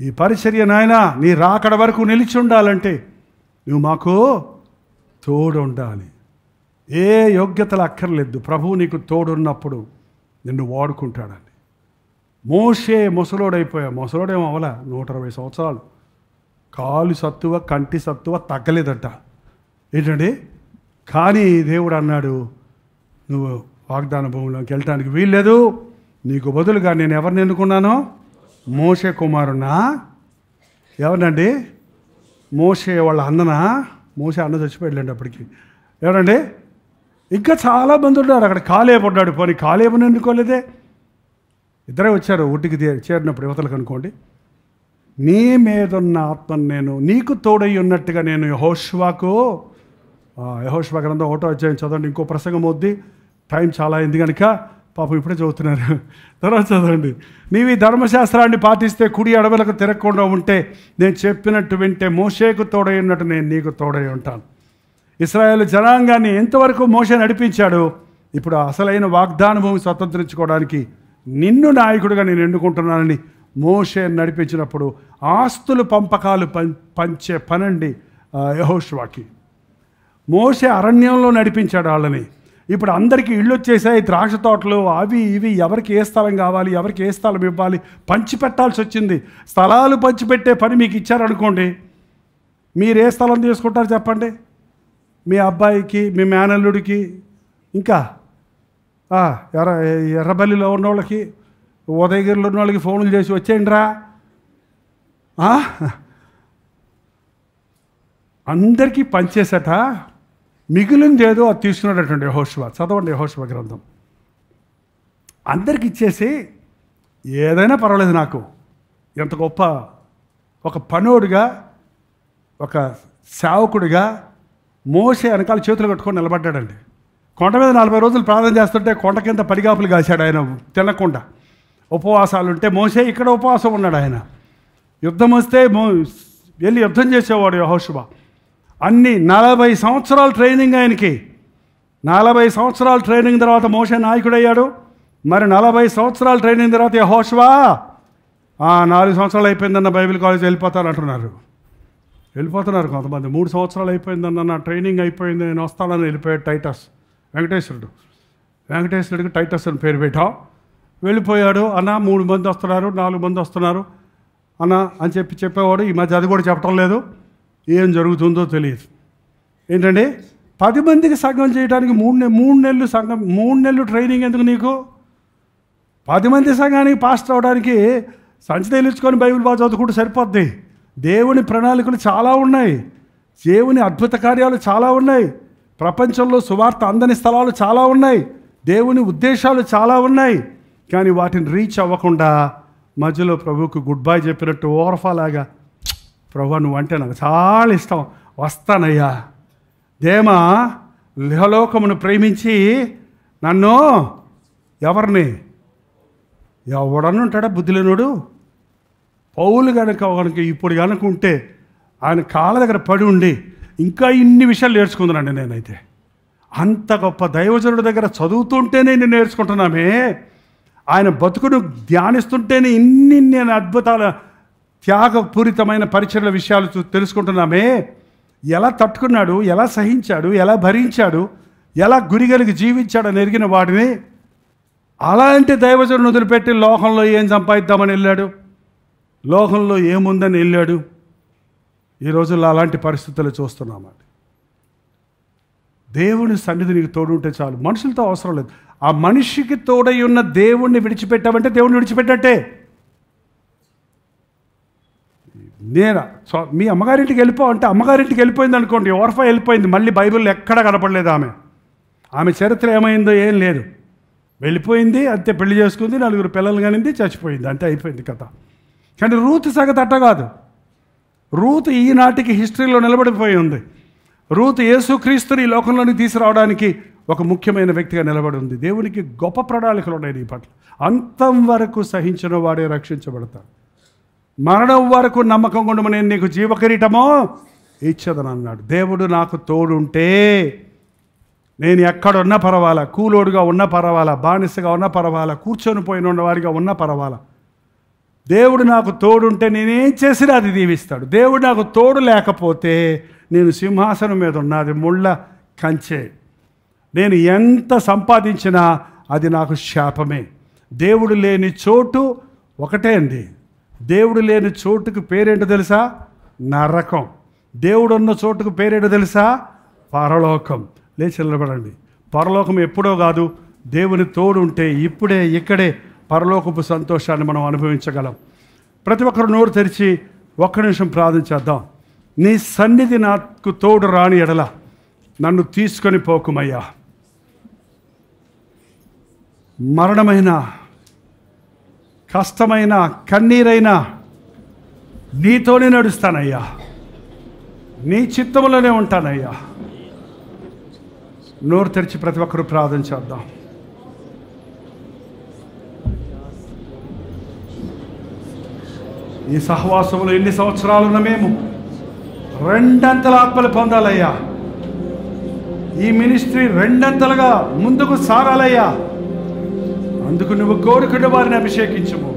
ఈ పరిచర్య నాయన నీ రాకడ వరకు నిలిచి ఉండాలంటే నువ్వు మాకు తోడు ఉండాలి. ఏ యోగ్యతలు అక్కర్లేదు, ప్రభువు నీకు తోడున్నప్పుడు నిన్ను వాడుకుంటాడండి. మోషే ముసలోడేమో అవల 120 సంవత్సరాలు, కాలు సత్తువ, కంటి సత్తువ తగ్గలేదట. ఏంటండి? కానీ దేవుడు అన్నాడు, నువ్వు వాగ్దాన భూమిలోకి వెళ్ళటానికి వీల్లేదు, నీకు బదులుగా నేను ఎవరిని ఎన్నుకున్నానో, మోషే కుమారునా. ఎవరినండి? మోషే వాళ్ళ అన్ననా? మోషే అన్న చచ్చిపోయాడండి అప్పటికి. ఎవరండి? ఇంకా చాలామంది ఉన్నారు అక్కడ. కాలేబు ఉన్నాడు, పోనీ కాలేబుని ఎన్నుకోలేదే. ఇద్దరే వచ్చారు ఊటికి చేరినప్పుడు యువతలకు. అనుకోండి, నీ మీదున్న ఆత్మను నేను నీకు తోడై ఉన్నట్టుగా నేను యెహోషువ గ్రంథం 1వ అధ్యాయం చదవండి. ఇంకో ప్రసంగం వద్ది, టైం చాలా అయింది కనుక పాపం ఇప్పుడే చదువుతున్నారు. తర్వాత చదవండి. నీవు ఈ ధర్మశాస్త్రాన్ని పాటిస్తే కుడి అడవులకు తిరగకుండా ఉంటే నేను చెప్పినట్టు వింటే మోషేకు తోడై ఉన్నట్టు నేను నీకు తోడై ఉంటాను. ఇశ్రాయేలు జనాంగాన్ని ఎంతవరకు మోషే నడిపించాడు, ఇప్పుడు అసలైన వాగ్దాన భూమి స్వతంత్రించుకోవడానికి నిన్ను నాయకుడిగా నేను ఎన్నుకుంటున్నానని మోషే నడిపించినప్పుడు ఆస్తులు పంపకాలు పంచే పనండి యెహోషువకి. మోషే అరణ్యంలో నడిపించాడు వాళ్ళని. ఇప్పుడు అందరికీ ఇళ్ళు వచ్చేసాయి, ద్రాక్ష తోటలు అవి ఇవి, ఎవరికి ఏ స్థలం కావాలి, ఎవరికి ఏ స్థలం ఇవ్వాలి పంచిపెట్టాల్సి వచ్చింది. స్థలాలు పంచిపెట్టే పని మీకు ఇచ్చారనుకోండి, మీరు ఏ స్థలం తీసుకుంటారు చెప్పండి? మీ అబ్బాయికి, మీ మేనల్లుడికి, ఇంకా ఎర్రబల్లిలో ఉన్న వాళ్ళకి, ఉదయగిరిలో ఉన్న వాళ్ళకి ఫోన్లు చేసి వచ్చేయండి రా. అందరికీ పనిచేసేట మిగిలింది ఏదో అది తీసుకున్నాడటండి యెహోషువ. చదవండి యెహోషువ గ్రంథం. అందరికి ఇచ్చేసి ఏదైనా పర్వాలేదు నాకు, ఎంత గొప్ప ఒక పనోడుగా, ఒక సేవకుడిగా మోషే వెనకాల చేతులు కట్టుకొని నిలబడ్డాడండి. కొండ మీద 40 రోజులు ప్రార్థన చేస్తుంటే కొండ కింద పడిగాపులు కాశాడు ఆయన తినకుండా. ఉపవాసాలు ఉంటే మోషే ఇక్కడ ఉపవాసం ఉన్నాడు ఆయన. యుద్ధం వస్తే వెళ్ళి యుద్ధం చేసేవాడు యెహోషువ. అన్ని 40 సంవత్సరాల ట్రైనింగ్ ఆయనకి. 40 సంవత్సరాల ట్రైనింగ్ తర్వాత మోషే నాయకుడయ్యాడు. మరి 40 సంవత్సరాల ట్రైనింగ్ తర్వాత యెహోషువ 4 సంవత్సరాలు అయిపోయిందన్న బైబిల్ కాలేజ్ వెళ్ళిపోతున్నారు కొంతమంది. 3 సంవత్సరాలు అయిపోయిందన్న నా ట్రైనింగ్ అయిపోయింది, నేను వస్తానని వెళ్ళిపోయాడు టైటస్. వెంకటేశ్వరుడికి టైటస్ అని పేరు పెట్టాం. వెళ్ళిపోయాడు. అన్న 3 మంది వస్తున్నారు, 4 మంది వస్తున్నారు అన్న అని చెప్పేవాడు. ఈ మధ్య అది కూడా చెప్పడం లేదు, ఏం జరుగుతుందో తెలియదు. ఏంటండి 10 మందికి సంఘం చేయడానికి 3 నెలలు సంఘం, 3 నెలలు ట్రైనింగ్ ఎందుకు నీకు? 10 మంది సంఘానికి పాస్టర్ అవడానికి సంచి తెలుసుకొని బైబిల్ బాగా చదువుకుంటూ సరిపోద్ది. దేవుని ప్రణాళికలు చాలా ఉన్నాయి, దేవుని అద్భుత కార్యాలు చాలా ఉన్నాయి, ప్రపంచంలో సువార్త అందని స్థలాలు చాలా ఉన్నాయి, దేవుని ఉద్దేశాలు చాలా ఉన్నాయి. కానీ వాటిని రీచ్ అవ్వకుండా మధ్యలో ప్రభువుకు గుడ్ బై చెప్పినట్టు ఓరఫాలాగా, ప్రభు నువ్వంటే నాకు చాలా ఇష్టం, వస్తానయ్యా, దేమా ఇహలోకమును ప్రేమించి నన్ను ఎవరిని ఎవడను ఉంటాడా బుద్ధి లేనుడు? పౌలు కనుక ఇప్పుడు కనుక ఉంటే ఆయన కాళ్ళ దగ్గర పడి ఉండి ఇంకా ఇన్ని విషయాలు నేర్చుకుంటున్నాండి. నేనైతే అంత గొప్ప దైవజనుడి దగ్గర చదువుతుంటేనే నేను నేర్చుకుంటున్నామే, ఆయన బతుకును ధ్యానిస్తుంటేనే ఇన్ని నేను అద్భుతాల త్యాగపూరితమైన పరిచర్ల విషయాలు తెలుసుకుంటున్నామే. ఎలా తట్టుకున్నాడు, ఎలా సహించాడు, ఎలా భరించాడు, ఎలా గురిగలిగి జీవించాడని ఎరిగిన వాడిని అలాంటి దైవజనుడు వదిలిపెట్టి లోకంలో ఏం సంపాదిద్దామని వెళ్ళాడు, లోకంలో ఏముందని వెళ్ళాడు. ఈ రోజుల్లో అలాంటి పరిస్థితులు చూస్తున్నామండి. దేవుని సన్నిధి నీకు తోడు ఉంటే చాలు, మనుషులతో అవసరం లేదు. ఆ మనిషికి తోడై ఉన్న దేవుణ్ణి విడిచిపెట్టామంటే దేవుణ్ణి విడిచిపెట్టట్టే. మీ అమ్మగారింటికి వెళ్ళిపోవంటే అమ్మగారింటికి వెళ్ళిపోయింది అనుకోండి, ఓర్ఫా వెళ్ళిపోయింది, మళ్ళీ బైబిల్లో ఎక్కడ కనపడలేదు ఆమె చరిత్ర ఏమైందో ఏం లేదు, వెళ్ళిపోయింది అంతే, పెళ్లి చేసుకుంది, 4 పిల్లలు కానింది, చచ్చిపోయింది, అంతే అయిపోయింది కథ. కానీ రూతు సంగతి అట్ట కాదు. రూతు ఈనాటికి హిస్టరీలో నిలబడిపోయి ఉంది. రూతు యేసుక్రీస్తుని ఈ లోకంలోని తీసుకురావడానికి ఒక ముఖ్యమైన వ్యక్తిగా నిలబడి ఉంది. దేవునికి గొప్ప ప్రణాళికలు ఉన్నాయి నీ పట్ల. అంతం వరకు సహించిన వాడే రక్షించబడతాడు. మరణం వరకు నమ్మకం ఉండమని నేను నీకు జీవకిరీటమో ఇచ్చదను అన్నాడు. దేవుడు నాకు తోడుంటే నేను ఎక్కడున్నా పర్వాలా, కూలోడుగా ఉన్నా పర్వాలా, బానిసగా ఉన్నా పర్వాలా, కూర్చొని పోయిన వారిగా ఉన్నా పర్వాలా, దేవుడు నాకు తోడుంటే నేనేం చేసినా అది దీవిస్తాడు. దేవుడు నాకు తోడు లేకపోతే నేను సింహాసనం మీద ఉన్నది ముళ్ళ కంచె, నేను ఎంత సంపాదించినా అది నాకు శాపమే. దేవుడు లేని చోటు ఒకటే అండి. దేవుడు లేని చోటుకు పేరేంటో తెలుసా? నరకం. దేవుడు ఉన్న చోటుకు పేరేంటో తెలుసా? పరలోకం. లేచి నిలబడండి. పరలోకం ఎప్పుడో కాదు, దేవుని తోడు ఉంటే ఇప్పుడే ఇక్కడే పరలోకపు సంతోషాన్ని మనం అనుభవించగలం. ప్రతి ఒక్కరు నోరు తెరిచి 1 నిమిషం ప్రార్థన చేద్దాం. నీ సన్నిధి నాకు తోడు రాని ఎడల నన్ను తీసుకొని పోకుమయ్యా. మరణమైన, కష్టమైన, కన్నీరైనా నీతోనే నడుస్తానయ్యా, నీ చిత్తములోనే ఉంటానయ్యా. నోరు తెరిచి ప్రతి ఒక్కరూ ప్రార్థన చేద్దాం. ఈ సహవాసంలో ఎన్ని సంవత్సరాలున్న మేము రెండంతల ఆత్మలు పొందాలయ్యా. ఈ మినిస్ట్రీ రెండంతలుగా ముందుకు సాగాలయ్యా. అందుకు నువ్వు కోరుకున్న వారిని అభిషేకించము.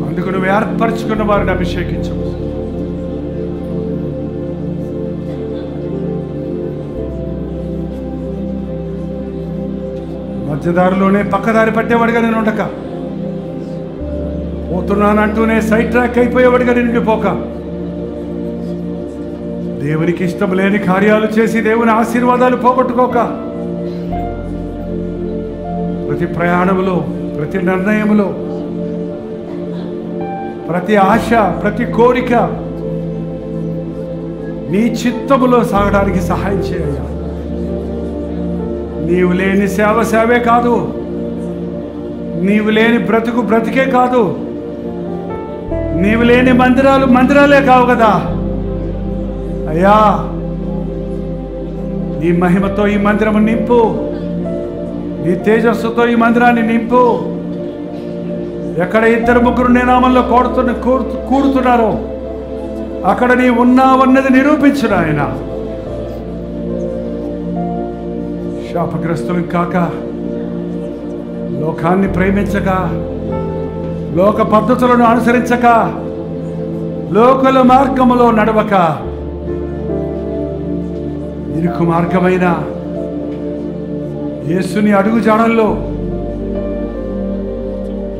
అందుకు నువ్వు ఏర్పరచుకున్న వారిని అభిషేకించము. మధ్యదారిలోనే పక్కదారి పట్టేవాడిగా నేను ఉండక, పోతున్నానంటూనే సైడ్ ట్రాక్ అయిపోయేవాడిగా నేను ఉండిపోక, దేవునికి ఇష్టం లేని కార్యాలు చేసి దేవుని ఆశీర్వాదాలు పోగొట్టుకోక, ప్రతి ప్రయాణంలో, ప్రతి నిర్ణయంలో, ప్రతి ఆశ, ప్రతి కోరిక నీ చిత్తములో సాగడానికి సహాయం చేయ్యా. నీవు లేని సేవ సేవే కాదు, నీవు లేని బ్రతుకు బ్రతికే కాదు, నీవు లేని మందిరాలు మందిరాలే కావు కదా అయ్యా. నీ మహిమతో ఈ మందిరము నింపు, నీ తేజస్సుతో ఈ మందిరాన్ని నింపు. ఎక్కడ ఇద్దరు ముగ్గురు నీ నామంలో కూడుతున్నారో అక్కడ నీ ఉన్నావన్నది నిరూపించు నాయన. శాపగ్రస్తులు కాక, లోకాన్ని ప్రేమించక, లోక పద్ధతులను అనుసరించక, లోకల మార్గములో నడవక, ఇరుకు మార్గమైన యేసుని అడుగు జాడల్లో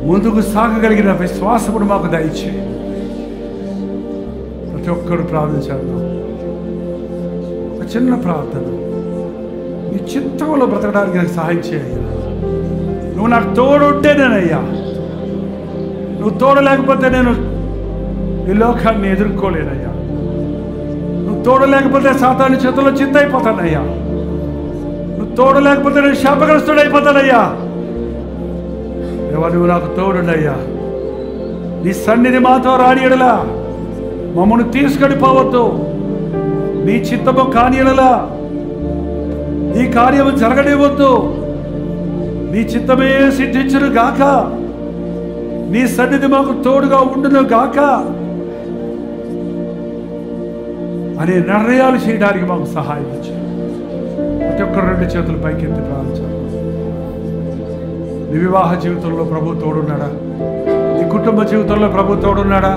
ముందుకు సాగగలిగిన విశ్వాసమును మాకు దయచేయి. ప్రతి ఒక్కరు ప్రార్థించారు. ఒక చిన్న ప్రార్థన, నీ చిత్తంలో బ్రతకడానికి నాకు సహాయం చేయ్యా. నువ్వు నాకు తోడు ఉంటేనేనయ్యా. నువ్వు తోడు లేకపోతే నేను ఈ లోకాన్ని ఎదుర్కోలేనయ్యా. నువ్వు తోడు లేకపోతే సాతాను చేతుల్లో చిత్తైపోతానయ్యా. నువ్వు తోడు లేకపోతే నేను శాపగ్రస్తుడైపోతానయ్యా. దేవా, నువ్వు నాకు తోడుండయ్యా. నీ సన్నిధి మాతో రానియడలా మమ్మల్ని తీసుకొని పోవద్దు. నీ చిత్తము కానియడలా ఈ కార్యము జరగనివ్వద్దు. నీ చిత్తమే సిద్ధించును గాక. నీ సన్నిధి మాకు తోడుగా ఉండును గాక అనే నిర్ణయాలు చేయడానికి మాకు సహాయం ఇచ్చి ప్రతి ఒక్కరు రెండు చేతులు పైకెత్తి ప్రార్థించాలి. నీ వివాహ జీవితంలో ప్రభు తోడున్నాడా? నీ కుటుంబ జీవితంలో ప్రభు తోడున్నాడా?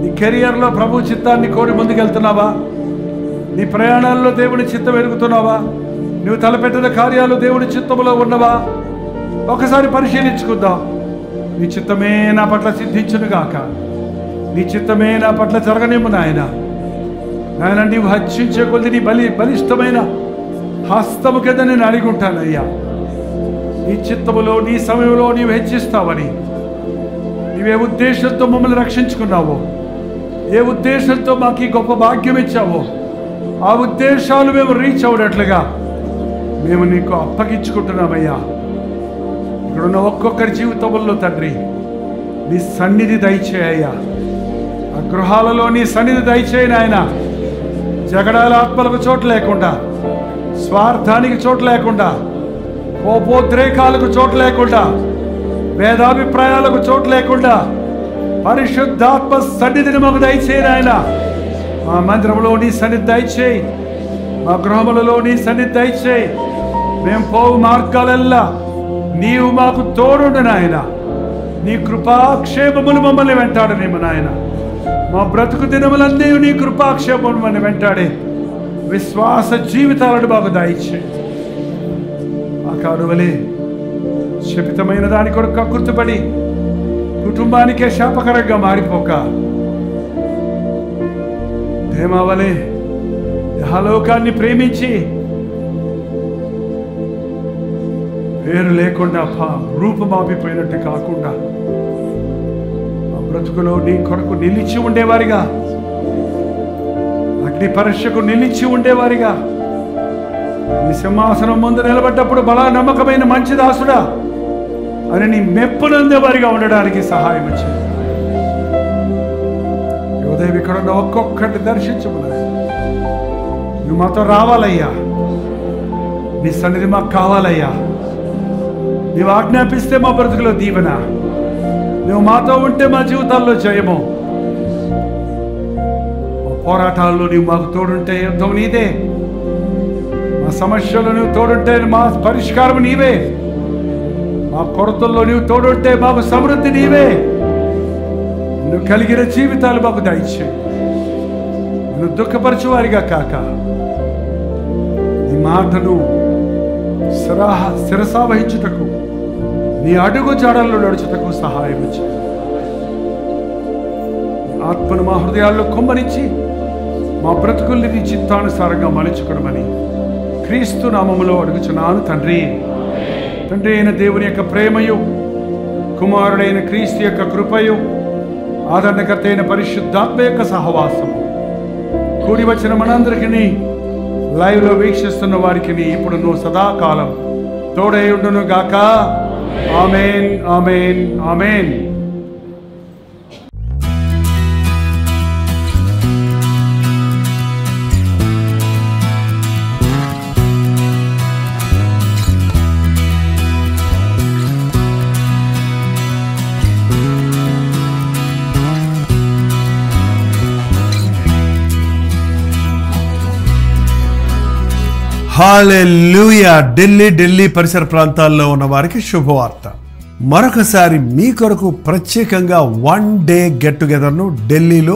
నీ కెరియర్లో ప్రభు చిత్తాన్ని కోరి ముందుకెళ్తున్నావా? నీ ప్రయాణాల్లో దేవుని చిత్తం ఎరుగుతున్నావా? నువ్వు తలపెట్టిన కార్యాలు దేవుని చిత్తములో ఉన్నవా? ఒకసారి పరిశీలించుకుందాం. నీ చిత్తమే నా పట్ల సిద్ధించును గాక. నీ చిత్తమే నా పట్ల జరగనిమ్ము నాయన. నాయన, నీవు హర్షించే కొద్ది నీ బలిష్టమైన హస్తము కింద నేను అడిగి ఉంటానయ్యా. నీ చిత్తములో, నీ సమయంలో నీవు హెచ్చిస్తావని, నీవే ఉద్దేశంతో మమ్మల్ని రక్షించుకున్నావో, ఏ ఉద్దేశంతో మాకు ఈ గొప్ప భాగ్యం ఇచ్చావో, ఆ ఉద్దేశాలు మేము రీచ్ అవునట్లుగా మేము నీకు అప్పగించుకుంటున్నామయ్యా. ఇక్కడున్న ఒక్కొక్కరి జీవితంలో తండ్రి నీ సన్నిధి దయచేయ్యా. ఆ గృహాలలో నీ సన్నిధి దయచేయి నాయన. జగడాల ఆత్మలకు చోటు లేకుండా, స్వార్థానికి చోటు లేకుండా, కోపోద్రేకాలకు చోటు లేకుండా, భేదాభిప్రాయాలకు చోటు లేకుండా పరిశుద్ధాత్మ సన్నిధిని మాకు దయచేయి నాయన. మా మందిరంలో నీ సన్నిధి దయచేయి, మా గృహములలో నీ సన్నిధి దయచేయి. మేము పోవు మార్గాలల్లా నీవు మాకు తోడుండు నాయన. నీ కృపాక్షేమములు మమ్మల్ని వెంటాడనేమో నాయన. మా బ్రతుకు దినములన్నీ నీ కృపాక్షేమములు మమ్మల్ని వెంటాడే విశ్వాస జీవితాలను మాకు దయచేయి. ఆ కారువలే శపితమైన దాని కొరకు కక్కుర్తుపడి కుటుంబానికే శాపకరంగా మారిపోక, దేమావలే యహలోకాన్ని ప్రేమించి పేరు లేకుండా రూపమాపిపోయినట్టు కాకుండా ఆ బ్రతుకులో నీ కొరకు నిలిచి ఉండేవారిగా, అగ్ని పరీక్షకు నిలిచి ఉండేవారిగా, నీ సింహాసనం ముందు నిలబడ్డప్పుడు బలా నమ్మకమైన మంచి దాసుడా అని నీ మెప్పునందేవారిగా ఉండడానికి సహాయం వచ్చింది. ఉదయం ఇక్కడ ఉన్న ఒక్కొక్కటి దర్శించమన్నా. నువ్వు మాతో రావాలయ్యా. నీ సన్నిధి మాకు కావాలయ్యా. నీవు ఆజ్ఞాపిస్తే మా బ్రతుకులో దీవెన, నువ్వు మాతో ఉంటే మా జీవితాల్లో జయము. మా పోరాటాల్లో నీవు మాకు తోడుంటే యుద్ధం నీదే. మా సమస్యల్లో నువ్వు తోడుంటే మా పరిష్కారం నీవే. మా కొరతల్లో నువ్వు తోడుంటే మాకు సమృద్ధి నీవే. నువ్వు కలిగిన జీవితాలు మాకు దయచేయి. నువ్వు దుఃఖపరచువారిగా కాక నీ మాటను శిరసావహించుటకు, నీ అడుగు జాడల్లో నడుచుటకు సహాయం చేయి. ఆత్మను మా హృదయాల్లో కుమ్మరించి మా బ్రతుకుల్ని నీ చిత్తానుసారంగా మలుచుకోవడమని క్రీస్తు నామములో అడుగుచున్నాను తండ్రి. తండ్రి అయిన దేవుని యొక్క ప్రేమయు, కుమారుడైన క్రీస్తు యొక్క కృపయు, ఆదరణకర్త అయిన పరిశుద్ధాత్మ యొక్క సహవాసము కూడి వచ్చిన మనందరికీ, లైవ్లో వీక్షిస్తున్న వారికి ఇప్పుడు నువ్వు సదాకాలం తోడై ఉండును గాక. ఆమేన్, ఆమేన్, ఆమేన్. హల్లెలూయా. ఢిల్లీ పరిసర ప్రాంతాల్లో ఉన్న వారికి శుభవార్త. మరొకసారి మీ కొరకు ప్రత్యేకంగా 1 డే గెట్ టుగెదర్ను ఢిల్లీలో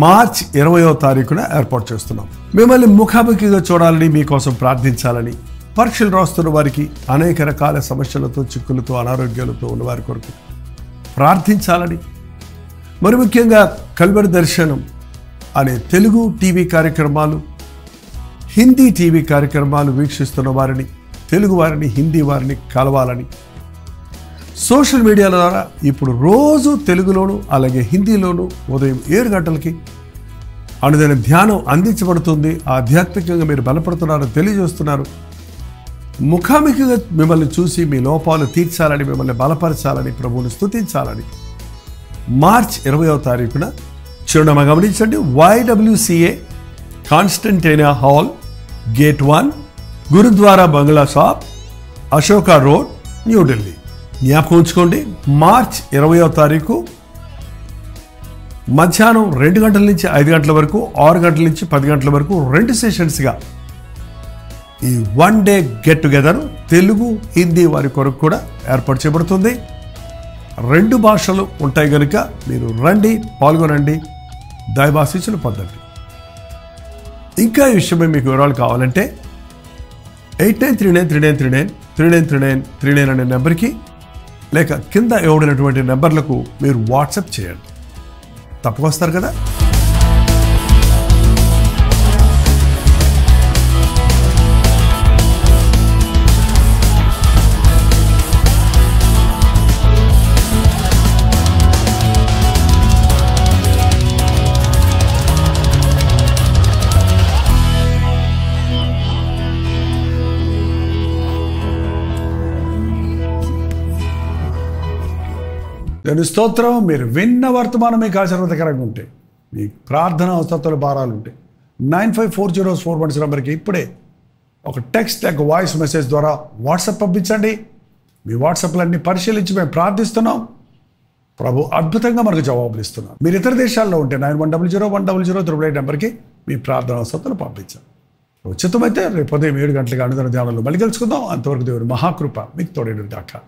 మార్చ్ 20వ తారీఖున ఏర్పాటు చేస్తున్నాం. మిమ్మల్ని ముఖాముఖిగా చూడాలని, మీకోసం ప్రార్థించాలని, పరీక్షలు రాస్తున్న వారికి, అనేక రకాల సమస్యలతో, చిక్కులతో, అనారోగ్యాలతో ఉన్న వారి కొరకు ప్రార్థించాలని, మరి ముఖ్యంగా కల్వరి దర్శనం అనే తెలుగు టీవీ కార్యక్రమాలు, హిందీ టీవీ కార్యక్రమాలు వీక్షిస్తున్న వారిని, తెలుగు వారిని, హిందీ వారిని కలవాలని, సోషల్ మీడియా ద్వారా ఇప్పుడు రోజు తెలుగులోను అలాగే హిందీలోను ఉదయం 7 గంటలకి అనుదిన ధ్యానం అందించబడుతుంది. ఆధ్యాత్మికంగా మీరు బలపడుతున్నారని తెలియజేస్తున్నారు. ముఖాముఖిగా మిమ్మల్ని చూసి మీ లోపాలు తీర్చాలని, మిమ్మల్ని బలపరచాలని, ప్రభువుని స్తుతించాలని మార్చ్ 20వ తారీఖున చిరునామా గమనించండి. YWCA కాన్స్టంటైనా హాల్, గేట్ 1, గురుద్వారా బంగ్లా షాప్, అశోకా రోడ్, న్యూఢిల్లీ. జ్ఞాపకం ఉంచుకోండి, మార్చ్ 20వ తారీఖు మధ్యాహ్నం 2 గంటల నుంచి 5 గంటల వరకు, 6 గంటల నుంచి 10 గంటల వరకు 2 సెషన్స్గా ఈ 1 day get together Telugu, Hindi వారి కొరకు కూడా ఏర్పాటు చేయబడుతుంది. 2 భాషలు ఉంటాయి కనుక మీరు రండి, పాల్గొనండి, దైవాశీస్సులు పొందండి. ఇంకా ఈ విషయమై మీకు వివరాలు కావాలంటే 8939393939 అనే నెంబర్కి, లేక కింద ఇవ్వబడినటువంటి నెంబర్లకు మీరు వాట్సాప్ చేయండి. తప్పకొస్తారు కదా. నేను స్తోత్రం. మీరు విన్న వర్తమానం మీకు ఆశీర్వాదకరంగా ఉంటే, మీ ప్రార్థన అవసరాలు భారాలు ఉంటాయి, 954041 నెంబర్కి ఇప్పుడే ఒక టెక్స్ట్ లేక వాయిస్ మెసేజ్ ద్వారా వాట్సాప్ పంపించండి. మీ వాట్సాప్లన్నీ పరిశీలించి మేము ప్రార్థిస్తున్నాం. ప్రభు అద్భుతంగా మనకు జవాబులు ఇస్తున్నాం. మీరు ఇతర దేశాల్లో ఉంటే 91001008 నెంబర్కి మీ ప్రార్థన అవసరాలు పంపించాం. ఉచితమైతే రేపు ఉదయం 7 గంటలకు అనుదిన ధ్యానంలో మళ్ళీ కలుసుకుందాం. అంతవరకు దేవుని మహాకృప మీకు తోడేడు దాకా.